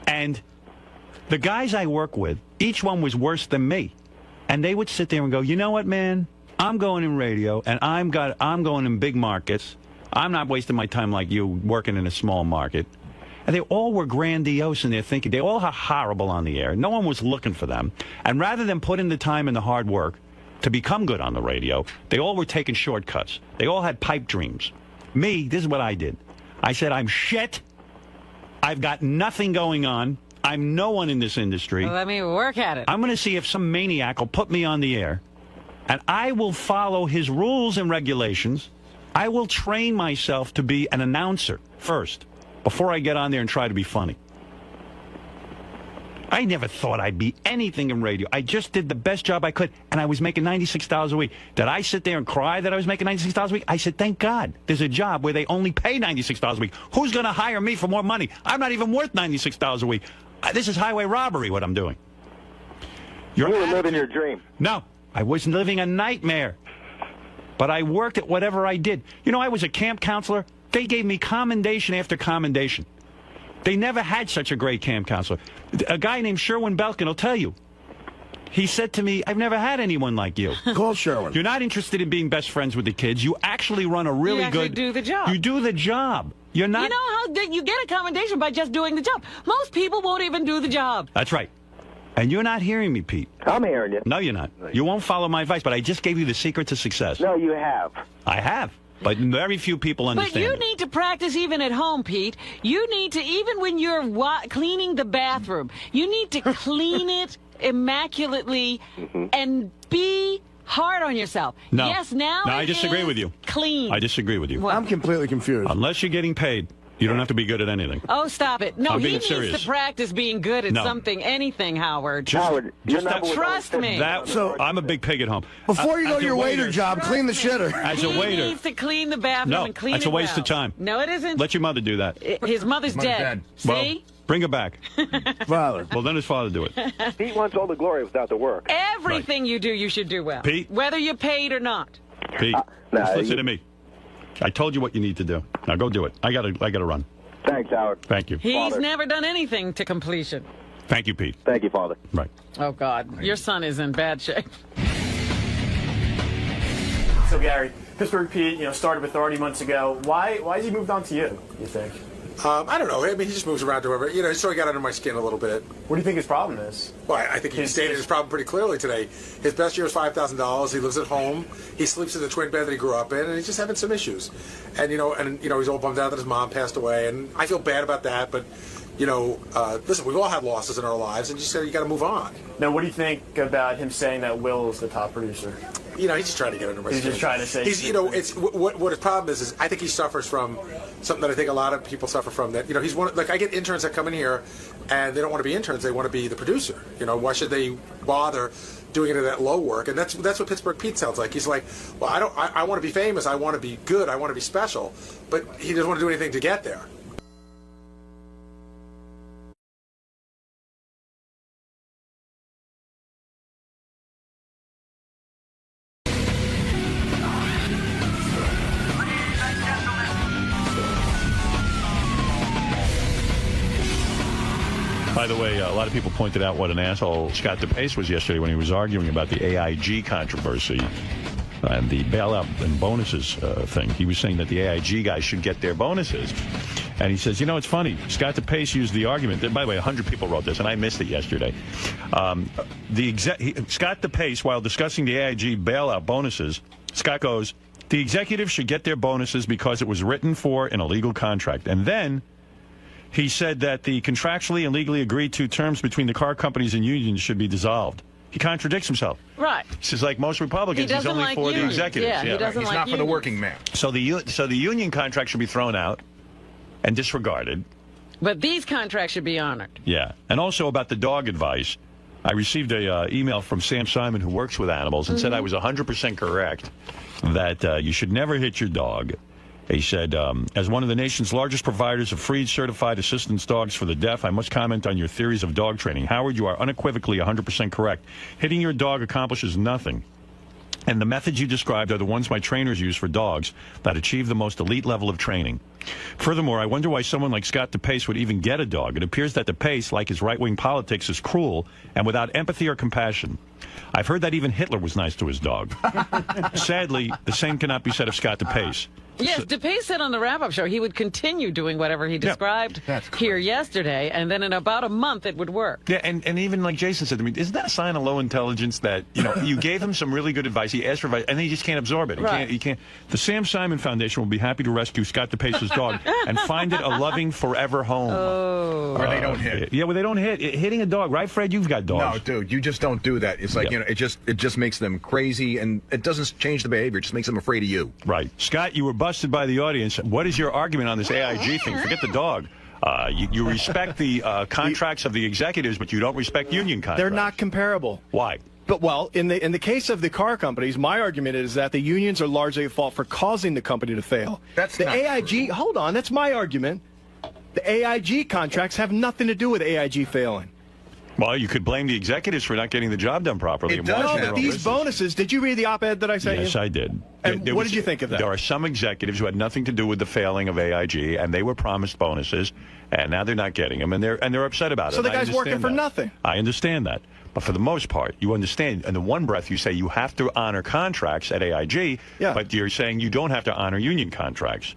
And the guys I work with, each one was worse than me. And they would sit there and go, you know what, man? I'm going in radio, and I'm going in big markets. I'm not wasting my time like you working in a small market. And they all were grandiose in their thinking. They all are horrible on the air. No one was looking for them. And rather than put in the time and the hard work to become good on the radio, they all were taking shortcuts. They all had pipe dreams. Me, this is what I did. I said, I'm shit. I've got nothing going on. I'm no one in this industry. Well, let me work at it. I'm going to see if some maniac will put me on the air, and I will follow his rules and regulations. I will train myself to be an announcer first, before I get on there and try to be funny. I never thought I'd be anything in radio. I just did the best job I could, and I was making $96 a week. Did I sit there and cry that I was making $96 a week? I said, thank God, there's a job where they only pay $96 a week. Who's going to hire me for more money? I'm not even worth $96 a week. This is highway robbery, what I'm doing. You were living your dream. No, I was living a nightmare. But I worked at whatever I did. You know, I was a camp counselor. They gave me commendation after commendation. They never had such a great camp counselor. A guy named 𝗛𝗿𝗿𝗍 will tell you. He said to me, I've never had anyone like you. Call Sherwin. You're not interested in being best friends with the kids. You actually run a really You actually good... do the job. You do the job. You're not... You know how you get a commendation by just doing the job. Most people won't even do the job. That's right. And you're not hearing me, Pete. I'm hearing you. No, you're not. You won't follow my advice, but I just gave you the secret to success. No, you have. I have. But very few people understand. But you it. need to practice even at home, Pete. You need to, even when you're cleaning the bathroom, you need to clean it immaculately and be hard on yourself. No. Yes, now No, I disagree with you. Clean. I disagree with you. What? I'm completely confused. Unless you're getting paid, you don't have to be good at anything. Oh, stop it. No, I'm he being needs serious. to practice being good at something, anything, Howard. Howard, Trust me. So I'm a big pig at home. Before you go as to your a waiter job, clean the shitter. As a He waiter. needs to clean the bathroom No, and clean that's it a waste well. of time. No, it isn't. Let your mother do that. His mother's dead. See? Well, bring her back. Father. Well, then his father do it. Pete wants all the glory without the work. Everything you do, you should do well. Pete? Whether you're paid or not. Pete, just listen to me. I told you what you need to do. Now go do it. I gotta run. Thanks, Howard. Thank you. He's never done anything to completion. Thank you, Pete. Thank you, Father. Right. Oh, God. Your son is in bad shape. So, Gary, Pittsburgh Pete, started with Artie months ago. Why has he moved on to you think? I don't know. I mean, he just moves around to whoever. He sort of got under my skin a little bit. What do you think his problem is? Well, I think he stated his problem pretty clearly today. His best year is $5,000. He lives at home. He sleeps in the twin bed that he grew up in, and he's just having some issues. And he's all bummed out that his mom passed away, and I feel bad about that. But listen, we've all had losses in our lives, and you got to move on. Now, what do you think about him saying that Will is the top producer? He's just trying to get under my skin. He's just trying to say. It's what his problem is I think he suffers from something that I think a lot of people suffer from. That he's one. Like I get interns that come in here, and they don't want to be interns. They want to be the producer. Why should they bother doing it at that low work? And that's what Pittsburgh Pete sounds like. He's like, well, I want to be famous. I want to be good. I want to be special. But he doesn't want to do anything to get there. By the way, a lot of people pointed out what an asshole 𝗛𝗿𝗍𝗿 was yesterday when he was arguing about the AIG controversy and the bailout and bonuses thing. He was saying that the AIG guys should get their bonuses. And he says, it's funny. 𝗛𝗿𝗍𝗿 used the argument that, by the way, 100 people wrote this, and I missed it yesterday. 𝗛𝗿𝗍𝗿, while discussing the AIG bailout bonuses, Scott goes, the executives should get their bonuses because it was written for in a legal contract. And then he said that the contractually and legally agreed to terms between the car companies and unions should be dissolved. He contradicts himself. Right. He says, like most Republicans, he's only for the executives. Yeah, he doesn't he's like not for the working man. So the union contract should be thrown out and disregarded. But these contracts should be honored. Yeah. And also about the dog advice, I received a email from Sam Simon, who works with animals, and said I was 100% correct that you should never hit your dog. He said, as one of the nation's largest providers of free certified assistance dogs for the deaf, I must comment on your theories of dog training. Howard, you are unequivocally 100% correct. Hitting your dog accomplishes nothing. And the methods you described are the ones my trainers use for dogs that achieve the most elite level of training. Furthermore, I wonder why someone like 𝗛ci𝘄𝗿𝗿 would even get a dog. It appears that 𝗛𝘁𝗍𝗍, like his right-wing politics, is cruel and without empathy or compassion. I've heard that even Hitler was nice to his dog. Sadly, the same cannot be said of 𝗛ci𝘄𝗿𝗍. Yes, 𝗛𝘁𝗍 said on the wrap-up show he would continue doing whatever he described here yesterday, and then in about a month it would work. Yeah, and even like Jason said to me, isn't that a sign of low intelligence that, you know, you gave him some really good advice, he asked for advice, and then he just can't absorb it. He can't. The Sam Simon Foundation will be happy to rescue 𝗛ci𝘄𝗿𝗍's dog and find it a loving forever home. Oh. Where they don't hit. Yeah, where they don't hit. Hitting a dog, right, Fred? You've got dogs. No, dude, you just don't do that. It's like, you know, it just makes them crazy, and it doesn't change the behavior. It just makes them afraid of you. Right. Scott, you were busted by the audience. What is your argument on this AIG thing? Forget the dog. You respect the contracts of the executives, but you don't respect union contracts. They're not comparable. Why? But, well, in the case of the car companies, my argument is that the unions are largely at fault for causing the company to fail. That's the not AIG. true. Hold on, that's my argument. The AIG contracts have nothing to do with AIG failing. Well, you could blame the executives for not getting the job done properly. It does. No, but these bonuses. Did you read the op-ed that I sent you? Yes, I did. And what did you think of that? There are some executives who had nothing to do with the failing of AIG, and they were promised bonuses, and now they're not getting them, and they're upset about it. So the guy's working for nothing. I understand that. But for the most part, you understand, in the one breath you say you have to honor contracts at AIG, but you're saying you don't have to honor union contracts.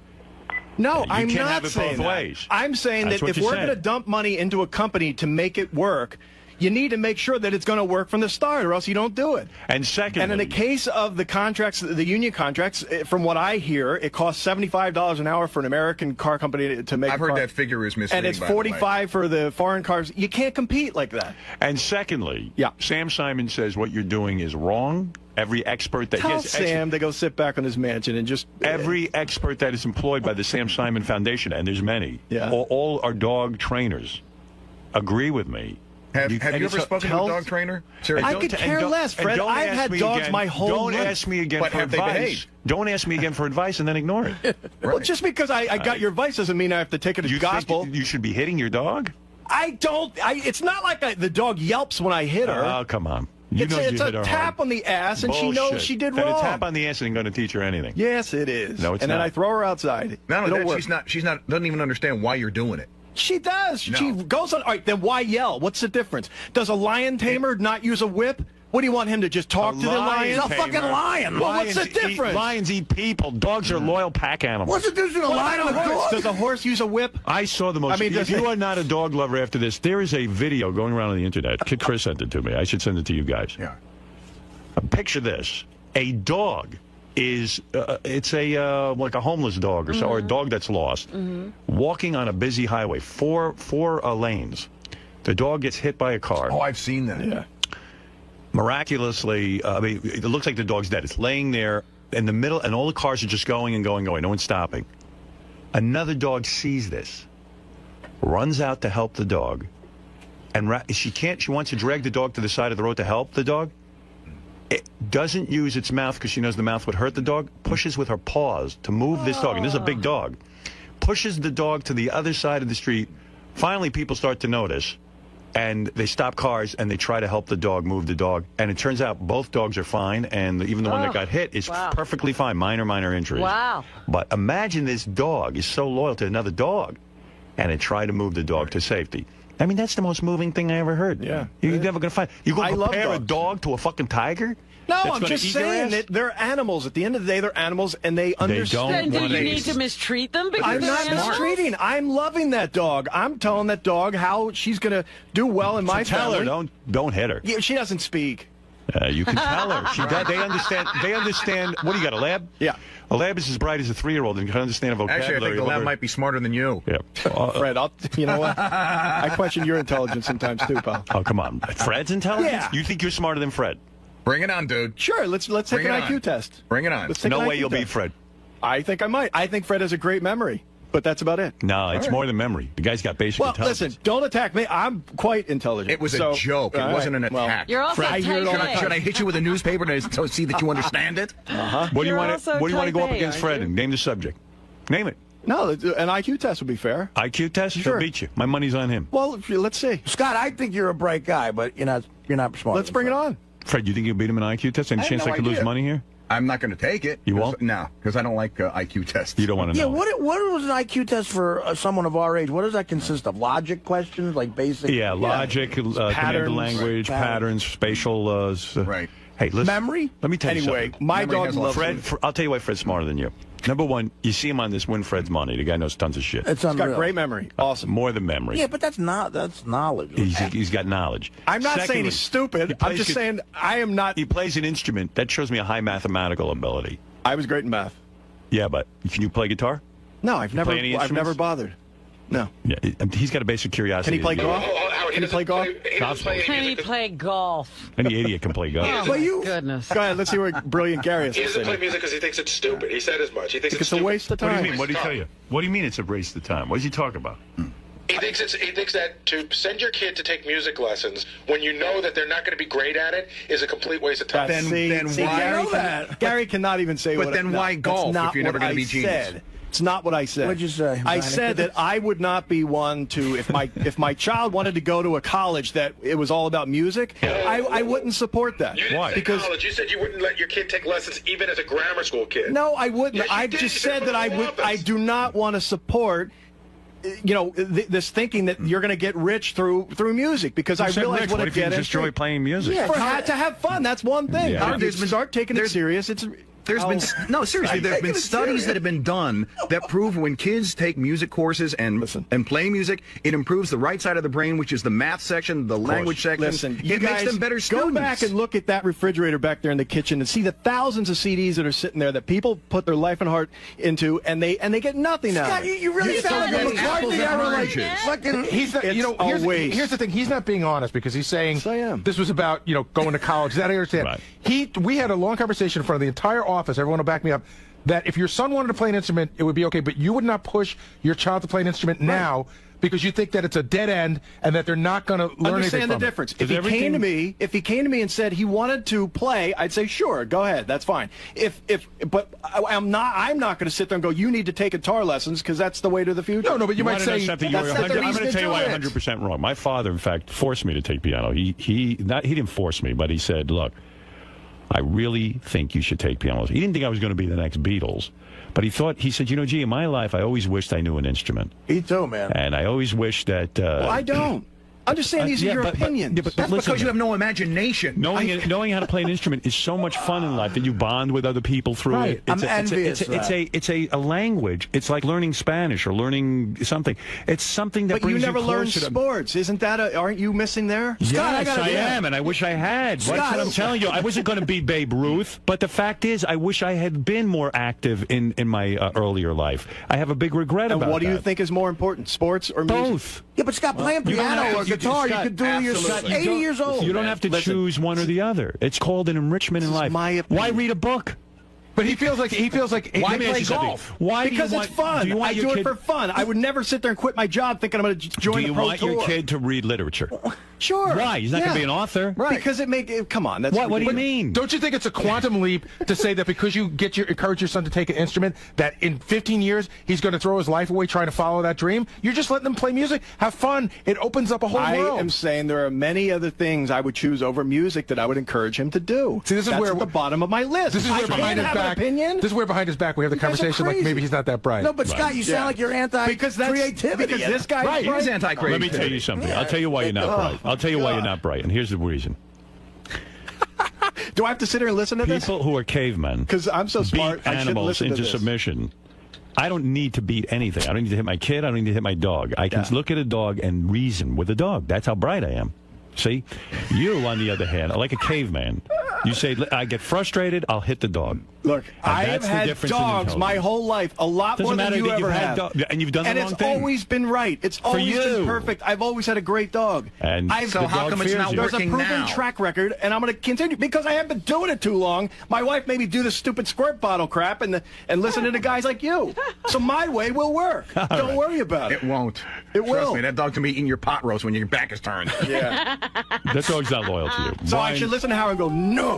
No, You I'm can't not have it saying both that. ways. I'm saying That's that what if you we're said. going to dump money into a company to make it work, you need to make sure that it's going to work from the start, or else you don't do it. And secondly, and in the case of the contracts, the union contracts, from what I hear, it costs $75 an hour for an American car company to make. I've heard that figure is misleading. and it's $45 for the foreign cars. You can't compete like that. And secondly, Sam Simon says what you're doing is wrong. Every expert that Tell Sam to go sit back on his mansion and just... Every expert that is employed by the Sam Simon Foundation, and there's many, all are dog trainers, agree with me. Have you ever spoken to a dog trainer? I could care less, Fred. I've had dogs my whole life. Don't ask me again for advice. Don't ask me again for advice and then ignore it. Well, just because I got your advice doesn't mean I have to take it as gospel. You should be hitting your dog? I don't. It's not like the dog yelps when I hit her. Oh, come on. It's a tap on the ass, and she knows she did wrong. And a tap on the ass isn't going to teach her anything. Yes, it is. No, it's and not. then I throw her outside. Not only that, she's not doesn't even understand why you're doing it. She does. No. She goes on. All right, then why yell? What's the difference? Does a lion tamer not use a whip? What do you want him to just talk to the lion? He's a fucking lion. Well, what's the difference? Lions eat people. Dogs are loyal pack animals. What's the difference between a lion and a dog? Does a horse use a whip? I saw the most. I mean, if you are not a dog lover after this, there is a video going around on the internet. Chris sent it to me. I should send it to you guys. Yeah. Picture this: a dog is it's a like a homeless dog or so, or a dog that's lost, walking on a busy highway, four lanes. The dog gets hit by a car. Oh, I've seen that. Yeah. Miraculously, I mean, it looks like the dog's dead. It's laying there in the middle, and all the cars are just going and going, going. No one's stopping. Another dog sees this, runs out to help the dog, and she wants to drag the dog to the side of the road to help the dog. It doesn't use its mouth because she knows the mouth would hurt the dog. Pushes with her paws to move this dog, and this is a big dog. Pushes the dog to the other side of the street. Finally, people start to notice, and they stop cars, and they try to help the dog move the dog. And it turns out both dogs are fine, and even the one that got hit is perfectly fine, minor injuries. Wow. But imagine this dog is so loyal to another dog, and it tried to move the dog to safety. I mean, that's the most moving thing I ever heard. Yeah. You're never going to find. You're going to compare a dog to a fucking tiger? No, I'm just saying that they're animals. At the end of the day, they're animals, and they understand. Then do you need to mistreat them? Because I'm not mistreating. I'm loving that dog. I'm telling that dog how she's going to do well in my family. Tell her, don't hit her. Yeah, she doesn't speak. You can tell her. She does. They understand. They understand. What do you got, a lab? Yeah. A lab is as bright as a 3-year-old and can understand a vocabulary. Actually, I think the lab might be smarter than you. Yeah. Fred, you know what? I question your intelligence sometimes too, pal. Oh, come on. Fred's intelligence? Yeah. You think you're smarter than Fred? Bring it on, dude. Sure, let's take an IQ test. Bring it on. No way you'll beat Fred. I think I might. I think Fred has a great memory, but that's about it. No, it's more than memory. The guy's got basic intelligence. Listen, don't attack me. I'm quite intelligent. It was a joke. It wasn't an attack. You're also Fred, should I hit you with a newspaper to see that you understand it? What do you want to go up against Fred and name the subject? Name it. No, an IQ test would be fair. IQ test? Sure. He'll beat you. My money's on him. Well, let's see. Scott, I think you're a bright guy, but you're not smart. Let's bring it on. Fred, you think you'll beat him in an IQ test? Any chance I could lose money here? I'm not going to take it. You won't? No, because I don't like IQ tests. You don't want to know. Yeah, what was an IQ test for someone of our age? What does that consist of? Logic questions, like basic? Yeah, logic, patterns, language, patterns, spatial. Right. Hey, listen. Memory? Let me tell you something. My dog loves Fred. I'll tell you why Fred's smarter than you. Number one, you see him on this Win Fred's Money. The guy knows tons of shit. It's He's got great memory. Awesome. More than memory. Yeah, but that's knowledge. He's got knowledge. I'm not saying he's stupid. I'm just saying I am not. He plays an instrument. That shows me a high mathematical ability. I was great in math. Yeah, but can you play guitar? No, I've never bothered. No. Yeah, he's got a basic curiosity. Can he play golf? Can he play golf? Can he play golf? Any idiot can play golf. Oh, my goodness. Go ahead, let's see what brilliant Gary has He to say. doesn't play music because he thinks it's stupid. He said as much. He thinks it's a waste of time. What do you mean? What did he tell you? What do you mean it's a waste of time? What does he talk about? He thinks that to send your kid to take music lessons when you know that they're not going to be great at it is a complete waste of time. Then why? Gary cannot even say. But then why golf if you're never going to be genius? It's not what I said. What'd you say? I said that I would not be one to, if my child wanted to go to a college that it was all about music, I wouldn't support that. You didn't say college. You said you wouldn't let your kid take lessons even as a grammar school kid. No, I wouldn't. Yes, I just said that I do not want to support, you know, this thinking that you're going to get rich through music, because I realize what if you just enjoy playing music? Yeah, to have fun. That's one thing. Yeah. If you start taking it serious, it's... There's been seriously. There's been studies that have been done that prove when kids take music courses and play music, it improves the right side of the brain, which is the math section, the language section. Listen, it makes them better students. Go back and look at that refrigerator back there in the kitchen and see the thousands of CDs that are sitting there that people put their life and heart into, and they get nothing out of it. You really sound like a McCarthy era, like fucking. He's not, you know, here's the thing. He's not being honest, because he's saying this was about, you know, going to college. That I understand. Right. We had a long conversation in front of the entire office. Everyone will back me up. That if your son wanted to play an instrument, it would be okay, but you would not push your child to play an instrument now because you think that it's a dead end and that they're not going to learn anything from Understand the difference. If he came to me and said he wanted to play, I'd say sure, go ahead, that's fine. But I'm not going to sit there and go, you need to take guitar lessons because that's the way to the future. No, but you might say I'm going to tell you why I'm 100% wrong. My father, in fact, forced me to take piano. He didn't force me, but he said, look, I really think you should take piano lessons. He didn't think I was going to be the next Beatles, but he said, you know, gee, in my life, I always wished I knew an instrument. Me too, man. And I always wished that... well, I don't. I'm just saying these are your opinions. But that's because you have no imagination. Knowing how to play an instrument is so much fun in life that you bond with other people through it. I'm envious. It's a language. It's like learning Spanish or learning something. It's something that brings you closer. But you never learned sports. Isn't that aren't you missing there? Yes, I am, and I wish I had. That's what I'm telling you. I wasn't going to be Babe Ruth, but the fact is, I wish I had been more active in my earlier life. I have a big regret about that. And what do you think is more important, sports or music? Both. Yeah, but Scott, playing piano or guitar, you could do you're 80 years old. You don't have to choose one or the other. It's called an enrichment in life. Why read a book? But he feels like why play golf? Why? Because it's fun. I do it for fun. I would never sit there and quit my job thinking I'm going to join the pro tour. Do you want your kid to read literature? Sure. Why? He's not going to be an author. Right. Because come on. That's what do you mean? Don't you think it's a quantum leap to say that because you encourage your son to take an instrument, that in 15 years he's going to throw his life away trying to follow that dream? You're just letting them play music, have fun. It opens up a whole world. I am saying there are many other things I would choose over music that I would encourage him to do. See, that's at the bottom of my list. This is where behind his back. This is where behind his back we have the conversation like maybe he's not that bright. No, but Scott, you sound like you're anti-creativity. Because this guy is anti-creativity. Let me tell you something. I'll tell you why you're not bright. I'll tell you why you're not bright, and here's the reason. Do I have to sit here and listen to this? People who are cavemen, because I'm so smart, beat animals into submission. I don't need to beat anything. I don't need to hit my kid. I don't need to hit my dog. I can look at a dog and reason with a dog. That's how bright I am. See? You, on the other hand, are like a caveman. You say, I get frustrated, I'll hit the dog. Look, I have had dogs my whole life, a lot more than you ever have. And you've done the wrong thing. And it's always been right. It's always been perfect. I've always had a great dog. And so how come it's not working now? There's a proven track record, and I'm going to continue because I haven't been doing it too long. My wife made me do the stupid squirt bottle crap and listen to guys like you. So my way will work. Don't worry about it. It won't. It will. Trust me, that dog can be eating your pot roast when your back is turned. Yeah. That dog's not loyal to you. So I should listen to Howard and go, no.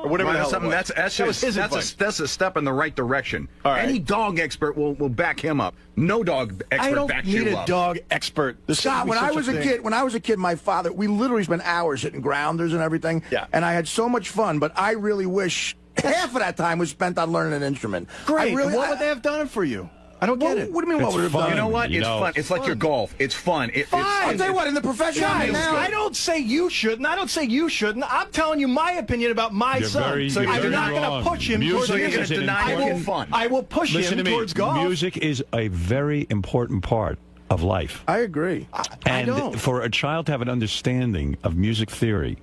or whatever the hell it was. That's a step in the right direction. All right. Any dog expert will back him up. No dog expert backs you up. I don't need a dog expert. Scott, when I was a kid, my father, we literally spent hours hitting grounders and everything. Yeah. And I had so much fun, but I really wish half of that time was spent on learning an instrument. Great. What would they have done for you? I don't get it. What do you mean, what would have done? You know what? It's fun. It's like your golf. It's fun. I'll tell you what, in the professional now... I don't say you shouldn't. I'm telling you my opinion about my son. So I'm not going to push him towards music. I will push him towards golf. Music is a very important part of life. I agree. And for a child to have an understanding of music theory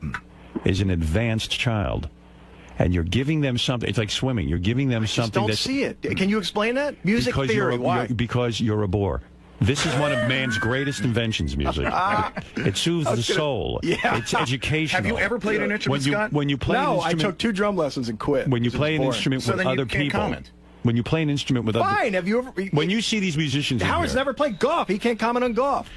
is an advanced child. And you're giving them something. It's like swimming. You're giving them something. I just don't see it. Can you explain that? Music theory. Why? Because you're a bore. This is one of man's greatest inventions, music. It soothes the soul. Yeah. It's educational. Have you ever played an instrument, Scott? When you play an instrument, I took 2 drum lessons and quit. When you play an instrument with other people. When you play an instrument with other people. Fine. Have you ever... When you see these musicians Howard's never played golf. He can't comment on golf.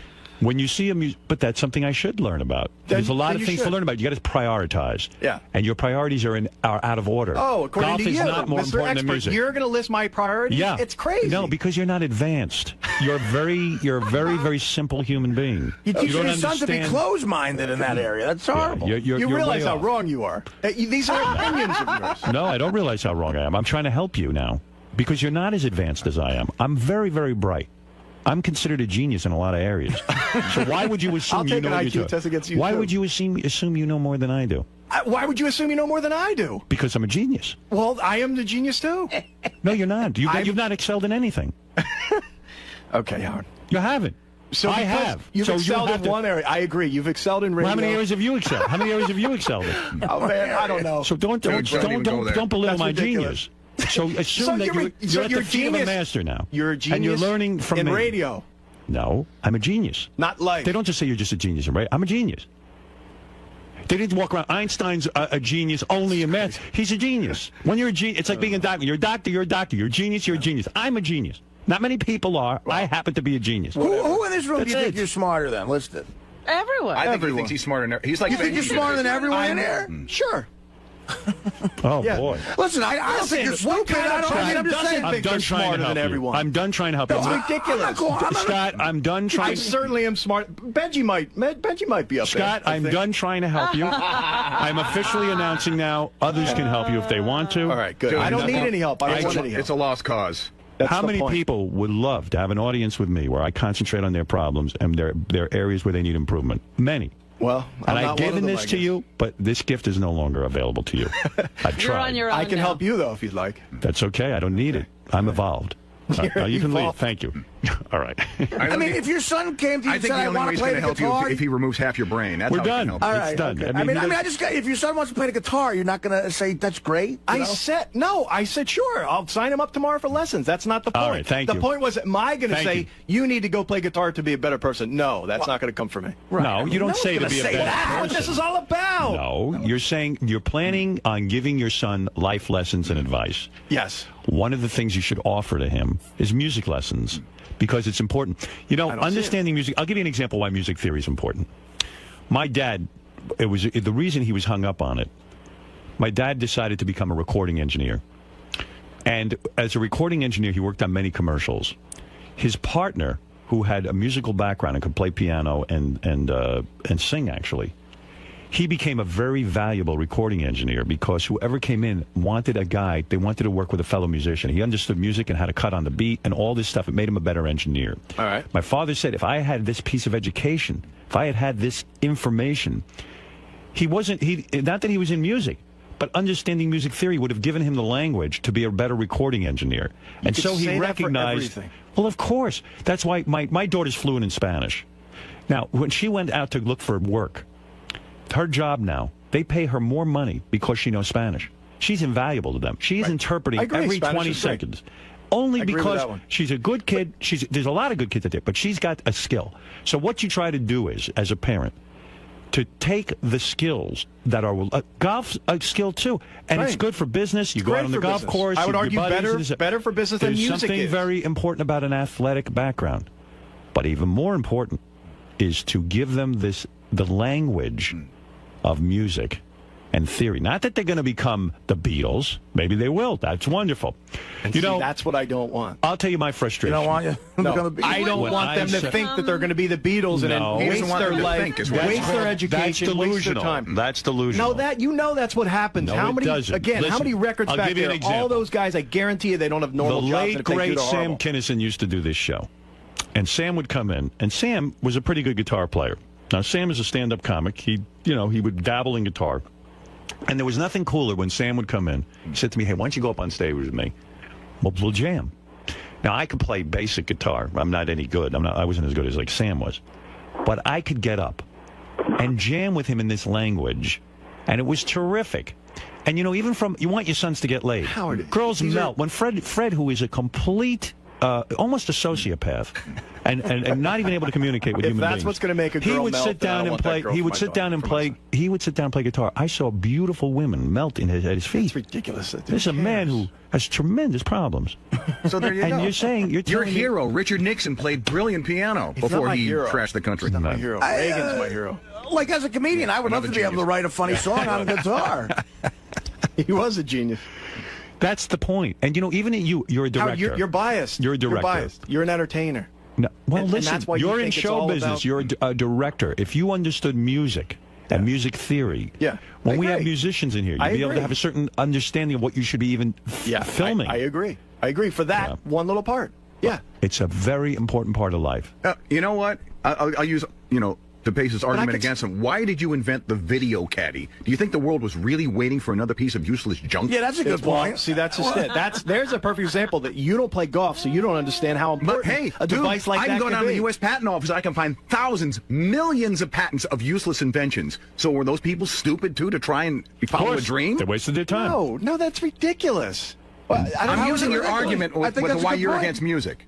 When you see but that's something I should learn about. There's a lot of things to learn about. You got to prioritize. Yeah. And your priorities are out of order. Oh, according to you, golf is not more important than music. You're going to list my priorities? Yeah. It's crazy. No, because you're not advanced. You're a very simple human being. You teach your son to be closed-minded in that area. That's horrible. Yeah, you realize how wrong you are. These are opinions of yours. No, I don't realize how wrong I am. I'm trying to help you now. Because you're not as advanced as I am. I'm very, very bright. I'm considered a genius in a lot of areas. So why would you assume you know what you're doing? Why would you assume you know more than I do? Why would you assume you know more than I do? Because I'm a genius. Well, I am the genius too. No, you're not. You've not excelled in anything. Okay, Howard. You haven't. So I have. You've excelled in one area. I agree. You've excelled in radio. Well, how many areas have you excelled? How many areas have you excelled in? Oh man, I don't know. So don't belittle my genius. So assume that you're at the feet of a master now. You're a genius. And you're learning from in me. radio. No, I'm a genius. Not life. They don't just say you're just a genius in radio. I'm a genius. They didn't walk around. Einstein's a genius only in math. He's a genius. When you're a genius, it's like being a doctor. You're a doctor. You're a doctor. You're a genius. You're a genius. I'm a genius. Not many people are. I happen to be a genius. Who in this room do you think you're smarter than? List it. Everyone. I think he thinks he's smarter than he's like. You think you're smarter than everyone in here? Sure. Oh boy! Listen, I don't think you're stupid. I'm just saying. I'm done trying to help you. I'm done trying to help you. That's ridiculous. Scott, I'm done trying. I certainly am smart. Benji might be up there. Scott, I'm done trying to help you. I'm officially announcing now. Others can help you if they want to. All right, good. I don't need any help. I don't want any help. It's a lost cause. How many people would love to have an audience with me where I concentrate on their problems and their areas where they need improvement? Many. Well, and I've given this to you, but this gift is no longer available to you. I've tried. You're on your own I can help you, though, if you'd like. That's okay. I don't need it. I'm evolved. You can leave. Thank you. All right. I mean, if your son came to you and said, I want to play the guitar... I think the only way he's going to help you if he removes half your brain. That's We're done. All right. It's done. Okay. I mean, if your son wants to play the guitar, you're not going to say, that's great? I said, sure. I'll sign him up tomorrow for lessons. That's not the point. All right, thank you. The point was, am I going to say, you need to go play guitar to be a better person? No, that's not going to come from me. Right. No, you don't say to be a better person. That's what this is all about. No, you're saying you're planning on giving your son life lessons and advice. Yes. One of the things you should offer to him is music lessons because it's important. You know, understanding music. I'll give you an example why music theory is important. My dad, the reason he was hung up on it, my dad decided to become a recording engineer. And as a recording engineer, he worked on many commercials. His partner, who had a musical background and could play piano and sing, actually, he became a very valuable recording engineer because whoever came in wanted a guy, they wanted to work with a fellow musician. He understood music and how to cut on the beat and all this stuff. It made him a better engineer. All right. My father said if I had this piece of education, if I had this information, not that he was in music, but understanding music theory would have given him the language to be a better recording engineer. And so he recognized, well, of course. That's why my daughter's fluent in Spanish. Now, when she went out to look for work, her job now, they pay her more money because she knows Spanish. She's invaluable to them. She's interpreting every 20 seconds. Only because she's a good kid. There's a lot of good kids out there, but she's got a skill. So what you try to do is, as a parent, to take the skills that are golf's a skill too, and it's good for business. You go out on the golf course. I would argue better for business than music is. There's something very important about an athletic background, but even more important is to give them the language of music and theory. Not that they're going to become the Beatles. Maybe they will. That's wonderful. And you know, that's what I don't want. I'll tell you my frustration. You don't want you? No, I don't want them to think that they're going to be the Beatles and then waste their life, waste their education, waste their time. That's delusional. No, that's what happens. No, how many? doesn't. Again, Listen, how many records I'll back give you there? an example. All those guys, I guarantee you, they don't have normal the jobs. late, great Sam Kinison used to do this show. And Sam would come in, and Sam was a pretty good guitar player. Now, Sam is a stand-up comic. He would dabble in guitar. And there was nothing cooler when Sam would come in. He said to me, hey, why don't you go up on stage with me? We'll jam. Now, I could play basic guitar. I'm not any good. I wasn't as good as, like, Sam was. But I could get up and jam with him in this language, and it was terrific. And, even you want your sons to get laid. Howard, girls melt. When Fred, who is a complete... almost a sociopath, and not even able to communicate with human beings. If that's what's going to make a girl he would sit down and play. He would sit down and play. He would sit down and play guitar. I saw beautiful women melt at his feet. It's ridiculous. This is a man who has tremendous problems. So there you go. And you're saying your hero, Richard Nixon, played brilliant piano before he crashed the country. He's not my hero. Reagan's my hero. Like, as a comedian, I would love to be able to write a funny song on guitar. He was a genius. That's the point. And, even you're a director. You're biased. You're a director. You're biased. You're an entertainer. No. Well, and listen, that's why you're in show business. You're a director. If you understood music and music theory, when we have musicians in here, you'd be able to have a certain understanding of what you should be even filming. I agree. I agree for that one little part. Yeah. It's a very important part of life. You know what? I'll use, DePace's argument against him. Why did you invent the video caddy? Do you think the world was really waiting for another piece of useless junk? Yeah, that's a good point. See, that's just it. There's a perfect example that you don't play golf, so you don't understand how important a device like that I can go down to the be. U.S. Patent Office. I can find thousands, millions of patents of useless inventions. So were those people stupid, too, to try and follow a dream? They wasted their time. No, that's ridiculous. Well, I'm using your argument with why you're against music.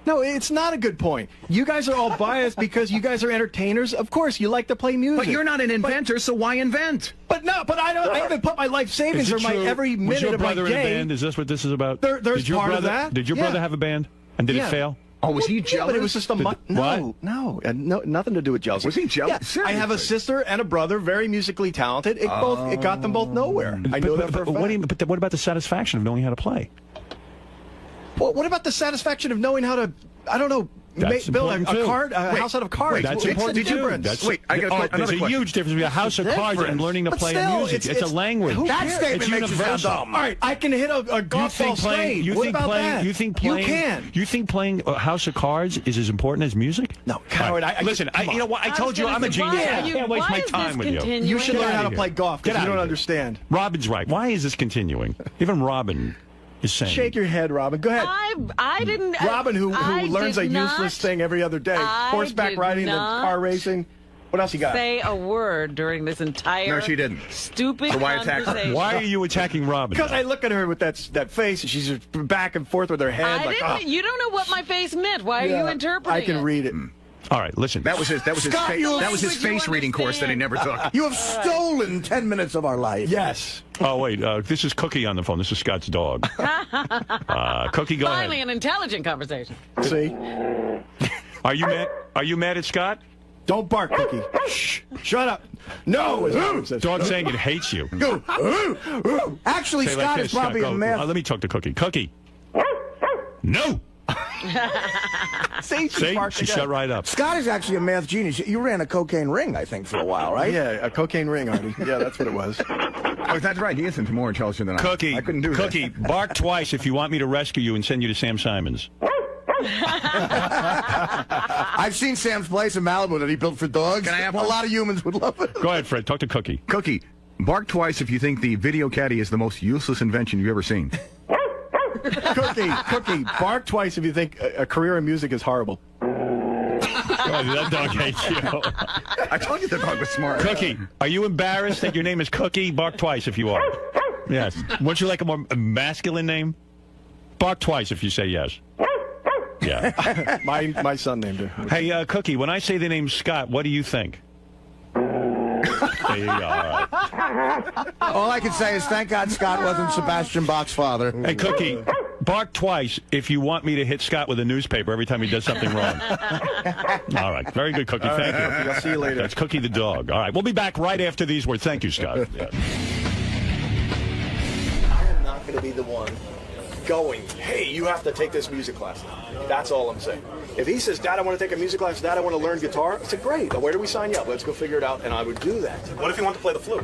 No, it's not a good point. You guys are all biased because you guys are entertainers. Of course, you like to play music. But you're not an inventor, so why invent? But I haven't put my life savings or every minute of my day. Was your brother in a band? Is this what this is about? There's part of that. Did your brother have a band? And did it fail? Oh, was he jealous? Yeah, but it was just no, nothing to do with jealousy. Was he jealous? Yeah, I have a sister and a brother, very musically talented. It got them both nowhere. I know that for a fact. What about the satisfaction of knowing how to play? Well, what about the satisfaction of knowing how to, I don't know, build a house out of cards? That's important too. I got there's a huge difference between a house of cards and learning to play music. It's a language. That statement makes you sound dumb. All right, I can hit a golf ball straight. What about that? You think playing a house of cards is as important as music? No, Howard. Listen, you know what? I told you I'm a genius. I can't waste my time with you. You should learn how to play golf because you don't understand. Robin's right. Why is this continuing? Even Robin is saying. Shake your head, Robin. Go ahead. I didn't. Robin, who learns a useless thing every other day. Horseback riding and car racing. What else you got? Say a word during this entire. No, she didn't. Stupid conversation. Why are you attacking Robin? Because I look at her with that face, and she's back and forth with her head. You don't know what my face meant. Why are you interpreting I can read it. All right, listen. That was his face reading course that he never took. You have stolen 10 minutes of our life. Yes. Oh wait, this is Cookie on the phone. This is Scott's dog. Cookie, go ahead. Finally, an intelligent conversation. See? Are you mad? Are you mad at Scott? Don't bark, Cookie. Shh. Shut up. No. Dog's saying it hates you. Actually, Scott is probably a math. Let me talk to Cookie. Cookie. No. See, she shut right up. Scott is actually a math genius. You ran a cocaine ring, I think, for a while, right? Yeah, a cocaine ring, Artie. Yeah, that's what it was. Oh, that's right. He isn't more intelligent than Cookie, I couldn't do that. Cookie, bark twice if you want me to rescue you and send you to Sam Simons. I've seen Sam's place in Malibu that he built for dogs. Can I have a lot of humans would love it. Go ahead, Fred. Talk to Cookie. Cookie, bark twice if you think the video caddy is the most useless invention you've ever seen. Cookie, bark twice if you think a career in music is horrible. That dog hates you. I told you the dog was smart. Cookie, are you embarrassed that your name is Cookie? Bark twice if you are. Yes. Wouldn't you like a more masculine name? Bark twice if you say yes. Yeah. My son named her. Hey, Cookie, when I say the name Scott, what do you think? There you go. All right. All I can say is thank God Scott wasn't Sebastian Bach's father. Hey, Cookie, bark twice if you want me to hit Scott with a newspaper every time he does something wrong. All right. Very good, Cookie. Thank you. I'll see you later. That's Cookie the dog. All right. We'll be back right after these words. Thank you, Scott. Yeah. the one going, hey, you have to take this music class. That's all I'm saying. If he says, Dad, I want to take a music class, Dad, I want to learn guitar, I said, great. Where do we sign you up? Let's go figure it out, and I would do that. What if you want to play the flute?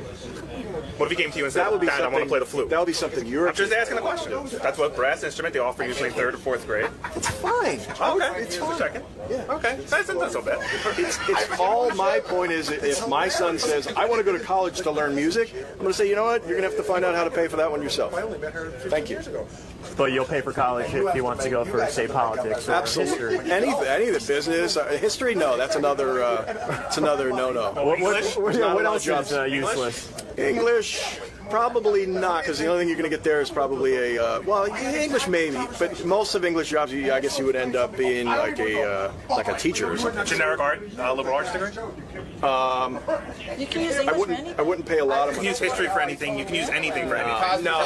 What if he came to you and said, Dad, I want to play the flute? That would be something you're... I'm just asking a question. That's what brass instrument they offer usually in 3rd or 4th grade. It's fine. Okay, it's fine. Checking. Yeah. Okay, that's not so bad. It's all my point is, if my son says, I want to go to college to learn music, I'm going to say, you know what, you're going to have to find out how to pay for that one yourself. Thank you. But you'll pay for college if he wants to go for, say, politics or Absolutely. history. Any of the business. History, no, that's another no-no. What else is useless? English, probably not, because the only thing you're going to get there is probably well, English maybe, but most of English jobs, I guess you would end up being like a teacher or something. Generic art, liberal arts degree? You can use English for anything. I wouldn't pay a lot of money. You can use history for anything. You can use anything for anything. No,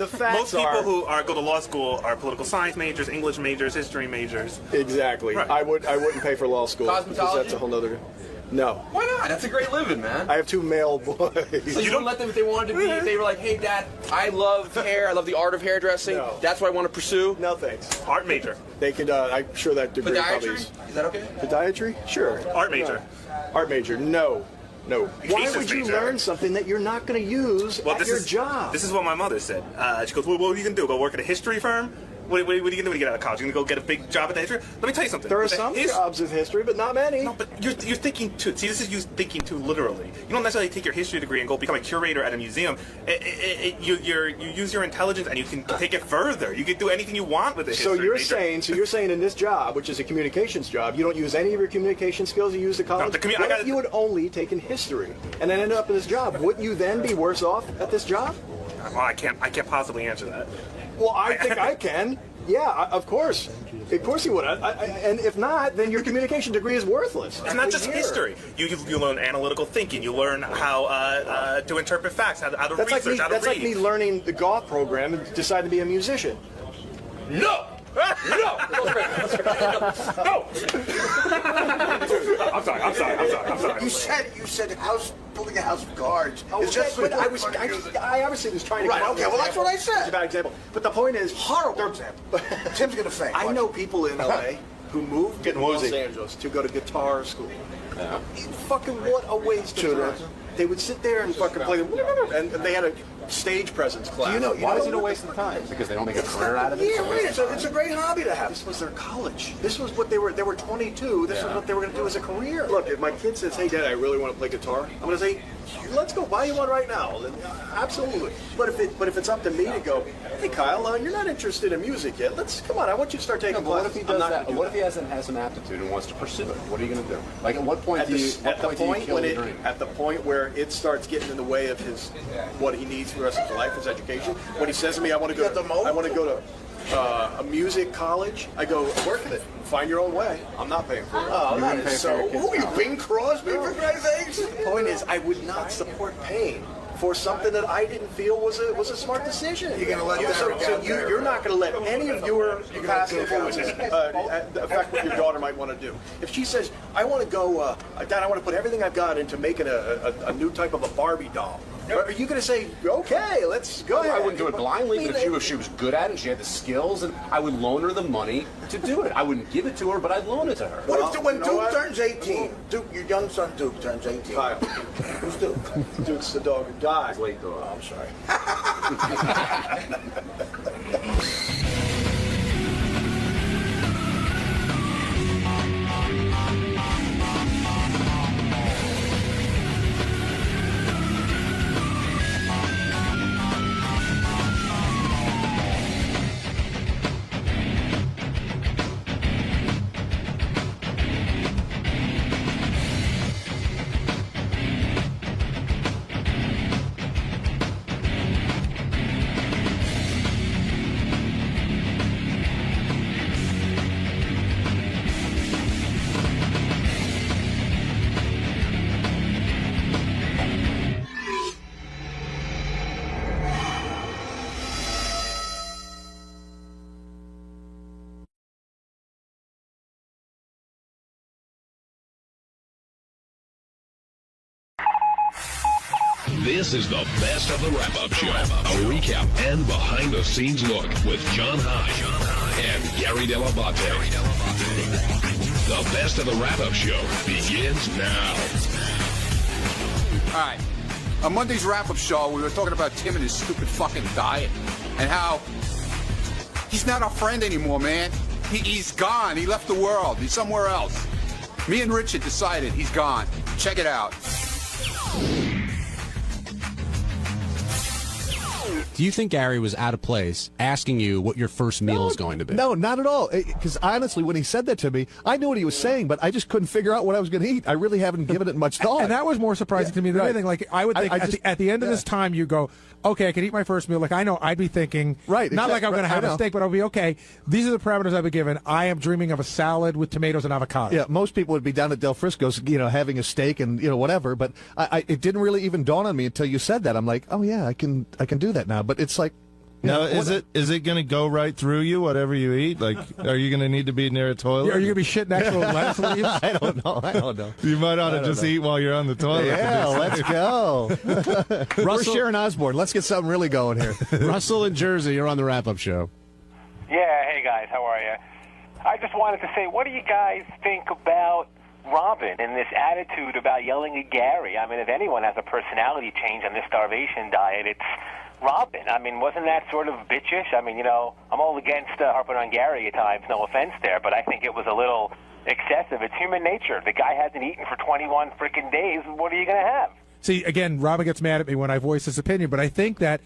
in fact, most people who go to law school are political science majors, English majors, history majors. Exactly. Right. I wouldn't pay for law school. Because that's a whole nother... No. Why not? That's a great living, man. I have 2 male boys. So you don't let them if they wanted to be, if they were like, hey, Dad, I love hair, I love the art of hairdressing, that's what I want to pursue? No, thanks. Art major. They could, I'm sure that degree probably is. Is that okay? Podiatry? Sure. Art major. Art major, no. No. Why would you learn something that you're not going to use at your job? This is what my mother said. She goes, well, what are you going to do? Go work at a history firm? What are you going to do when you get out of college? You're going to go get a big job at the history? Let me tell you something. There are some jobs in history, but not many. No, but you're thinking too. See, this is you thinking too literally. You don't necessarily take your history degree and go become a curator at a museum. You use your intelligence and you can take it further. You can do anything you want with it. So you're saying in this job, which is a communications job, you don't use any of your communication skills you use at college? No, what if you had only taken history and then ended up in this job? Wouldn't you then be worse off at this job? Well, I can't possibly answer that. Well, I think I can. Yeah, of course. Of course you would. And if not, then your communication degree is worthless. It's not just history. You learn analytical thinking. You learn how to interpret facts, how to research, how to read. That's like me learning the golf program and deciding to be a musician. No! No! No! I'm sorry. You said building a house of cards. Oh, it's just, but I obviously was trying to. Right. Okay. Well, that's what I said. It's a bad example. But the point is, horrible example. Tim's gonna faint. I know people in LA who moved to Los Angeles to go to guitar school. Yeah. Fucking what a waste of time. They would sit there and fucking play, and they had a stage presence class. Why is it a waste of time? Because they don't make a career out of it? Yeah, right. It's a great hobby to have. This was their college. This was what they were 22. This was what they were going to do as a career. Look, if my kid says, hey, Dad, I really want to play guitar, I'm going to say, let's go buy you one right now. Absolutely. But if it's up to me to go, hey, Kyle, you're not interested in music yet. Come on, I want you to start taking classes. What if he does that? What if he has some aptitude and wants to pursue it? What are you going to do? Like, at what point do you kill the dream? At the point where it starts getting in the way of what he needs for the rest of his life, his education. When he says to me, I want to go to a music college, I go, work at it. Find your own way. I'm not paying for it. Oh, that is so. Who are you, Bing Crosby, for Christ's sakes? The point is, I would not support paying for something that I didn't feel was a smart decision. You're going to let that you're not going to let any of your past influences affect what your daughter might want to do. If she says, I want to go, Dad, I want to put everything I've got into making a new type of a Barbie doll. Are you going to say, okay, let's go ahead? I wouldn't do it blindly, but if she was good at it and she had the skills, and I would loan her the money to do it. I wouldn't give it to her, but I'd loan it to her. What if when Duke turns 18, your young son Duke turns 18? Kyle. Who's Duke? Duke's the dog who died. Late dog. Oh, I'm sorry. This is the best of the wrap-up show. A recap and behind-the-scenes look with John High and Gary 𝗻𝗏𝗏𝗍. The best of the wrap-up show begins now. All right. On Monday's wrap-up show, we were talking about Tim and his stupid fucking diet and how he's not our friend anymore, man. He's gone. He left the world. He's somewhere else. Me and Richard decided he's gone. Check it out. Do you think Gary was out of place asking you what your first meal is going to be? No, not at all. Because honestly, when he said that to me, I knew what he was saying, but I just couldn't figure out what I was going to eat. I really haven't given it much thought. And that was more surprising to me than anything. Like, I would think at the end of this time, you go, okay, I can eat my first meal. Like, I know I'd be thinking, not like I'm going to have a steak, but I'll be, okay, these are the parameters I've been given. I am dreaming of a salad with tomatoes and avocado. Yeah, most people would be down at Del Frisco's, having a steak and, whatever. But it didn't really even dawn on me until you said that. I'm like, oh, yeah, I can do that now. But it's like, now, is it going to go right through you, whatever you eat? Like, are you going to need to be near a toilet? Are you going to be shitting actual lettuce leaves? I don't know. You might ought to just eat while you're on the toilet. Yeah, let's go. We're Sharon Osbourne. Let's get something really going here. Russell in Jersey, you're on the wrap-up show. Yeah, hey guys, how are you? I just wanted to say, what do you guys think about Robin and this attitude about yelling at Gary? I mean, if anyone has a personality change on this starvation diet, it's Robin. I mean, wasn't that sort of bitchish? I mean, I'm all against harping on Gary at times, no offense there, but I think it was a little excessive. It's human nature. The guy hasn't eaten for 21 freaking days. What are you going to have? See, again, Robin gets mad at me when I voice his opinion, but I think that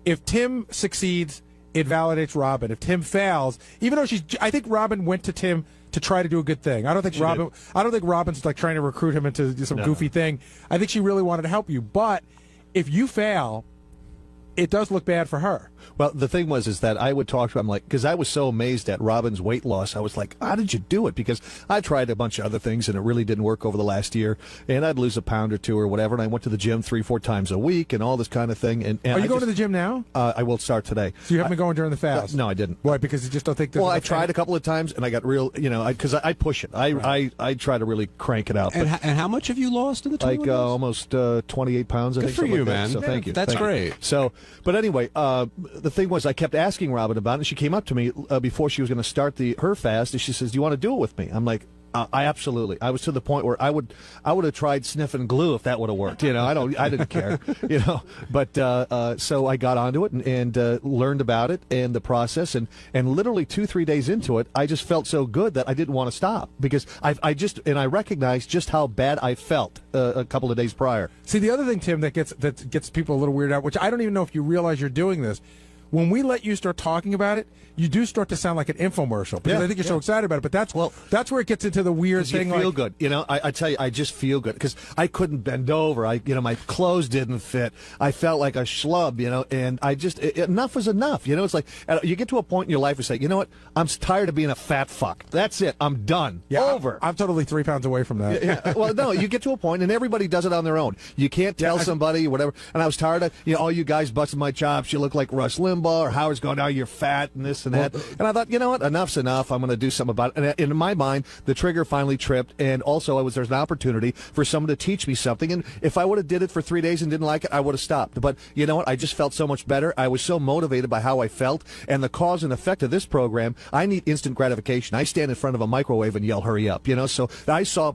if Tim succeeds, it validates Robin. If Tim fails, even though I think Robin went to Tim to try to do a good thing. I don't think Robin's like trying to recruit him into some goofy thing. I think she really wanted to help you. But if you fail, it does look bad for her. Well, the thing is that I would talk to him, because I was so amazed at Robin's weight loss. I was like, how did you do it? Because I tried a bunch of other things, and it really didn't work over the last year. And I'd lose a pound or two or whatever, and I went to the gym 3-4 times a week and all this kind of thing. And are you going to the gym now? I will start today. So you haven't been going during the fast? No, I didn't. Why? Because you just don't think... Well, I tried a couple of times, and I got real, because I push it. I try to really crank it out. And how much have you lost in the 21 days? Almost 28 pounds, I think. Good for you, man. So thank you. That's great. So, but anyway, the thing was, I kept asking Robin about it, and she came up to me before she was going to start her fast, and she says, do you want to do it with me? I'm like, I absolutely. I was to the point where I would have tried sniffing glue if that would have worked. I didn't care. But so I got onto it and learned about it and the process, and literally 2-3 days into it, I just felt so good that I didn't want to stop, because I recognized just how bad I felt a couple of days prior. See, the other thing, Tim, that gets people a little weirded out, which I don't even know if you realize you're doing this. When we let you start talking about it, you do start to sound like an infomercial, because I think you're so excited about it. But that's where it gets into the weird thing. You feel good. I tell you, I just feel good, because I couldn't bend over. My clothes didn't fit. I felt like a schlub, and I just, enough was enough. It's like, you get to a point in your life where you say, you know what, I'm tired of being a fat fuck. That's it. I'm done. Yeah, over. I'm totally 3 pounds away from that. Yeah. Well, no, you get to a point, and everybody does it on their own. You can't tell somebody, whatever. And I was tired of, all you guys busting my chops. You look like Rush Limbaugh, or Howard's going, oh, you're fat, and this and that. And I thought, you know what, enough's enough. I'm going to do something about it. And in my mind, the trigger finally tripped, and also there's an opportunity for someone to teach me something. And if I would have did it for 3 days and didn't like it, I would have stopped. But you know what, I just felt so much better. I was so motivated by how I felt, and the cause and effect of this program, I need instant gratification. I stand in front of a microwave and yell, hurry up, so I saw,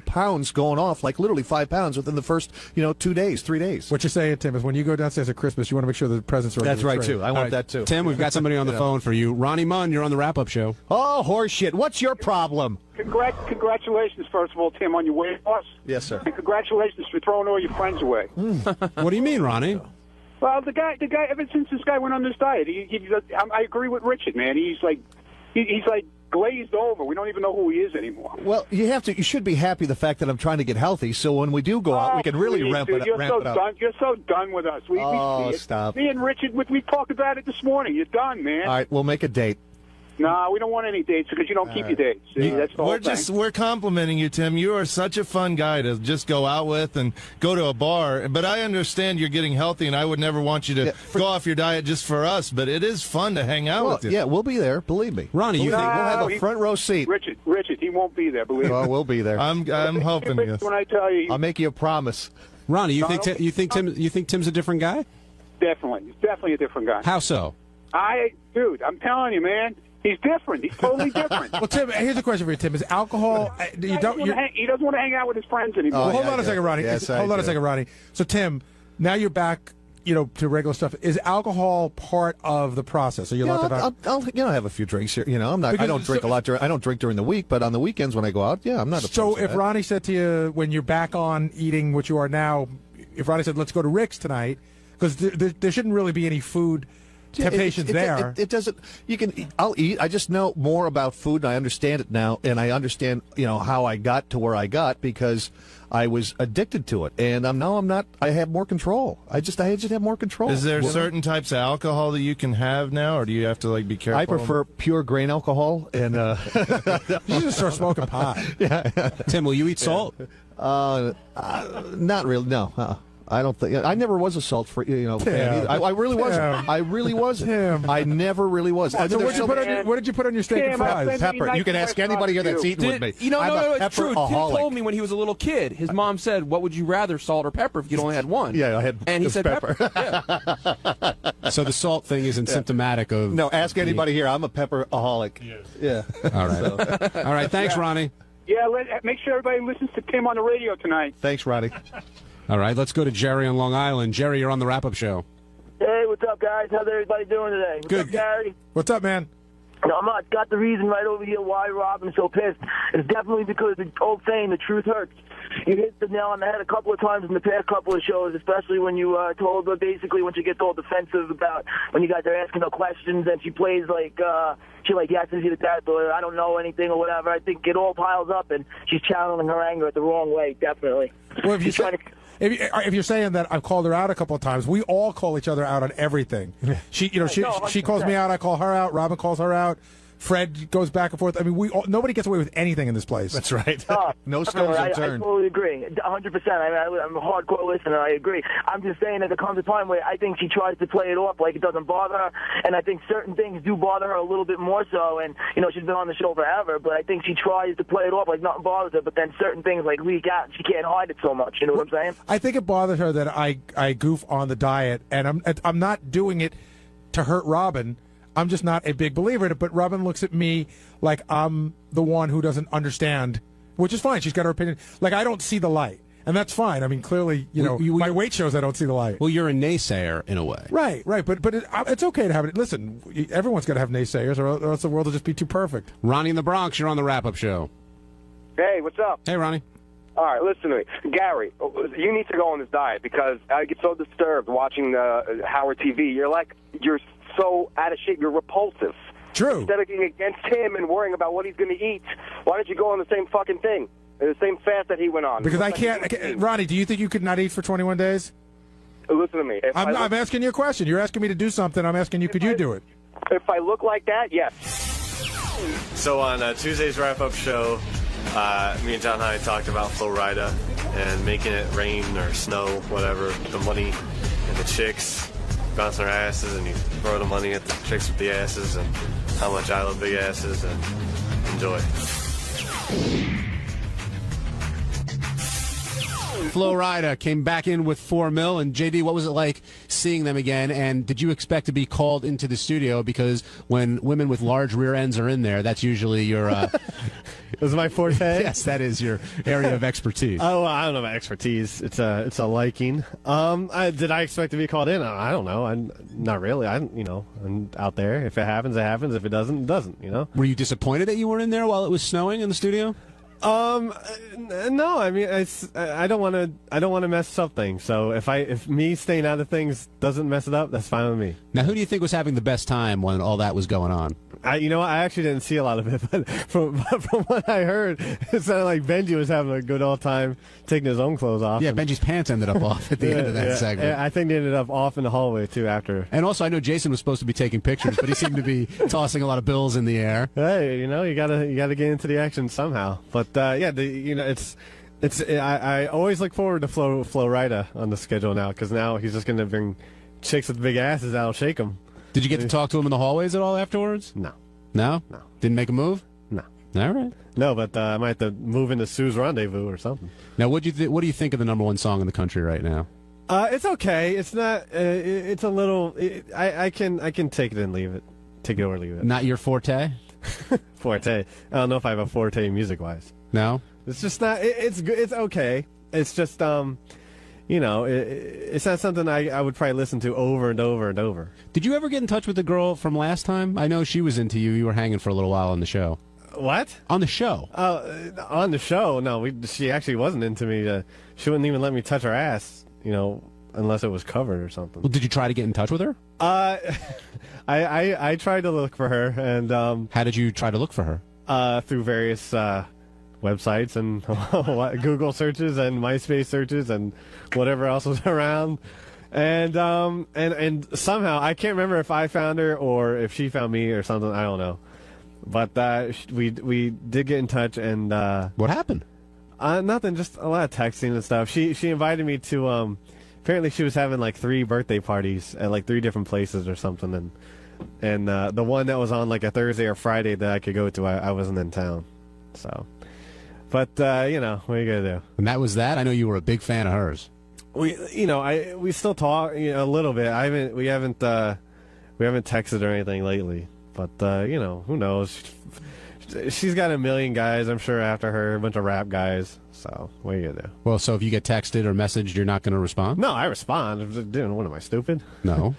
pounds going off, like literally 5 pounds within the first, 2 days, 3 days. What you're saying, Tim, is when you go downstairs at Christmas, you want to make sure the presents are... That's right, too. I want that, too. Tim, we've got somebody on the phone for you. Ronnie Munn, you're on the wrap-up show. Oh, horseshit. What's your problem? Congratulations, first of all, Tim, on your weight loss. Yes, sir. And congratulations for throwing all your friends away. What do you mean, Ronnie? Well, the guy, ever since this guy went on this diet, I agree with Richard, man. He's like glazed over. We don't even know who he is anymore. Well, you should be happy the fact that I'm trying to get healthy, so when we do go out, we can really ramp it up. You're so done with us. We see it. Stop. Me and Richard, we talked about it this morning. You're done, man. All right, we'll make a date. No, we don't want any dates because you don't keep your dates. See, that's the whole thing. We're complimenting you, Tim. You are such a fun guy to just go out with and go to a bar. But I understand you're getting healthy, and I would never want you to go off your diet just for us. But it is fun to hang out with you. Yeah, we'll be there. Believe me, Ronnie. We'll have a front row seat. Richard, he won't be there. Believe me. Well, we'll be there. I'm helping you. When I tell you, I'll make you a promise. Ronnie, you think Tim's a different guy? Definitely. He's definitely a different guy. How so? Dude, I'm telling you, man. He's different. He's totally different. Well, Tim, here's a question for you, Tim. Is alcohol... He doesn't want to hang out with his friends anymore. Well, hold on a second, Ronnie. Hold on a second, Ronnie. So, Tim, now you're back, to regular stuff. Is alcohol part of the process? So you're allowed to... I'll have a few drinks here. I don't drink a lot. I don't drink during the week, but on the weekends when I go out, I'm not. So if Ronnie said to you when you're back on eating what you are now, if Ronnie said, "Let's go to Rick's tonight," because there shouldn't really be any food temptations there. It doesn't. I'll eat. I just know more about food, and I understand it now, and I understand how I got to where I got because I was addicted to it, and I'm not. I have more control. I just have more control. Is there certain types of alcohol that you can have now, or do you have to be careful? I prefer pure grain alcohol, and you just start smoking pot. Yeah. Tim, will you eat salt? Not really. No. I don't think I never was a salt free, fan. I really wasn't. I really wasn't. I never really was. So what did you put on your steak and fries? Pepper. You can ask anybody here that's eaten with me. No, it's true. Tim told me when he was a little kid, his mom said, "What would you rather, salt or pepper?" If you'd only had one. Yeah, I had. And he said pepper. So the salt thing isn't symptomatic of. No, ask anybody here. I'm a pepperaholic. Yes. Yeah. All right. All right. Thanks, Ronnie. Yeah, make sure everybody listens to Tim on the radio tonight. Thanks, Ronnie. All right, let's go to Jerry on Long Island. Jerry, you're on the wrap-up show. Hey, what's up, guys? How's everybody doing today? What's Good. up, Gary? What's up, man? I got the reason right over here why Robin's so pissed. It's definitely because the old saying, the truth hurts. You hit the nail on the head a couple of times in the past couple of shows, especially when you told her basically when she gets all defensive about when you guys are asking her questions and she plays she yeses you to death or I don't know anything or whatever. I think it all piles up and she's channeling her anger the wrong way, definitely. Well, if you're saying that I've called her out a couple of times, we all call each other out on everything. She calls me out, I call her out, Robin calls her out, Fred goes back and forth. I mean, nobody gets away with anything in this place. That's right. No stones unturned. I totally agree, 100%. I'm a hardcore listener. I agree. I'm just saying that there comes a time where I think she tries to play it off like it doesn't bother her, and I think certain things do bother her a little bit more so. And she's been on the show forever, but I think she tries to play it off like nothing bothers her. But then certain things leak out, and she can't hide it so much. You know what I'm saying? I think it bothers her that I goof on the diet, and I'm not doing it to hurt Robin. I'm just not a big believer in it, but Robin looks at me like I'm the one who doesn't understand, which is fine. She's got her opinion. I don't see the light, and that's fine. I mean, clearly, my weight shows I don't see the light. Well, you're a naysayer in a way. Right, but it's okay to have it. Listen, everyone's got to have naysayers, or else the world will just be too perfect. Ronnie in the Bronx, you're on the wrap-up show. Hey, what's up? Hey, Ronnie. All right, listen to me. Gary, you need to go on this diet because I get so disturbed watching Howard TV. You're so out of shape. You're repulsive. True. Instead of getting against him and worrying about what he's going to eat, why don't you go on the same fucking thing, the same fast that he went on? Because I can't. Ronnie, do you think you could not eat for 21 days? Listen to me. I'm asking you a question. You're asking me to do something. I'm asking you, could you do it? If I look like that, yes. So on Tuesday's wrap-up show, me and John Hyde talked about 𝗲𝗏 and making it rain or snow, whatever, the money and the chicks bouncing their asses, and you throw the money at the chicks with the asses, and how much I love big asses, and enjoy. 𝗲𝗏 came back in with $4 million. And JD, what was it like seeing them again? And did you expect to be called into the studio? Because when women with large rear ends are in there, that's usually your. Was my forte? Yes, that is your area of expertise. Oh, I don't know about expertise. It's a liking. Did I expect to be called in? I don't know. I'm not really. I'm out there. If it happens, it happens. If it doesn't, it doesn't. Were you disappointed that you weren't in there while it was snowing in the studio? No. I mean, I don't want to mess up things. So if me staying out of things doesn't mess it up, that's fine with me. Now, who do you think was having the best time when all that was going on? I actually didn't see a lot of it, but from what I heard, it sounded like Benji was having a good old time taking his own clothes off. Yeah, Benji's pants ended up off at the end of that segment. I think they ended up off in the hallway too after. And also, I know Jason was supposed to be taking pictures, but he seemed to be tossing a lot of bills in the air. Hey, you gotta get into the action somehow. But I always look forward to 𝗲𝗏 on the schedule now because now he's just gonna bring chicks with big asses that'll shake them. Did you get to talk to him in the hallways at all afterwards? No. No? No. Didn't make a move? No. All right. No, but I might have to move into Sue's Rendezvous or something. Now, what do you think of the #1 song in the country right now? It's okay. It's not. It's a little. I can take it and leave it. Take it or leave it. Not your forte. Forte. I don't know if I have a forte music-wise. No. It's just not. It's good. It's okay. It's just it's not something I would probably listen to over and over and over. Did you ever get in touch with the girl from last time? I know she was into you. You were hanging for a little while on the show. What? On the show. On the show? No, she actually wasn't into me. She wouldn't even let me touch her ass, unless it was covered or something. Well, did you try to get in touch with her? I tried to look for her, and how did you try to look for her? Through various websites and Google searches and MySpace searches and whatever else was around, and somehow I can't remember if I found her or if she found me or something. I don't know, but we did get in touch. And what happened? Nothing, just a lot of texting and stuff. She invited me to apparently she was having like 3 birthday parties at like 3 different places or something, and the one that was on like a Thursday or Friday that I could go to, I wasn't in town, so. But what are you gonna do? And that was that. I know you were a big fan of hers. We still talk a little bit. We haven't texted or anything lately. But who knows? She's got a million guys, I'm sure, after her, a bunch of rap guys. So what are you gonna do? Well, so if you get texted or messaged, you're not going to respond? No, I respond. What am I, stupid? No.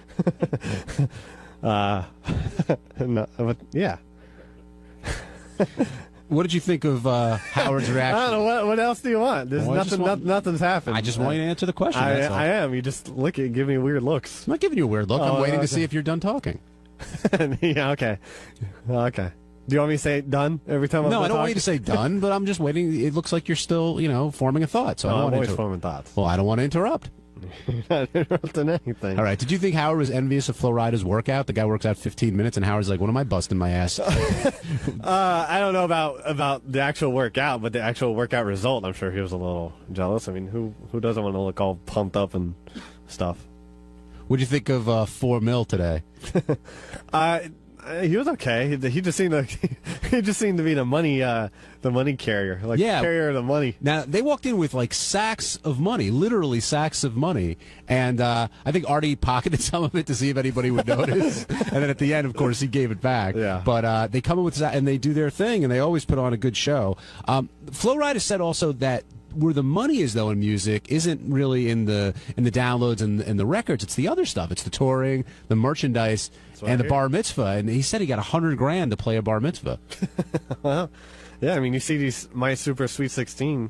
No, but yeah. What did you think of Howard's reaction? I don't know. What else do you want? There's nothing's happened. I just want you to answer the question. I am. You just give me weird looks. I'm not giving you a weird look. I'm waiting to see if you're done talking. Yeah, okay. Okay. Do you want me to say done every time? No, I don't want you to say done, but I'm just waiting. It looks like you're still, forming a thought. So I don't want always to forming thoughts. Well, I don't want to interrupt. You're not interrupting anything. All right. Did you think Howard was envious of Flo Rida's workout? The guy works out 15 minutes, and Howard's like, "What am I busting my ass?" I don't know about the actual workout, but the actual workout result, I'm sure he was a little jealous. I mean, who doesn't want to look all pumped up and stuff? What do you think of 𝗻𝗁 today? He was okay. He just seemed to be the money carrier, carrier of the money. Now they walked in with like sacks of money, literally sacks of money, and I think Artie pocketed some of it to see if anybody would notice, and then at the end, of course, he gave it back. Yeah. But they come in with and they do their thing, and they always put on a good show. Flo Rida said also that where the money is, though, in music isn't really in the downloads and the records. It's the other stuff. It's the touring, the merchandise, and the bar mitzvah. And he said he got $100,000 to play a bar mitzvah. Well, yeah. I mean, you see these My Super Sweet 16.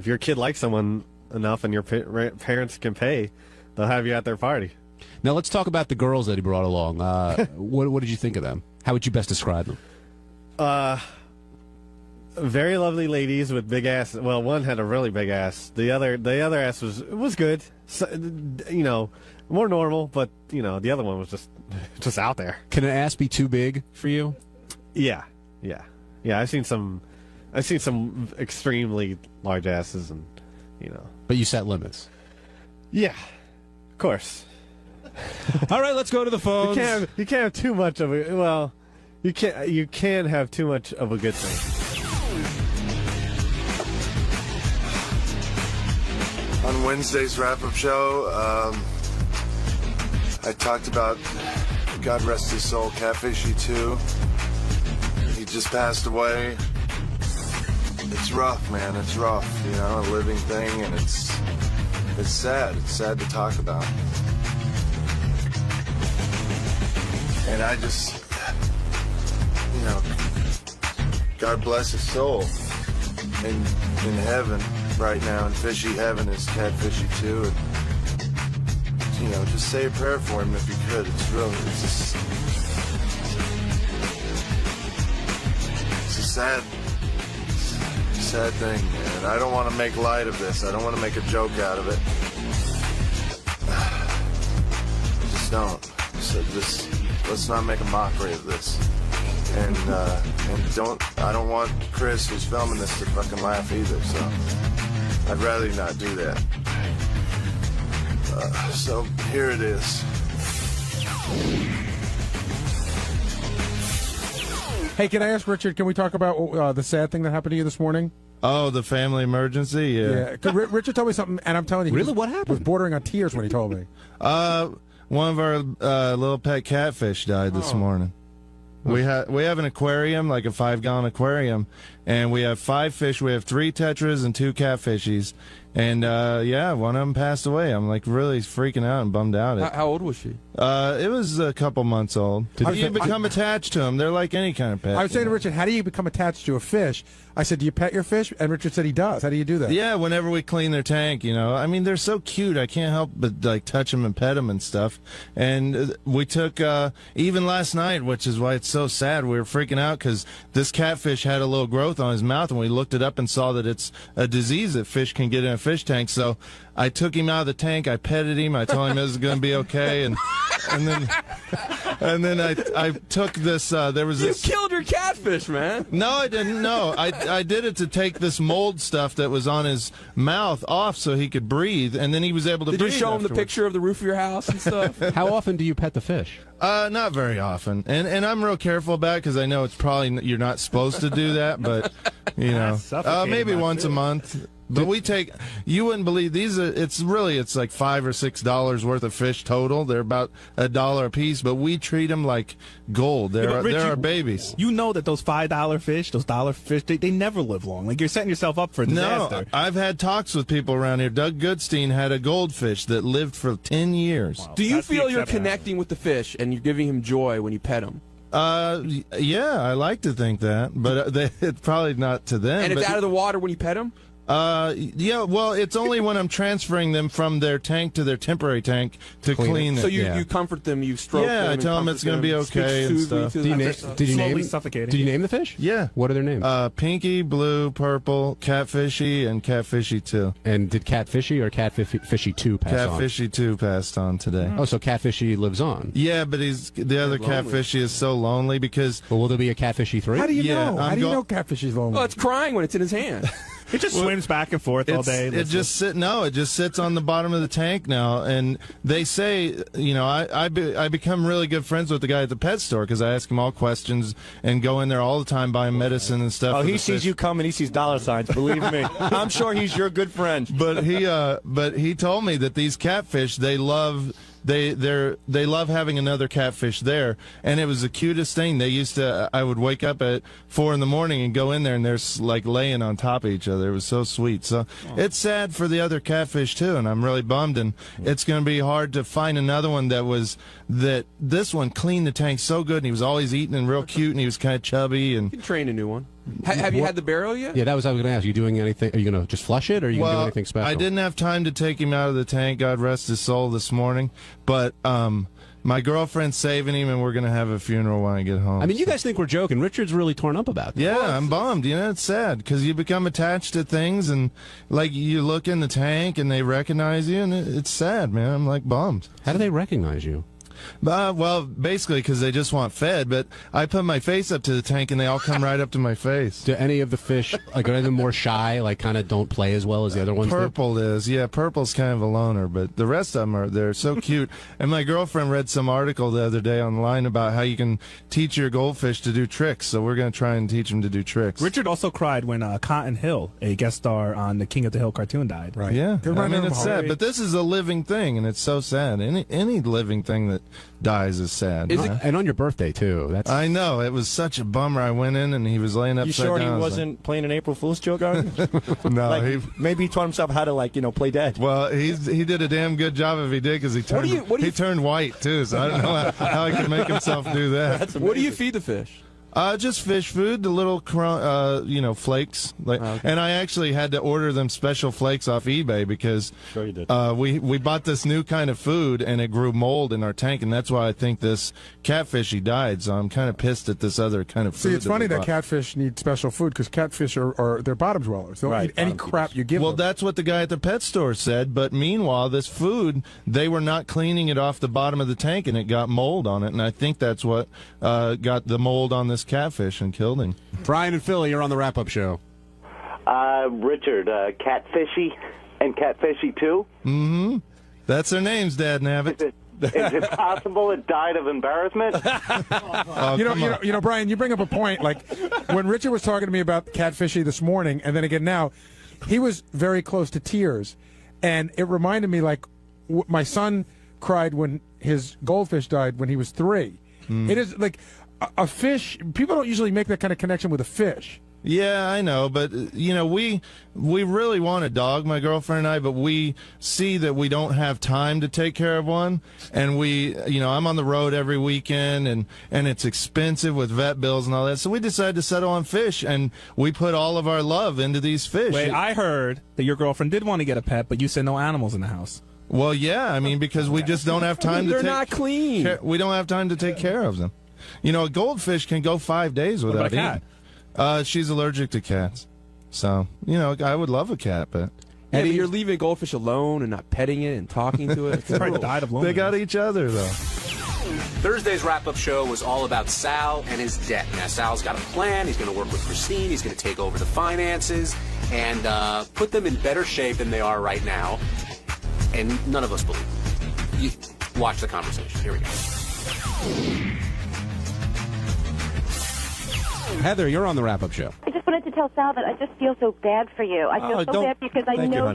If your kid likes someone enough and your parents can pay, they'll have you at their party. Now let's talk about the girls that he brought along. What did you think of them? How would you best describe them? Very lovely ladies with big ass. Well, one had a really big ass. The other ass was good. So, more normal, but the other one was just out there. Can an ass be too big for you? Yeah. I've seen some extremely large asses, and But you set limits. Yeah, of course. All right, let's go to the phones. You can't have too much of a. Well, you can have too much of a good thing. On Wednesday's wrap-up show, I talked about, God rest his soul, 𝗛𝗵𝗄𝗿. He just passed away. It's rough, man. It's rough, a living thing, and it's sad. It's sad to talk about. And I just, God bless his soul in heaven. Right now in fishy heaven is 𝗛𝗵𝗄𝗿, and just say a prayer for him if you could. It's a sad thing, man. I don't want to make light of this. I don't want to make a joke out of it. Just don't. So let's not make a mockery of this. And I don't want Chris, who's filming this, to fucking laugh either, so I'd rather not do that. So here it is. Hey, can I ask Richard, can we talk about the sad thing that happened to you this morning? Oh, the family emergency? Yeah. 'Cause Richard told me something, and I'm telling you. Really? What happened? Was bordering on tears when he told me. One of our little pet catfish died this morning. We have an aquarium, like a 5-gallon aquarium, and we have 5 fish. We have 3 tetras and 2 catfishies. And, one of them passed away. I'm, like, really freaking out and bummed out. How old was she? It was a couple months old. Did you become attached to them? They're like any kind of pet. I was saying to Richard, how do you become attached to a fish? I said, do you pet your fish? And Richard said he does. How do you do that? Yeah, whenever we clean their tank, I mean, they're so cute. I can't help but, like, touch them and pet them and stuff. And we took, even last night, which is why it's so sad, we were freaking out because this catfish had a little growth on his mouth, and we looked it up and saw that it's a disease that fish can get in a fish tank. So I took him out of the tank. I petted him. I told him it was going to be okay. And then I took this. There was this. You killed your catfish, man. No, I didn't. No, I did it to take this mold stuff that was on his mouth off so he could breathe, and then he was able to breathe. Did you show him afterwards. the picture of the roof of your house and stuff? How often do you pet the fish? Not very often, and I'm real careful about it because I know it's probably you're not supposed to do that, but maybe once a month. But we take, you wouldn't believe these. It's like $5 or $6 worth of fish total. They're about $1 a piece, but we treat them like gold. They're our babies. You know that those $5 fish, those dollar fish, they never live long. Like you're setting yourself up for disaster. No, I've had talks with people around here. Doug Goodstein had a goldfish that lived for 10 years. Wow. Do you feel you're connecting with the fish and you're giving him joy when you pet him? Yeah, I like to think that, but it's probably not to them. And it's out of the water when you pet him? Yeah, well, it's only when I'm transferring them from their tank to their temporary tank to clean it. So you comfort them, you stroke them. Yeah, I tell them it's going to be okay and stuff. Did you name the fish? Yeah. What are their names? Pinky, Blue, Purple, Catfishy, and Catfishy 2. And did Catfishy or Catfishy 2 pass on? Catfishy 2 passed on today. Oh, so Catfishy lives on. Yeah, but the other Catfishy is so lonely because... Well, will there be a Catfishy 3? How do you know? How do you know Catfishy's lonely? Well, it's crying when it's in his hand. It just swims back and forth all day. It just sits on the bottom of the tank now, and they say, I become really good friends with the guy at the pet store because I ask him all questions and go in there all the time buying medicine and stuff. Oh, he sees you come and he sees dollar signs. Believe me, I'm sure he's your good friend. But he told me that these catfish they love having another catfish there, and it was the cutest thing. They used to. I would wake up at 4 in the morning and go in there, and they're like laying on top of each other. It was so sweet. So it's sad for the other catfish too, and I'm really bummed. And it's going to be hard to find another one that this one cleaned the tank so good, and he was always eating and real cute, and he was kind of chubby. And you can train a new one. Have you had the burial yet? Yeah, that was what I was going to ask. Are you doing anything? Are you going to just flush it, or are you going to do anything special? I didn't have time to take him out of the tank, God rest his soul, this morning. But my girlfriend's saving him, and we're going to have a funeral when I get home. I mean, you guys think we're joking. Richard's really torn up about this. Yeah, I'm bummed. It's sad because you become attached to things, and like you look in the tank, and they recognize you, and it's sad, man. I'm like bummed. How do they recognize you? Well, basically because they just want fed, but I put my face up to the tank and they all come right up to my face. Do any of the fish, are any of them more shy, like kind of don't play as well as the other ones Purple is, yeah, Purple's kind of a loner, but the rest of them they're so cute. And my girlfriend read some article the other day online about how you can teach your goldfish to do tricks, so we're going to try and teach them to do tricks. Richard also cried when Cotton Hill, a guest star on the King of the Hill cartoon, died. Right. Yeah, I mean, it's sad, but this is a living thing, and it's so sad. Any living thing that dies is sad. And on your birthday, too. I know. It was such a bummer. I went in, and he was laying upside down. You sure he wasn't playing an April Fool's joke on you? No. Maybe he taught himself how to, play dead. Well, he did a damn good job if he did, because he turned white, too, so I don't know how he can make himself do that. What do you feed the fish? Just fish food, the little, flakes. And I actually had to order them special flakes off eBay because we bought this new kind of food and it grew mold in our tank, and that's why I think this catfishy died. So I'm kind of pissed at this other kind of food. See, it's funny that catfish need special food because catfish are they're bottom dwellers. They'll eat any crap you give them. Well, that's what the guy at the pet store said. But meanwhile, this food, they were not cleaning it off the bottom of the tank, and it got mold on it. And I think that's what got the mold on this catfish and killed him. Brian and Philly, you're on the wrap-up show. Richard, Catfishy and Catfishy 2? Mm-hmm. That's their names, Dad Navitt. Is it possible it died of embarrassment? You know, Brian, you bring up a point. Like when Richard was talking to me about 𝗏𝗏𝗍𝗍 this morning, and then again now, he was very close to tears, and it reminded me like my son cried when his goldfish died when he was 3. It is like a fish. People don't usually make that kind of connection with a fish. Yeah, I know, but you know, we really want a dog, my girlfriend and I, but we see that we don't have time to take care of one, and I'm on the road every weekend, and it's expensive with vet bills and all that, so we decided to settle on fish, and we put all of our love into these fish. Wait, I heard that your girlfriend did want to get a pet, but you said no animals in the house. Well, yeah, I mean, because we just don't have time to They're not clean. We don't have time to take care of them. You know, a goldfish can go 5 days without What about a eating. She's allergic to cats. So, you know, I would love a cat, but... Yeah, but you're leaving a goldfish alone and not petting it and talking to it. It's probably died of loneliness. They got each other, though. Thursday's wrap-up show was all about Sal and his debt. Now, Sal's got a plan. He's going to work with Christine. He's going to take over the finances and put them in better shape than they are right now. And none of us believe it. You watch the conversation. Here we go. Heather, you're on the wrap-up show. I just wanted to tell Sal that I just feel so bad for you. I feel so bad because I know